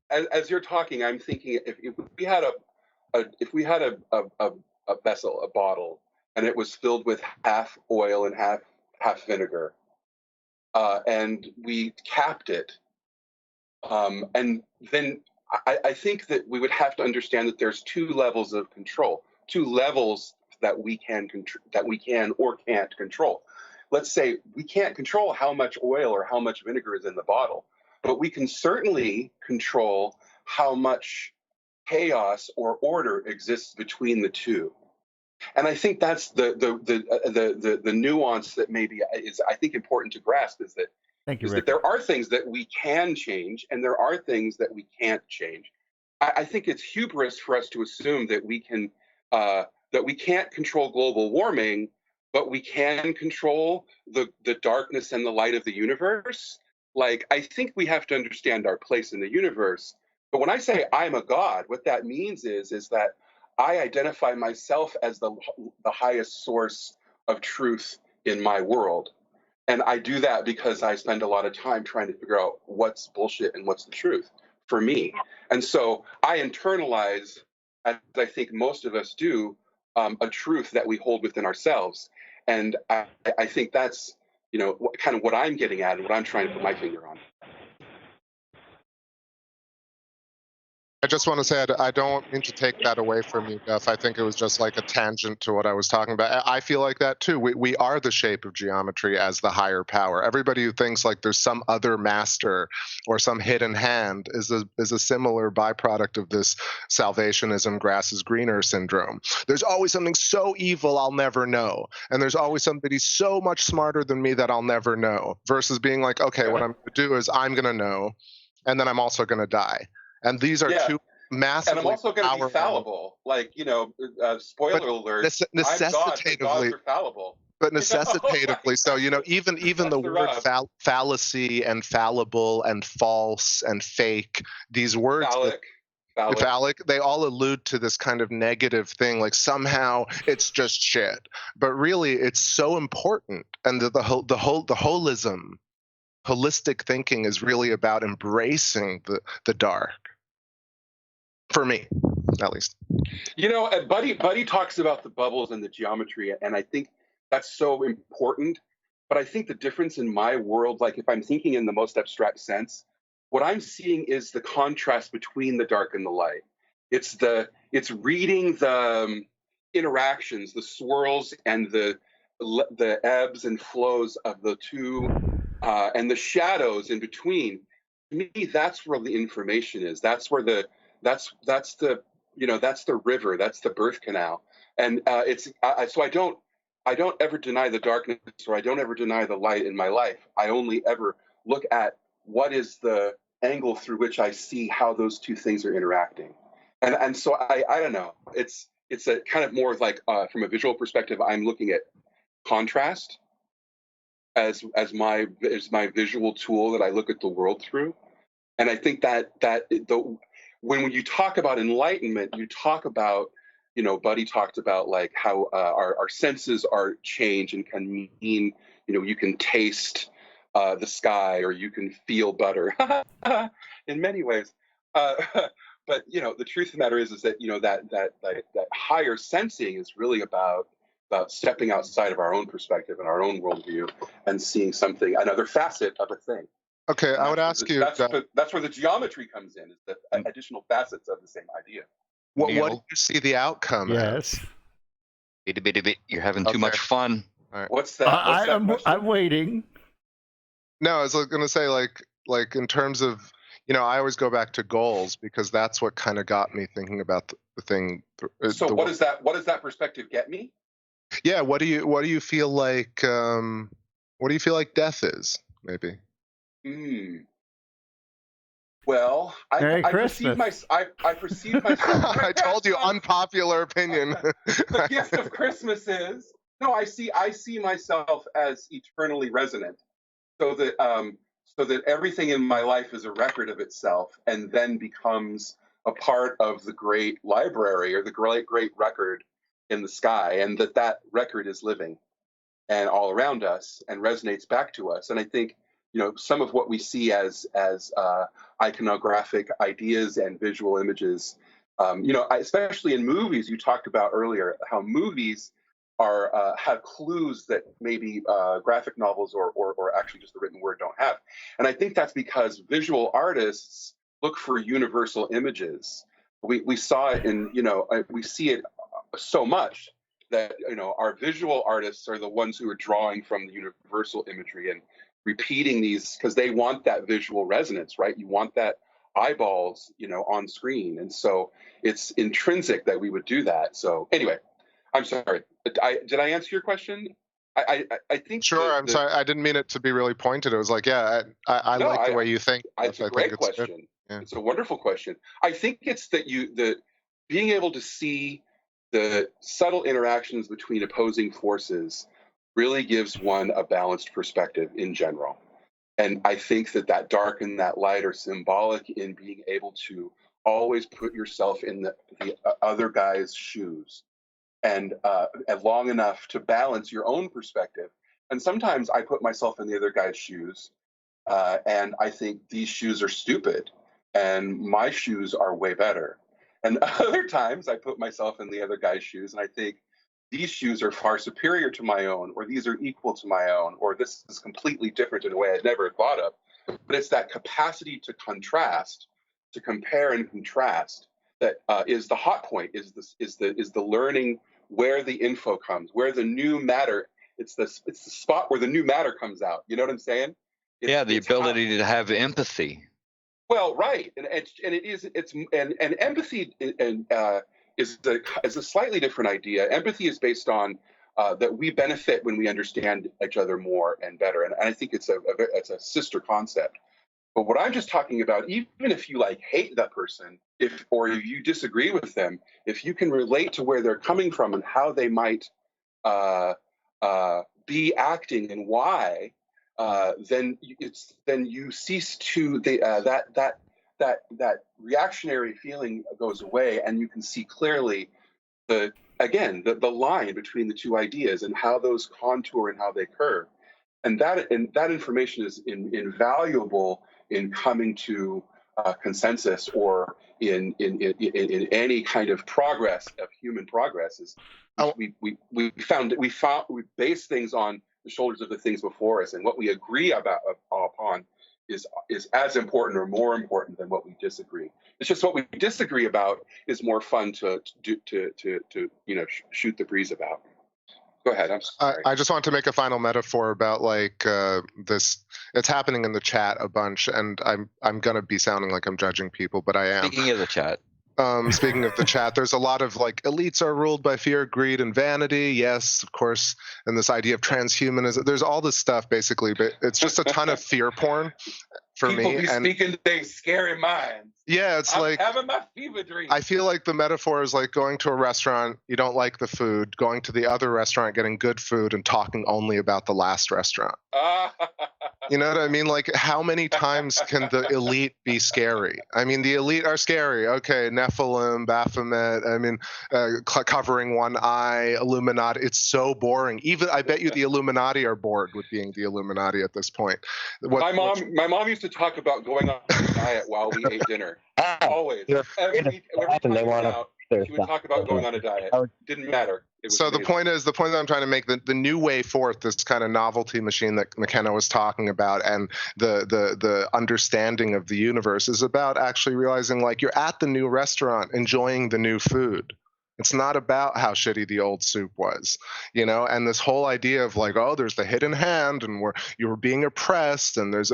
As you're talking, I'm thinking if we had a vessel, a bottle, and it was filled with half oil and half vinegar, and we capped it, and then I think that we would have to understand that there's two levels of control, two levels that we can or can't control. Let's say we can't control how much oil or how much vinegar is in the bottle, but we can certainly control how much chaos or order exists between the two. And I think that's the nuance that maybe is, I think, important to grasp is that that there are things that we can change and there are things that we can't change. I think it's hubris for us to assume that we can't control global warming, but we can control the darkness and the light of the universe. Like, I think we have to understand our place in the universe. But when I say I'm a god, what that means is that I identify myself as the highest source of truth in my world. And I do that because I spend a lot of time trying to figure out what's bullshit and what's the truth for me. And so I internalize, as I think most of us do, a truth that we hold within ourselves. And I think that's, kind of what I'm getting at and what I'm trying to put my finger on. I just want to say I don't mean to take that away from you, Jeff. I think it was just like a tangent to what I was talking about. I feel like that too. We are the shape of geometry as the higher power. Everybody who thinks like there's some other master or some hidden hand is a similar byproduct of this salvationism, grass is greener syndrome. There's always something so evil I'll never know. And there's always somebody so much smarter than me that I'll never know. Versus being like, okay, what I'm going to do is I'm going to know. and then I'm also going to die. And these are two massively and I'm also going to be powerful. fallible. Like, spoiler alert, necessitatively, I'm God, the gods are fallible. But necessitatively, so even the word fallacy and fallible and false and fake, these words phallic, they all allude to this kind of negative thing, like somehow it's just shit. But really, it's so important, and the holism, holistic thinking is really about embracing the dark. For me, at least. Buddy talks about the bubbles and the geometry, and I think that's so important. But I think the difference in my world, like if I'm thinking in the most abstract sense, what I'm seeing is the contrast between the dark and the light. It's reading the interactions, the swirls and the ebbs and flows of the two, and the shadows in between. To me, that's where the information is. That's where that's the river. That's the birth canal. And so I don't ever deny the darkness, or I don't ever deny the light in my life. I only ever look at what is the angle through which I see how those two things are interacting. And so I don't know. It's a kind of more like from a visual perspective, I'm looking at contrast as my visual tool that I look at the world through. And I think that when you talk about enlightenment, you talk about, Buddy talked about like how our senses are changed and can mean, you can taste the sky, or you can feel butter in many ways. But the truth of the matter is that that higher sensing is really about stepping outside of our own perspective and our own worldview and seeing another facet of a thing. Okay, I would ask you. That's where the geometry comes in, is the additional facets of the same idea. What do you see the outcome as? You're having too much fun. All right. What's that? I'm waiting. No, I was going to say, like in terms of, I always go back to goals, because that's what kind of got me thinking about the thing. So what does that perspective get me? Yeah. What do you feel like? What do you feel like death is? Maybe. Well, I perceive myself. I told you, unpopular opinion. The gift of Christmas is I see myself as eternally resonant, so that everything in my life is a record of itself, and then becomes a part of the great library, or the great record in the sky, and that record is living and all around us and resonates back to us. And I think some of what we see as iconographic ideas and visual images, especially in movies. You talked about earlier how movies have clues that maybe graphic novels or actually just the written word don't have. And I think that's because visual artists look for universal images. We saw it we see it so much that our visual artists are the ones who are drawing from the universal imagery and repeating these, because they want that visual resonance, right? You want that eyeballs, on screen. And so it's intrinsic that we would do that. So anyway, I'm sorry. Did I answer your question? I think. Sure. I'm sorry. I didn't mean it to be really pointed. It was like, I like the way you think. It's a great question. Yeah. It's a wonderful question. I think it's that being able to see the subtle interactions between opposing forces really gives one a balanced perspective in general. And I think that dark and that light are symbolic in being able to always put yourself in the other guy's shoes, and long enough to balance your own perspective. And sometimes I put myself in the other guy's shoes, and I think these shoes are stupid, and my shoes are way better. And other times I put myself in the other guy's shoes, and I think these shoes are far superior to my own, or these are equal to my own, or this is completely different in a way I'd never thought of. But it's that capacity to contrast, to compare and contrast, that is the hot point. Is the learning where the info comes, where the new matter. It's the spot where the new matter comes out. You know what I'm saying? The ability to have empathy. Well, right, and empathy is a slightly different idea. Empathy is based on that we benefit when we understand each other more and better, and I think it's a sister concept. But what I'm just talking about, even if you like hate that person, or you disagree with them, if you can relate to where they're coming from and how they might be acting and why, then you cease to that reactionary feeling goes away, and you can see clearly the line between the two ideas and how those contour and how they curve, and that information is invaluable in coming to consensus, or in any kind of progress of human progress. Is we base things on the shoulders of the things before us, and what we agree upon is as important or more important than what we disagree. It's just what we disagree about is more fun to shoot the breeze about. Go ahead. I'm sorry. I just want to make a final metaphor about this. It's happening in the chat a bunch, and I'm gonna be sounding like I'm judging people, but I am. Speaking of the chat. Speaking of the chat, there's a lot of elites are ruled by fear, greed, and vanity. Yes, of course. And this idea of transhumanism. There's all this stuff basically, but it's just a ton of fear porn for People me. Be speaking things, scary minds. Yeah, it's I'm having my fever dream. I feel like the metaphor is like going to a restaurant, you don't like the food, going to the other restaurant, getting good food, and talking only about the last restaurant. You know what I mean? Like, how many times can the elite be scary? I mean, the elite are scary. Okay, Nephilim, Baphomet, I mean, covering one eye, Illuminati. It's so boring. Even, I bet you the Illuminati are bored with being the Illuminati at this point. My mom used to talk about going on a diet while we ate dinner. Always. Every time we went out, she would talk about going on a diet. Didn't matter. So amazing. the point that I'm trying to make, the new way forth, this kind of novelty machine that McKenna was talking about, and the understanding of the universe is about actually realizing you're at the new restaurant enjoying the new food. It's not about how shitty the old soup was, and this whole idea of there's the hidden hand, and you're being oppressed, and there's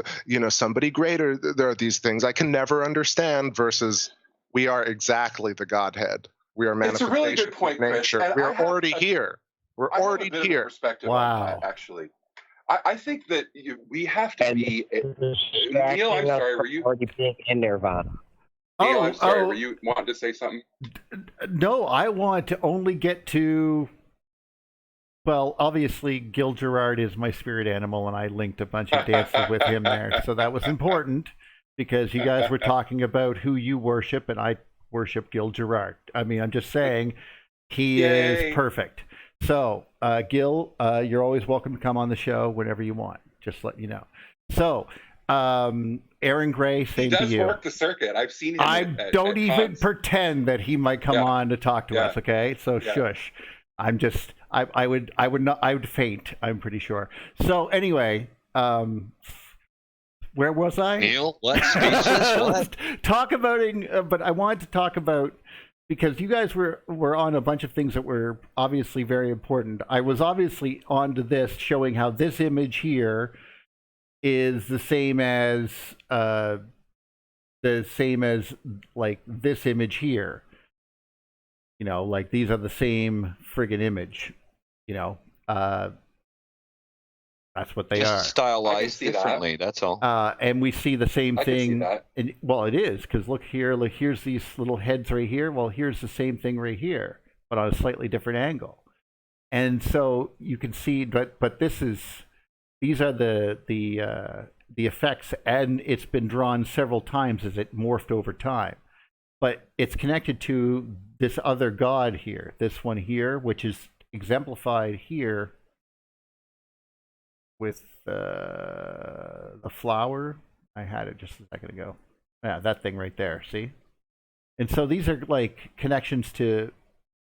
somebody greater. There are these things I can never understand versus we are exactly the Godhead. We are manifestation. It's a really good point, Chris. We are already here. We're already here. Perspective on that, actually. I think that we have to be. Neil, I'm sorry. Were you already being in Nirvana? Neil, I'm sorry. Were you wanting to say something? No, I want to only get to. Well, obviously, Gil Gerard is my spirit animal, and I linked a bunch of dances with him there, so that was important because you guys were talking about who you worship, and I worship Gil Gerard. I mean, I'm just saying he is perfect. So, Gil, you're always welcome to come on the show whenever you want. Just let you know. So, Aaron Gray, same to you. He does work the circuit. I've seen him. I don't even pretend that he might come on to talk to us. Okay, so shush. I'm just. I would not. I would faint. I'm pretty sure. So anyway, where was I? Neil, what? What? Talk about it, but I wanted to talk about, because you guys were on a bunch of things that were obviously very important. I was obviously onto this, showing how this image here is the same as this image here. These are the same friggin' image. That's what they are. Stylized differently. That's all. And we see the same thing. It is, because look here. Look, here's these little heads right here. Well, here's the same thing right here, but on a slightly different angle. And so you can see, but these are the effects, and it's been drawn several times as it morphed over time. But it's connected to this other god here, this one here, which is exemplified here with the flower. I had it just a second ago. Yeah, that thing right there, see? And so these are connections to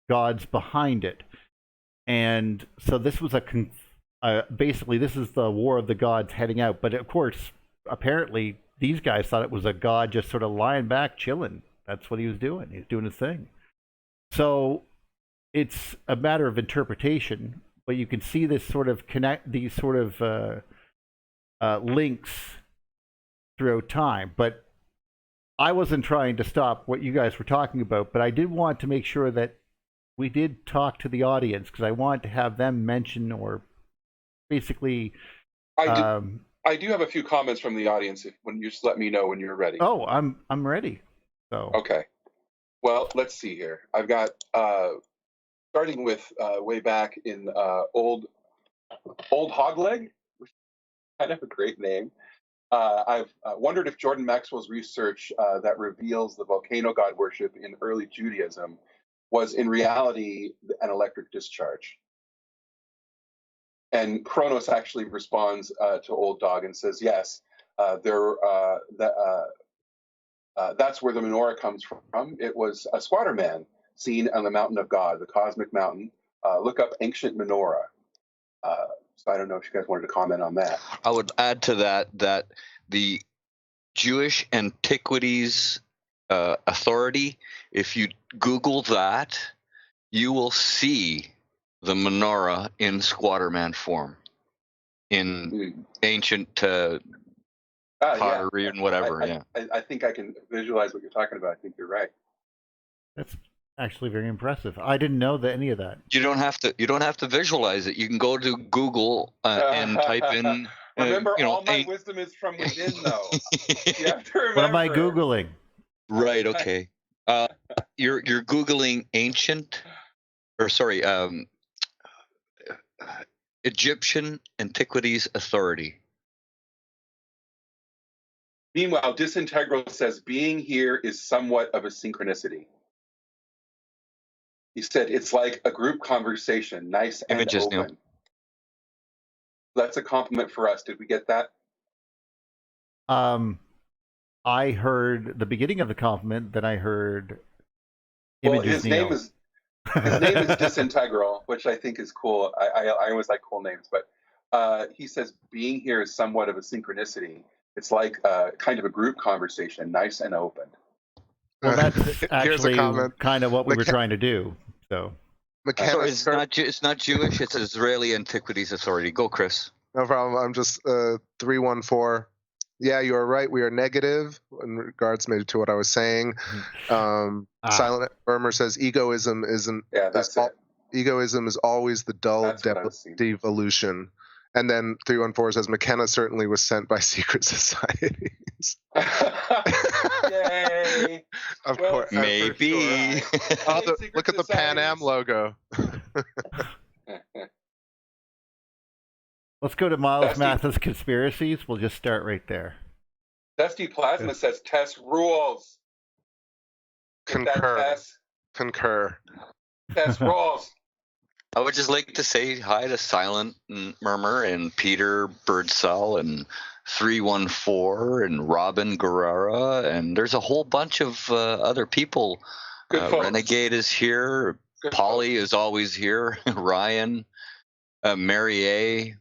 gods behind it. And so this was basically this is the war of the gods heading out. But of course, apparently these guys thought it was a god just sort of lying back, chilling. That's what he was doing. He was doing his thing. So it's a matter of interpretation. But you can see this sort of these sort of links throughout time. But I wasn't trying to stop what you guys were talking about, but I did want to make sure that we did talk to the audience, because I want to have them mention, or basically I do have a few comments from the audience. When you just let me know when you're ready. Oh, I'm ready. So okay. Well, let's see here. I've got starting with way back in old Hogleg, which is kind of a great name. I've wondered if Jordan Maxwell's research that reveals the volcano god worship in early Judaism was in reality an electric discharge. And Kronos actually responds to Old Dog and says, yes, that's where the menorah comes from. It was a squatter man seen on the mountain of God, the cosmic mountain. Look up ancient menorah. So I don't know if you guys wanted to comment on that. I would add to that the Jewish Antiquities Authority, if you Google that, you will see the menorah in squatterman form, in ancient pottery and whatever. I think I can visualize what you're talking about. I think you're right. that's actually very impressive. I didn't know that any of that. You don't have to visualize it. You can go to Google and type in. Remember, all my wisdom is from within, though. You have to remember. What am I Googling? Right. Okay. You're Googling Egyptian Antiquities Authority. Meanwhile, Disintegral says being here is somewhat of a synchronicity. He said it's like a group conversation, nice and Images, open. Neil. That's a compliment for us. Did we get that? I heard the beginning of the compliment, then I heard Well, images. his name is Disintegral, which I think is cool. I always like cool names, but he says being here is somewhat of a synchronicity. It's like kind of a group conversation, nice and open. Well, that's actually kind of what we were trying to do. So it's not Jewish. It's Israeli Antiquities Authority. Go, Chris. No problem. I'm just 314. Yeah, you are right. We are negative in regards maybe to what I was saying. Silent Murmur says egoism isn't. Yeah, that's it. Egoism is always the dull devolution. And then 314 says McKenna certainly was sent by secret societies. Yay! Of course, maybe. Sure. Look at the Pan Am logo. Let's go to Miles Mathis conspiracies. We'll just start right there. Dusty Plasma says Tess rules. Concur. Tess rules. I would just like to say hi to Silent Murmur and Peter Birdsell and 314 and Robin Guerrera, and there's a whole bunch of other people. Renegade is here. Polly is always here. Ryan, Mary A.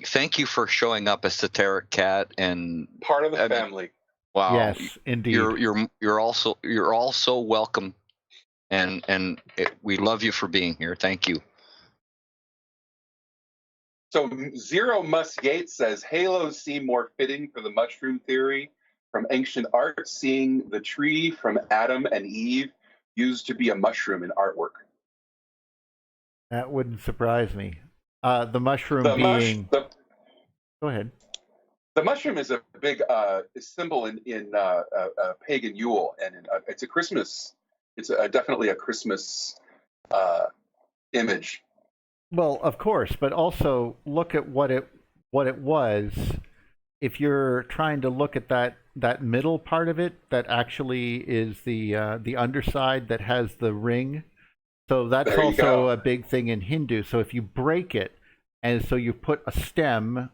Thank you for showing up as Sateric Cat and part of the family. Wow. Yes, indeed. You're also welcome. And we love you for being here. Thank you. So Zero Mus Yates says halos seem more fitting for the mushroom theory from ancient art, seeing the tree from Adam and Eve used to be a mushroom in artwork. That wouldn't surprise me. The mushroom being. Go ahead. The mushroom is a big symbol in pagan Yule, and it's a Christmas. It's definitely a Christmas image. Well, of course, but also look at what it was. If you're trying to look at that middle part of it, that actually is the underside that has the ring. So that's also a big thing in Hindu. So if you break it, and so you put a stem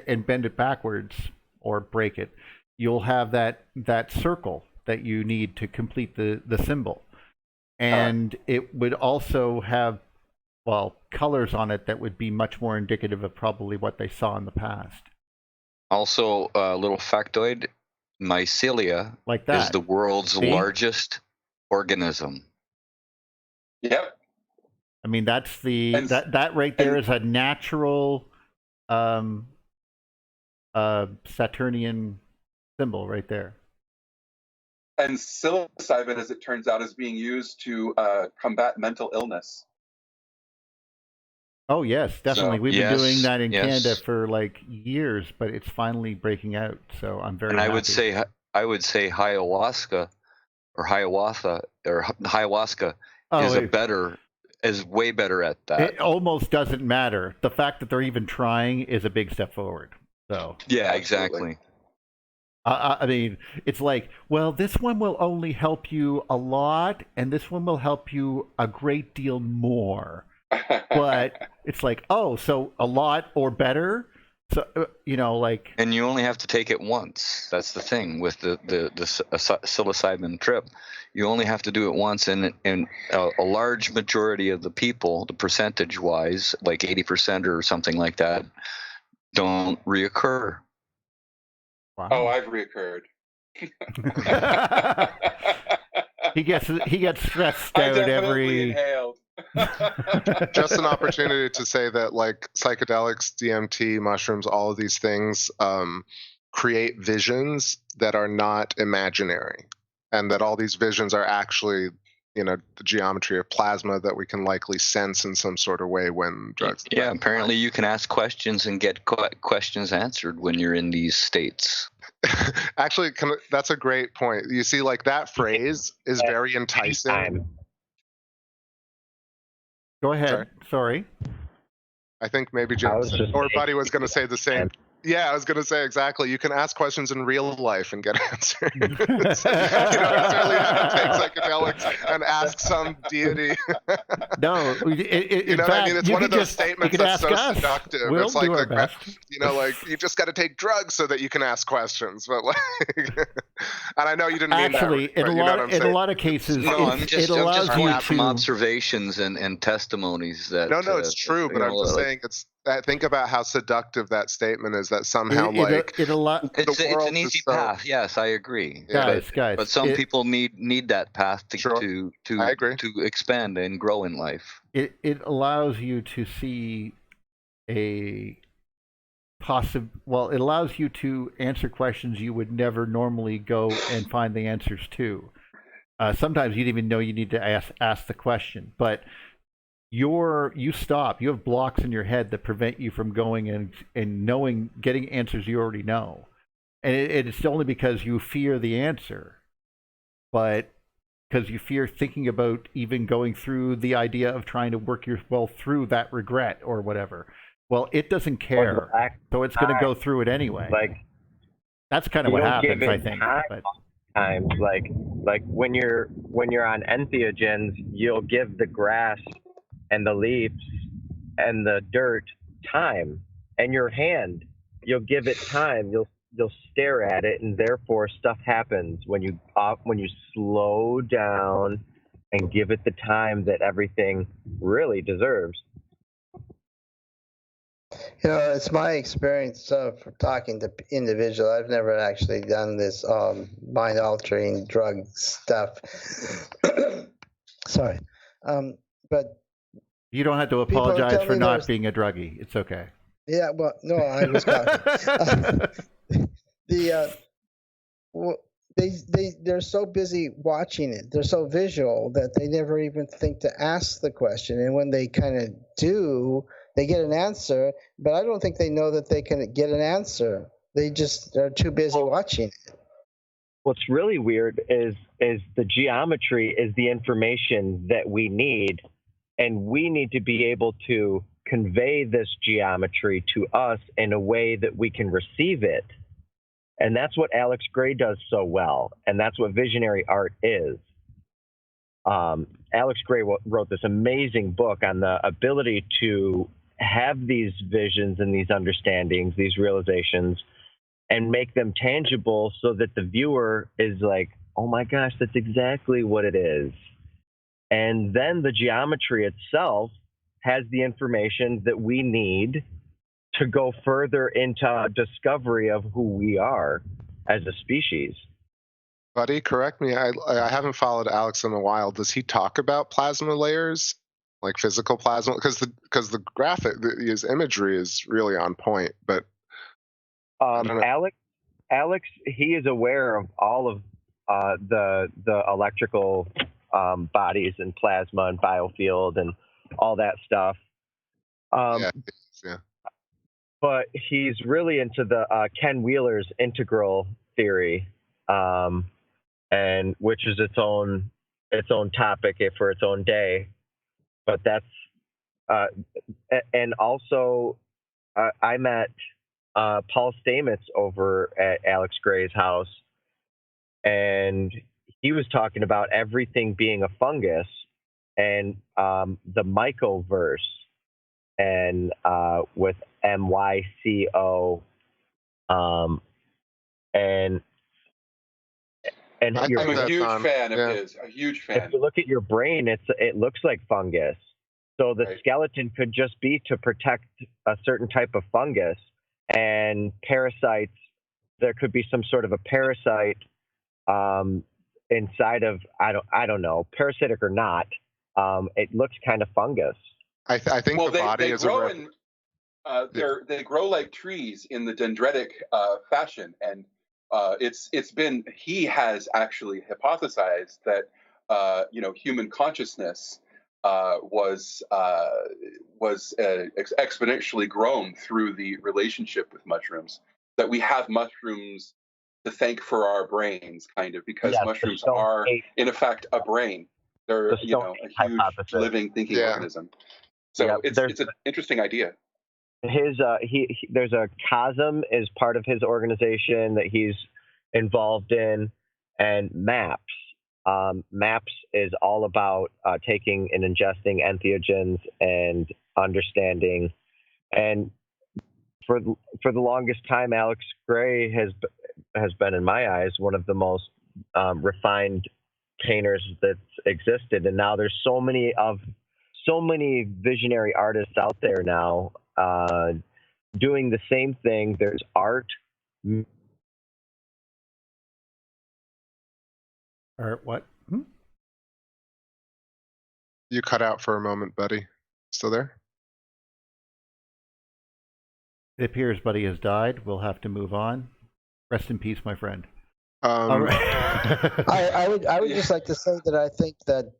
and bend it backwards or break it, you'll have that circle that you need to complete the symbol. And it would also have, colors on it that would be much more indicative of probably what they saw in the past. Also, a little factoid, mycelia is the world's largest organism. Yep. I mean, that's that right there is a natural Saturnian symbol right there. And psilocybin, as it turns out, is being used to combat mental illness. Oh yes, definitely. So, We've been doing that in yes. Canada for like years, but it's finally breaking out. So I'm very And happy. I would say ayahuasca or ayahuasca is way better at that. It almost doesn't matter. The fact that they're even trying is a big step forward. So yeah, absolutely. exactly. I mean, it's like, well, this one will only help you a lot, and this one will help you a great deal more. But it's like, oh, so a lot or better. So like. And you only have to take it once. That's the thing with the psilocybin trip. You only have to do it once, and a large majority of the people, the percentage-wise, like 80% or something like that, don't reoccur. Wow. Oh, I've reoccurred. He gets stressed I out definitely inhaled. Just an opportunity to say that, like, psychedelics, DMT, mushrooms, all of these things create visions that are not imaginary, and that all these visions are actually, the geometry of plasma that we can likely sense in some sort of way when drugs. Yeah, apparently you can ask questions and get questions answered when you're in these states. Actually, that's a great point. You see, like, that phrase is very enticing. Go ahead. Sorry. I think maybe Jim or Buddy was going to say the same. Yeah, I was going to say exactly. You can ask questions in real life and get answers. You don't necessarily have to take psychedelics and ask some deity. No, you know what I mean? It's one of those statements that's so seductive. We'll it's like do our best. Like, you just got to take drugs so that you can ask questions. But like, and I know you didn't mean that. Actually, in a lot of cases, I'm just going from observations and testimonies that. No, it's true. But I'm just saying think about how seductive that statement is. That somehow it's an easy path. Yes, I agree. Guys, but some people need that path to expand and grow in life. It allows you to see it allows you to answer questions you would never normally go and find the answers to. Sometimes you didn't even know you need to ask the question, but you stop. You have blocks in your head that prevent you from going and getting answers you already know. And it's only because you fear the answer, but because you fear thinking about even going through the idea of trying to work your way through that regret or whatever. Well, it doesn't care, so it's going to go through it anyway. Like, that's kind of what happens, I think. Times like when you're on entheogens, you'll give the grass and the leaves and the dirt time, and your hand, you'll give it time. You'll stare at it, and therefore stuff happens when you slow down and give it the time that everything really deserves. It's my experience from talking to individuals. I've never actually done this mind-altering drug stuff. Sorry, but you don't have to apologize for not being a druggie. It's okay. Yeah, well, no, I was they're so busy watching it. They're so visual that they never even think to ask the question. And when they kind of do, they get an answer, but I don't think they know that they can get an answer. They just are too busy watching it. What's really weird is the geometry is the information that we need, and we need to be able to convey this geometry to us in a way that we can receive it. And that's what Alex Gray does so well, and that's what visionary art is. Alex Gray wrote this amazing book on the ability to have these visions and these understandings, these realizations, and make them tangible so that the viewer is like, oh my gosh, that's exactly what it is. And then the geometry itself has the information that we need to go further into discovery of who we are as a species. Buddy, correct me. I haven't followed Alex in a while. Does he talk about plasma layers, like physical plasma? Because the graphic, his imagery is really on point. But Alex, he is aware of all of the electrical bodies and plasma and biofield and all that stuff. Yeah. But he's really into the Ken Wheeler's integral theory, and which is its own topic for its own day. But that's and also I met Paul Stamets over at Alex Gray's house, and he was talking about everything being a fungus and the mycoverse, and with MYCO, and I'm a huge fan of his. A huge fan. If you look at your brain, it looks like fungus. So the skeleton could just be to protect a certain type of fungus, and parasites. There could be some sort of a parasite inside of I don't know, parasitic or not. It looks kind of fungus. I think the body is they grow like trees in the dendritic fashion, and he has actually hypothesized that human consciousness was exponentially grown through the relationship with mushrooms. That we have mushrooms to thank for our brains, kind of, because mushrooms are in effect a brain. They're a huge living thinking organism. So it's an interesting idea. There's a COSM is part of his organization that he's involved in, and MAPS. MAPS is all about taking and ingesting entheogens and understanding. And for the longest time, Alex Gray has been, in my eyes, one of the most refined painters that's existed. And now there's so many visionary artists out there now doing the same thing. There's art. Art what? You cut out for a moment, buddy. Still there? It appears Buddy has died. We'll have to move on. Rest in peace, my friend. All right. I would just like to say that I think that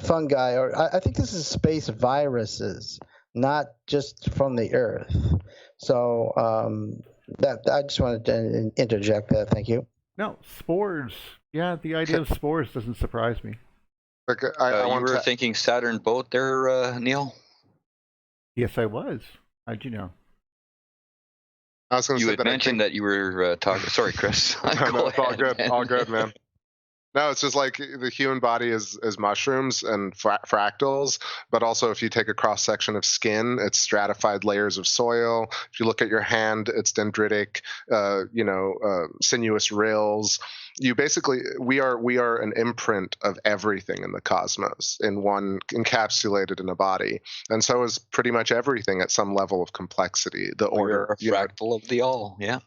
fungi, or I think this is space viruses, not just from the Earth. So that I just wanted to interject that. Thank you. No, spores. Yeah, the idea of spores doesn't surprise me. Like, you were thinking Saturn boat there, Neil? Yes, I was. How'd you know? I was going to say that mentioned that you were talking. Sorry, Chris. No, it's all good. All good, man. No, it's just like the human body is mushrooms and fractals, but also if you take a cross section of skin, it's stratified layers of soil. If you look at your hand, it's dendritic, sinuous rills. We are an imprint of everything in the cosmos in one, encapsulated in a body, and so is pretty much everything at some level of complexity. The order, a fractal of the all, yeah.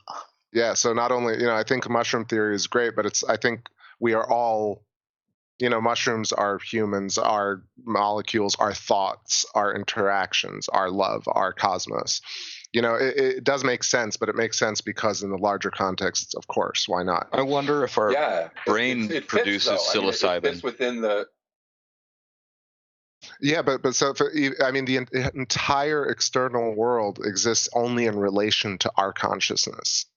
Yeah. So not only, I think mushroom theory is great, but I think we are all, mushrooms are humans, our molecules, our thoughts, our interactions, our love, our cosmos. It does make sense, but it makes sense because in the larger context, of course, why not? I wonder if our brain it produces fits, psilocybin. It fits within the... Yeah, but so the entire external world exists only in relation to our consciousness.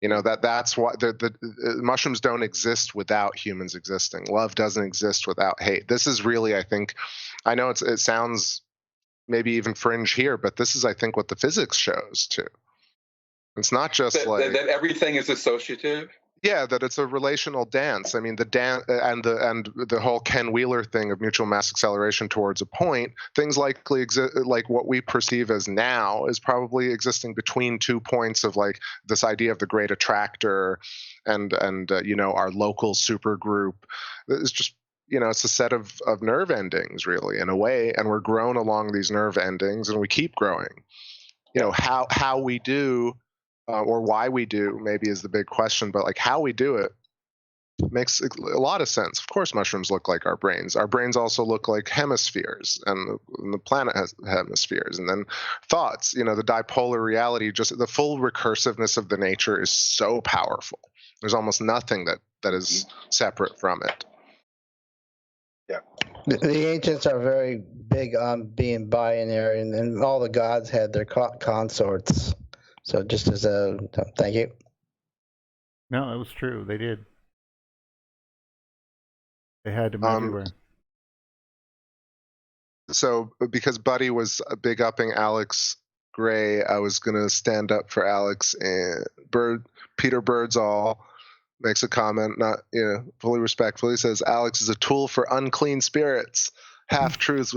That's why the mushrooms don't exist without humans existing. Love doesn't exist without hate. This is really, I think, I know it sounds maybe even fringe here, but this is, I think, what the physics shows too. It's not just that everything is associative. Yeah, that it's a relational dance. I mean, the dance and the whole Ken Wheeler thing of mutual mass acceleration towards a point. Things likely exist, like what we perceive as now is probably existing between 2 points of like this idea of the great attractor, and our local supergroup. It's just it's a set of nerve endings, really, in a way, and we're grown along these nerve endings, and we keep growing. How we do. Or why we do maybe is the big question, but like how we do it makes a lot of sense. Of course, mushrooms look like our brains. Our brains also look like hemispheres, and the planet has hemispheres. And then thoughts, the dipolar reality, just the full recursiveness of the nature is so powerful. There's almost nothing that is separate from it. Yeah. The ancients are very big on being binary, and all the gods had their consorts. So just as a thank you. No, it was true. They did. They had them everywhere. So because Buddy was big upping Alex Gray, I was gonna stand up for Alex. And Peter Birdsall makes a comment, not fully respectfully, says Alex is a tool for unclean spirits. Half-truths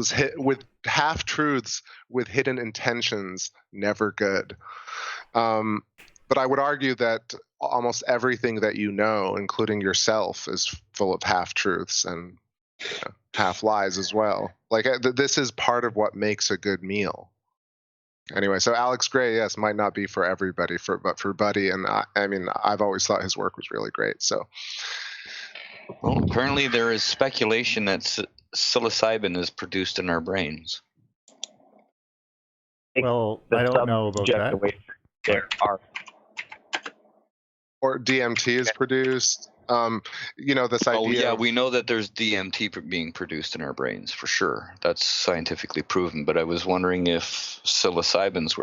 with hidden intentions, never good. But I would argue that almost everything that you know, including yourself, is full of half-truths and half-lies as well. Like this is part of what makes a good meal. Anyway, so Alex Gray, yes, might not be for everybody, but for Buddy, and I mean, I've always thought his work was really great. So, well, currently there is speculation that psilocybin is produced in our brains. Well, I don't know about that. There are. Or DMT is produced. This idea. Oh yeah, we know that there's DMT being produced in our brains for sure. That's scientifically proven. But I was wondering if psilocybins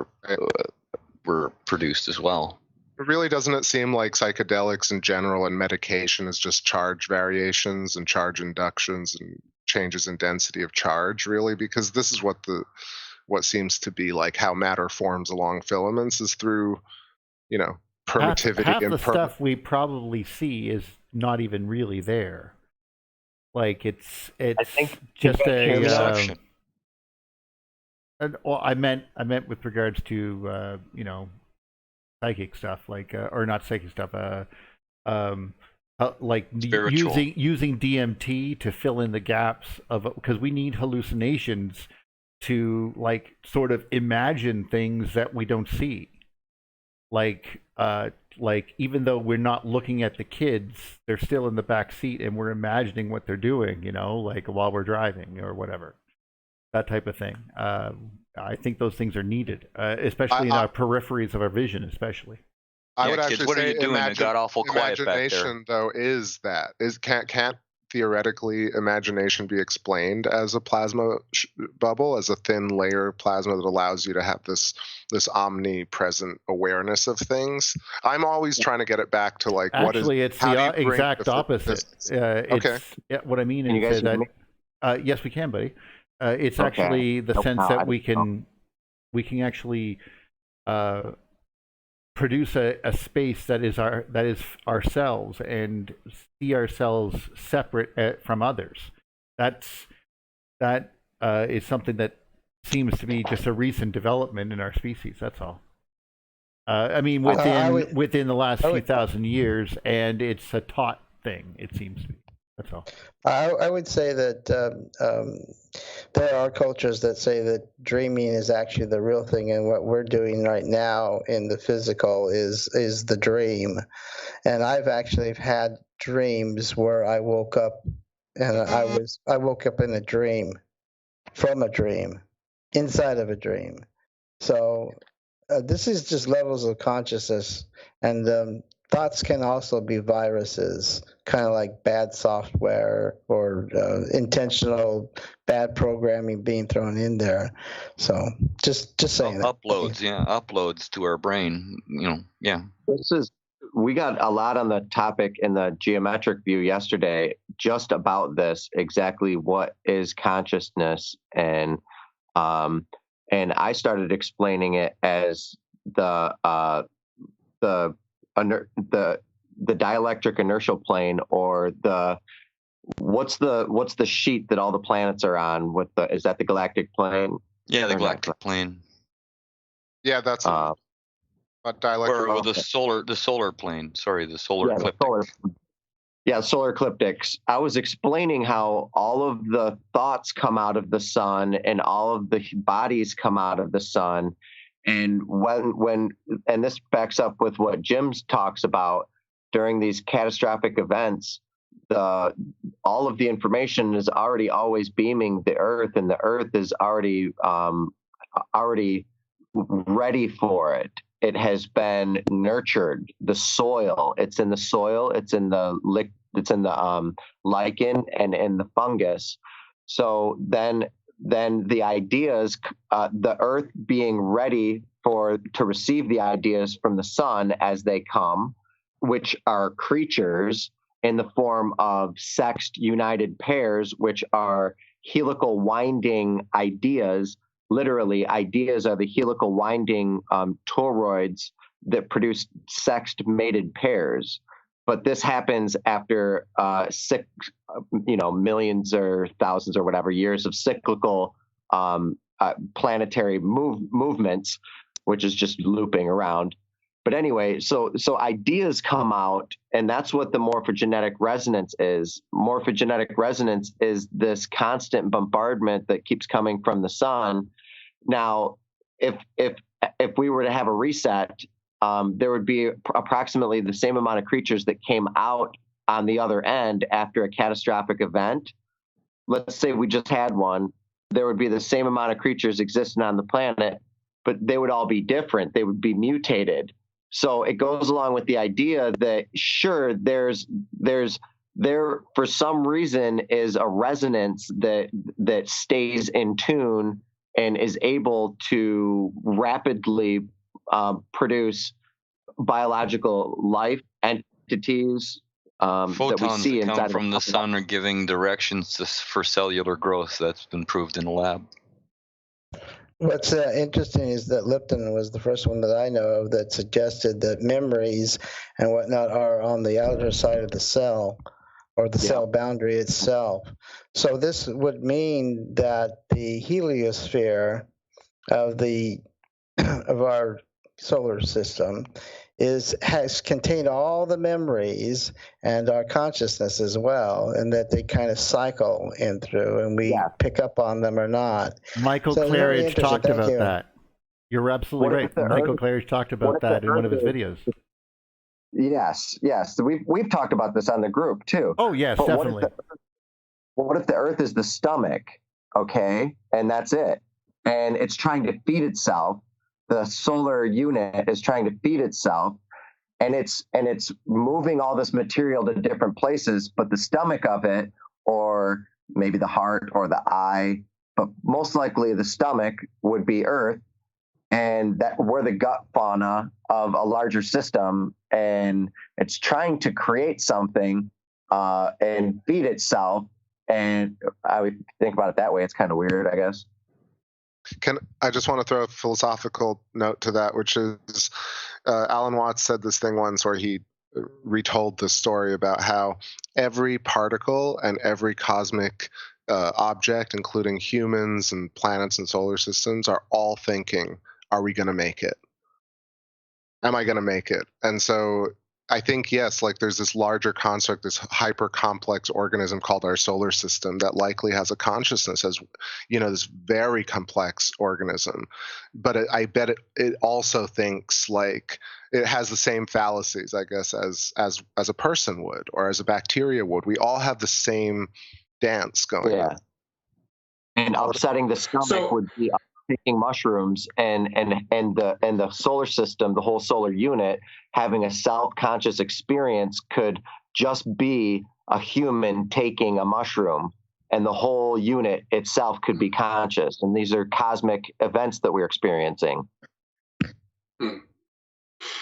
were produced as well. Really, doesn't it seem like psychedelics in general and medication is just charge variations and charge inductions and changes in density of charge? Really, because this is what seems to be like how matter forms along filaments is through, permittivity. Half the stuff we probably see is not even really there. Like it's just a. Well, I meant with regards to psychic stuff, like or not psychic stuff, like using DMT to fill in the gaps of, because we need hallucinations to like sort of imagine things that we don't see. Like even though we're not looking at the kids, they're still in the back seat and we're imagining what they're doing, like while we're driving or whatever, that type of thing. I think those things are needed, especially in our peripheries of our vision, especially. I would actually kids, what say are you doing? It got awful quiet back there. Imagination, though, can't theoretically imagination be explained as a plasma bubble, as a thin layer of plasma that allows you to have this omnipresent awareness of things? I'm always trying to get it back to like what is. Actually, it's the exact opposite. Okay. What I mean is that yes, we can, buddy. It's actually the sense that we can actually produce a space that is ourselves and see ourselves separate from others. That is something that seems to be just a recent development in our species. That's all. I mean, within the last few thousand years, and it's a taught thing. It seems to be. That's all. I would say that there are cultures that say that dreaming is actually the real thing, and what we're doing right now in the physical is the dream. And I've actually had dreams where I woke up and I woke up in a dream, from a dream, inside of a dream. So this is just levels of consciousness, and thoughts can also be viruses, kind of like bad software or intentional bad programming being thrown in there. So just saying that. Uploads to our brain. We got a lot on the topic in the geometric view yesterday, just about this, exactly what is consciousness, and I started explaining it as the dielectric inertial plane, or what's the sheet that all the planets are on? Is that the galactic plane? Yeah, the galactic plane. Yeah, that's a dielectric. Or the solar plane. Sorry, the solar ecliptic. Solar ecliptics. I was explaining how all of the thoughts come out of the sun and all of the bodies come out of the sun. And and this backs up with what Jim talks about during these catastrophic events, all of the information is already always beaming the Earth, and the Earth is already ready for it. It has been nurtured. The soil, it's in the soil, it's in the lichen and in the fungus. So then the ideas, the Earth being ready to receive the ideas from the sun as they come, which are creatures in the form of sexed united pairs, which are helical winding ideas. Literally, ideas are the helical winding toroids that produce sexed mated pairs. But this happens after millions or thousands or whatever years of cyclical planetary movements, which is just looping around. But anyway, so ideas come out, and that's what the morphogenetic resonance is. Morphogenetic resonance is this constant bombardment that keeps coming from the sun. Now, if we were to have a reset, there would be approximately the same amount of creatures that came out on the other end after a catastrophic event. Let's say we just had one. There would be the same amount of creatures existing on the planet, but they would all be different. They would be mutated. So it goes along with the idea that, sure, there for some reason is a resonance that stays in tune and is able to rapidly produce biological life entities Photons that we see that come inside from the sun are giving directions for cellular growth. That's been proved in the lab. What's interesting is that Lipton was the first one that I know of that suggested that memories and whatnot are on the outer side of the cell, or the cell boundary itself. So this would mean that the heliosphere of our solar system has contained all the memories and our consciousness as well, and that they kind of cycle in through, and we pick up on them or not. Michael So Claridge talked about that. You're absolutely right. Michael Claridge talked about that in one of his videos. Yes. We've talked about this on the group too. Oh yes, but definitely. What if the Earth is the stomach, okay, and that's it, and it's trying to feed itself? The solar unit is trying to feed itself, and it's moving all this material to different places, but the stomach of it, or maybe the heart or the eye, but most likely the stomach would be Earth, and that we're the gut fauna of a larger system, and it's trying to create something and feed itself. And I would think about it that way. It's kind of weird, I guess. I just want to throw a philosophical note to that, which is Alan Watts said this thing once where he retold this story about how every particle and every cosmic object, including humans and planets and solar systems, are all thinking, are we going to make it? Am I going to make it? And so I think, yes, like there's this larger construct, this hyper complex organism called our solar system that likely has a consciousness as, this very complex organism. But I bet it also thinks like it has the same fallacies, I guess, as a person would, or as a bacteria would. We all have the same dance going on. And upsetting the stomach would be taking mushrooms, and the solar system, the whole solar unit, having a self-conscious experience could just be a human taking a mushroom, and the whole unit itself could be conscious. And these are cosmic events that we're experiencing.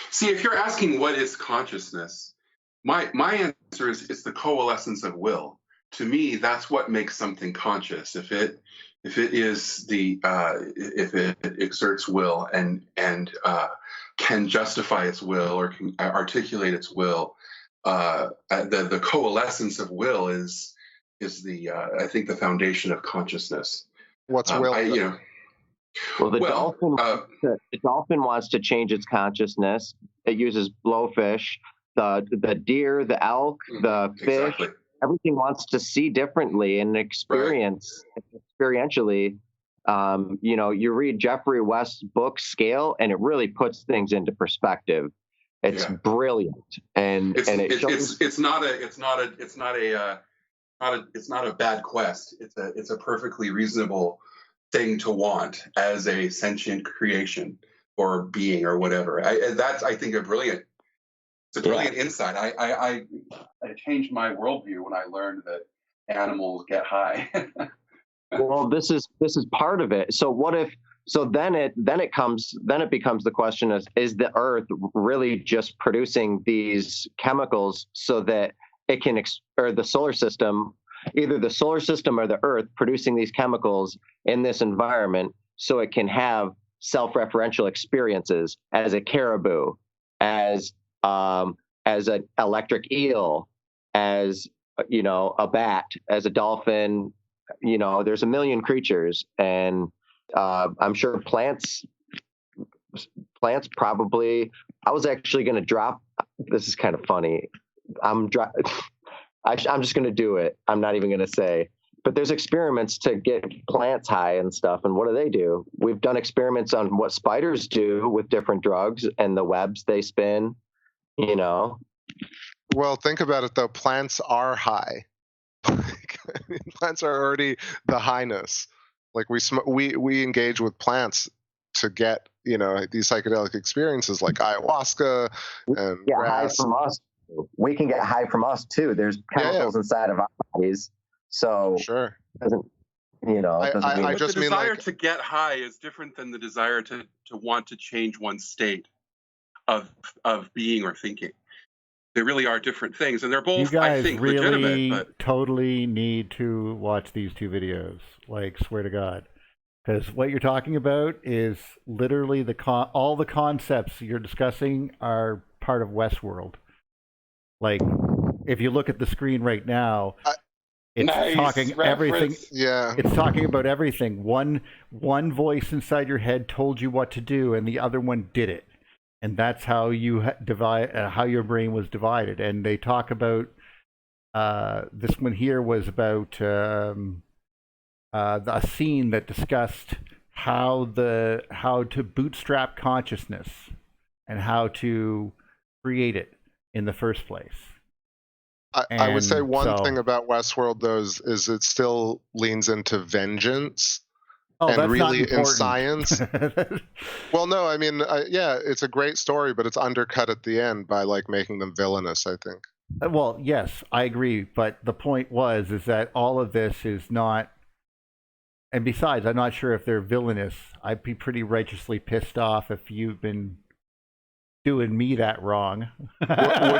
See, if you're asking what is consciousness, my answer is it's the coalescence of will. To me, that's what makes something conscious. If it exerts will and can justify its will or can articulate its will, the coalescence of will is I think the foundation of consciousness. What's will? The dolphin wants to change its consciousness. It uses blowfish. The deer, the elk, the fish. Exactly. Everything wants to see differently and experience experientially. You read Jeffrey West's book Scale, and it really puts things into perspective. It's brilliant, and it's not a bad quest. It's a perfectly reasonable thing to want as a sentient creation or being or whatever. That's I think a brilliant. It's a brilliant insight. I changed my worldview when I learned that animals get high. Well, this is part of it. So what if? So then it becomes the question: is the Earth really just producing these chemicals so that it can, or the solar system, either the solar system or the Earth producing these chemicals in this environment so it can have self-referential experiences as a caribou, as an electric eel, as a bat, as a dolphin. There's a million creatures, and I'm sure plants probably. I was actually going to drop. This is kind of funny. I'm just going to do it. I'm not even going to say. But there's experiments to get plants high and stuff. And what do? We've done experiments on what spiders do with different drugs and the webs they spin. Well, think about it though. Plants are high. Plants are already the highness. Like we engage with plants to get these psychedelic experiences like ayahuasca and grass. High from us. We can get high from us too. There's chemicals inside of our bodies. So sure. Doesn't mean the desire to get high is different than the desire to want to change one's state of being or thinking. They really are different things, and they're both, you guys, I think, really legitimate. But totally need to watch these two videos. Like, swear to God, because what you're talking about is literally all the concepts you're discussing are part of Westworld. Like, if you look at the screen right now, it's talking reference. Everything. Yeah, it's talking about everything. One voice inside your head told you what to do, and the other one did it. And that's how you divide, how your brain was divided. And they talk about this one here was about a scene that discussed how to bootstrap consciousness and how to create it in the first place. I would say one thing about Westworld, though, is it still leans into vengeance. And really in science. Well, no, I mean, it's a great story, but it's undercut at the end by making them villainous, I think. Well, yes, I agree. But the point is that all of this is not, and besides, I'm not sure if they're villainous. I'd be pretty righteously pissed off if you've been doing me that wrong. Would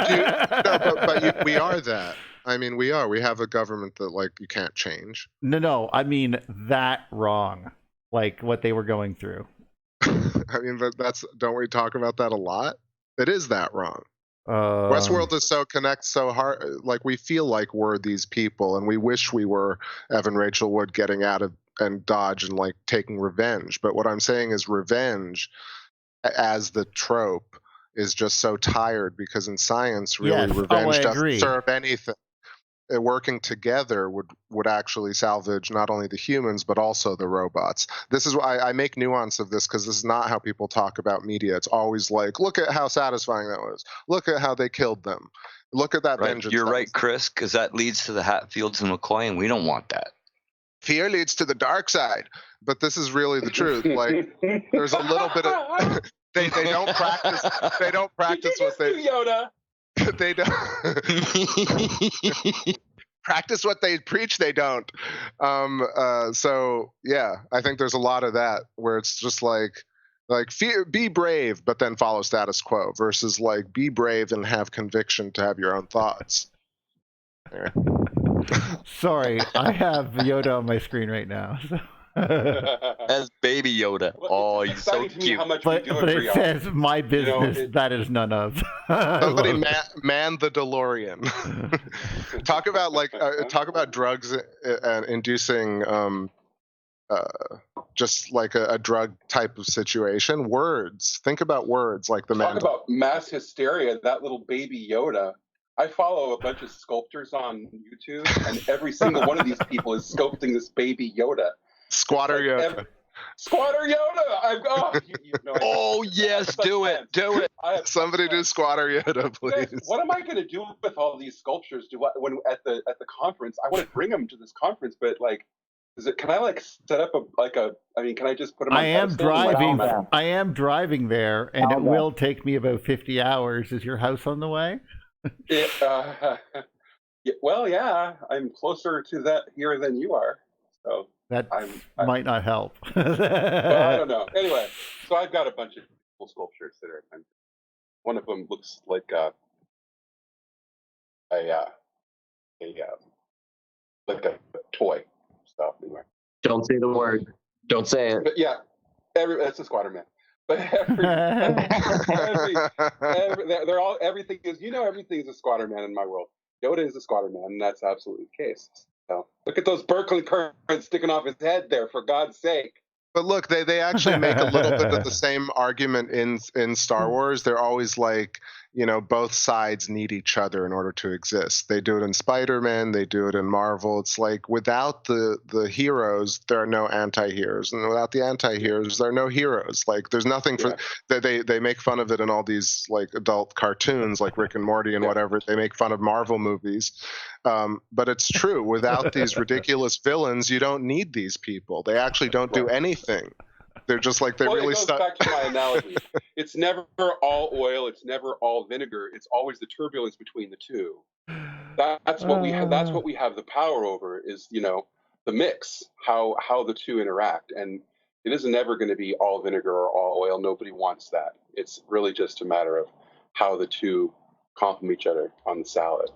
you? No, but we are that. I mean, we are. We have a government that you can't change. No. I mean that wrong, like what they were going through. I mean, don't we talk about that a lot? It is that wrong. Westworld is so hard. We feel like we're these people, and we wish we were Evan Rachel Wood getting out of and Dodge and taking revenge. But what I'm saying is revenge, as the trope, is just so tired because in science, really, revenge doesn't serve anything. Working together would actually salvage not only the humans but also the robots. This is why I make nuance of this, because this is not how people talk about media. It's always look at how satisfying that was. Look at how they killed them. Look at that vengeance. You're right, Chris, because that leads to the Hatfields and McCoy, and we don't want that. Fear leads to the dark side, but this is really the truth. There's a little bit of they don't practice. They don't practice what they Yoda. They don't practice what they preach. They don't. So yeah, I think there's a lot of that where it's just fear, be brave, but then follow status quo versus be brave and have conviction to have your own thoughts. Yeah. Sorry, I have Yoda on my screen right now. As baby Yoda. Oh, he's so cute. But it says my business. That is none of. Somebody man the DeLorean. Talk about drugs and inducing just a drug type of situation. Words. Think about words the Talk about mass hysteria. That little baby Yoda. I follow a bunch of sculptors on YouTube, and every single one of these people is sculpting this baby Yoda. Squatter Yoda. Squatter Yoda. Oh yes, do it. Somebody do Squatter Yoda, please. What am I going to do with all these sculptures? When at the conference? I want to bring them to this conference, but can I set up can I just put them on? I am driving there, and it will take me about 50 hours. Is your house on the way? Well, yeah, I'm closer to that here than you are. So that I'm might not help. well, I don't know. Anyway, so I've got a bunch of cool sculptures that are. One of them looks like a toy. So anyway. Don't say the word. Don't say it. But yeah, it's a squatter man. But they're all, everything is, everything is a squatter man in my world. Yoda is a squatter man, and that's absolutely the case. So look at those Berkeley currents sticking off his head there, for God's sake. But look, they actually make a little bit of the same argument in Star Wars. They're always like, both sides need each other in order to exist. They do it in Spider-Man, they do it in Marvel. It's like without the heroes, there are no anti-heroes, and without the anti-heroes, there are no heroes. Like there's nothing for they make fun of it in all these like adult cartoons like Rick and Morty and whatever. They make fun of Marvel movies. But it's true. Without these ridiculous villains, you don't need these people. They actually don't do anything. They're just like It goes back to my analogy. It's never all oil. It's never all vinegar. It's always the turbulence between the two. That's what we have. That's what we have the power over. Is the mix, how the two interact, and it isn't ever going to be all vinegar or all oil. Nobody wants that. It's really just a matter of how the two complement each other on the salad.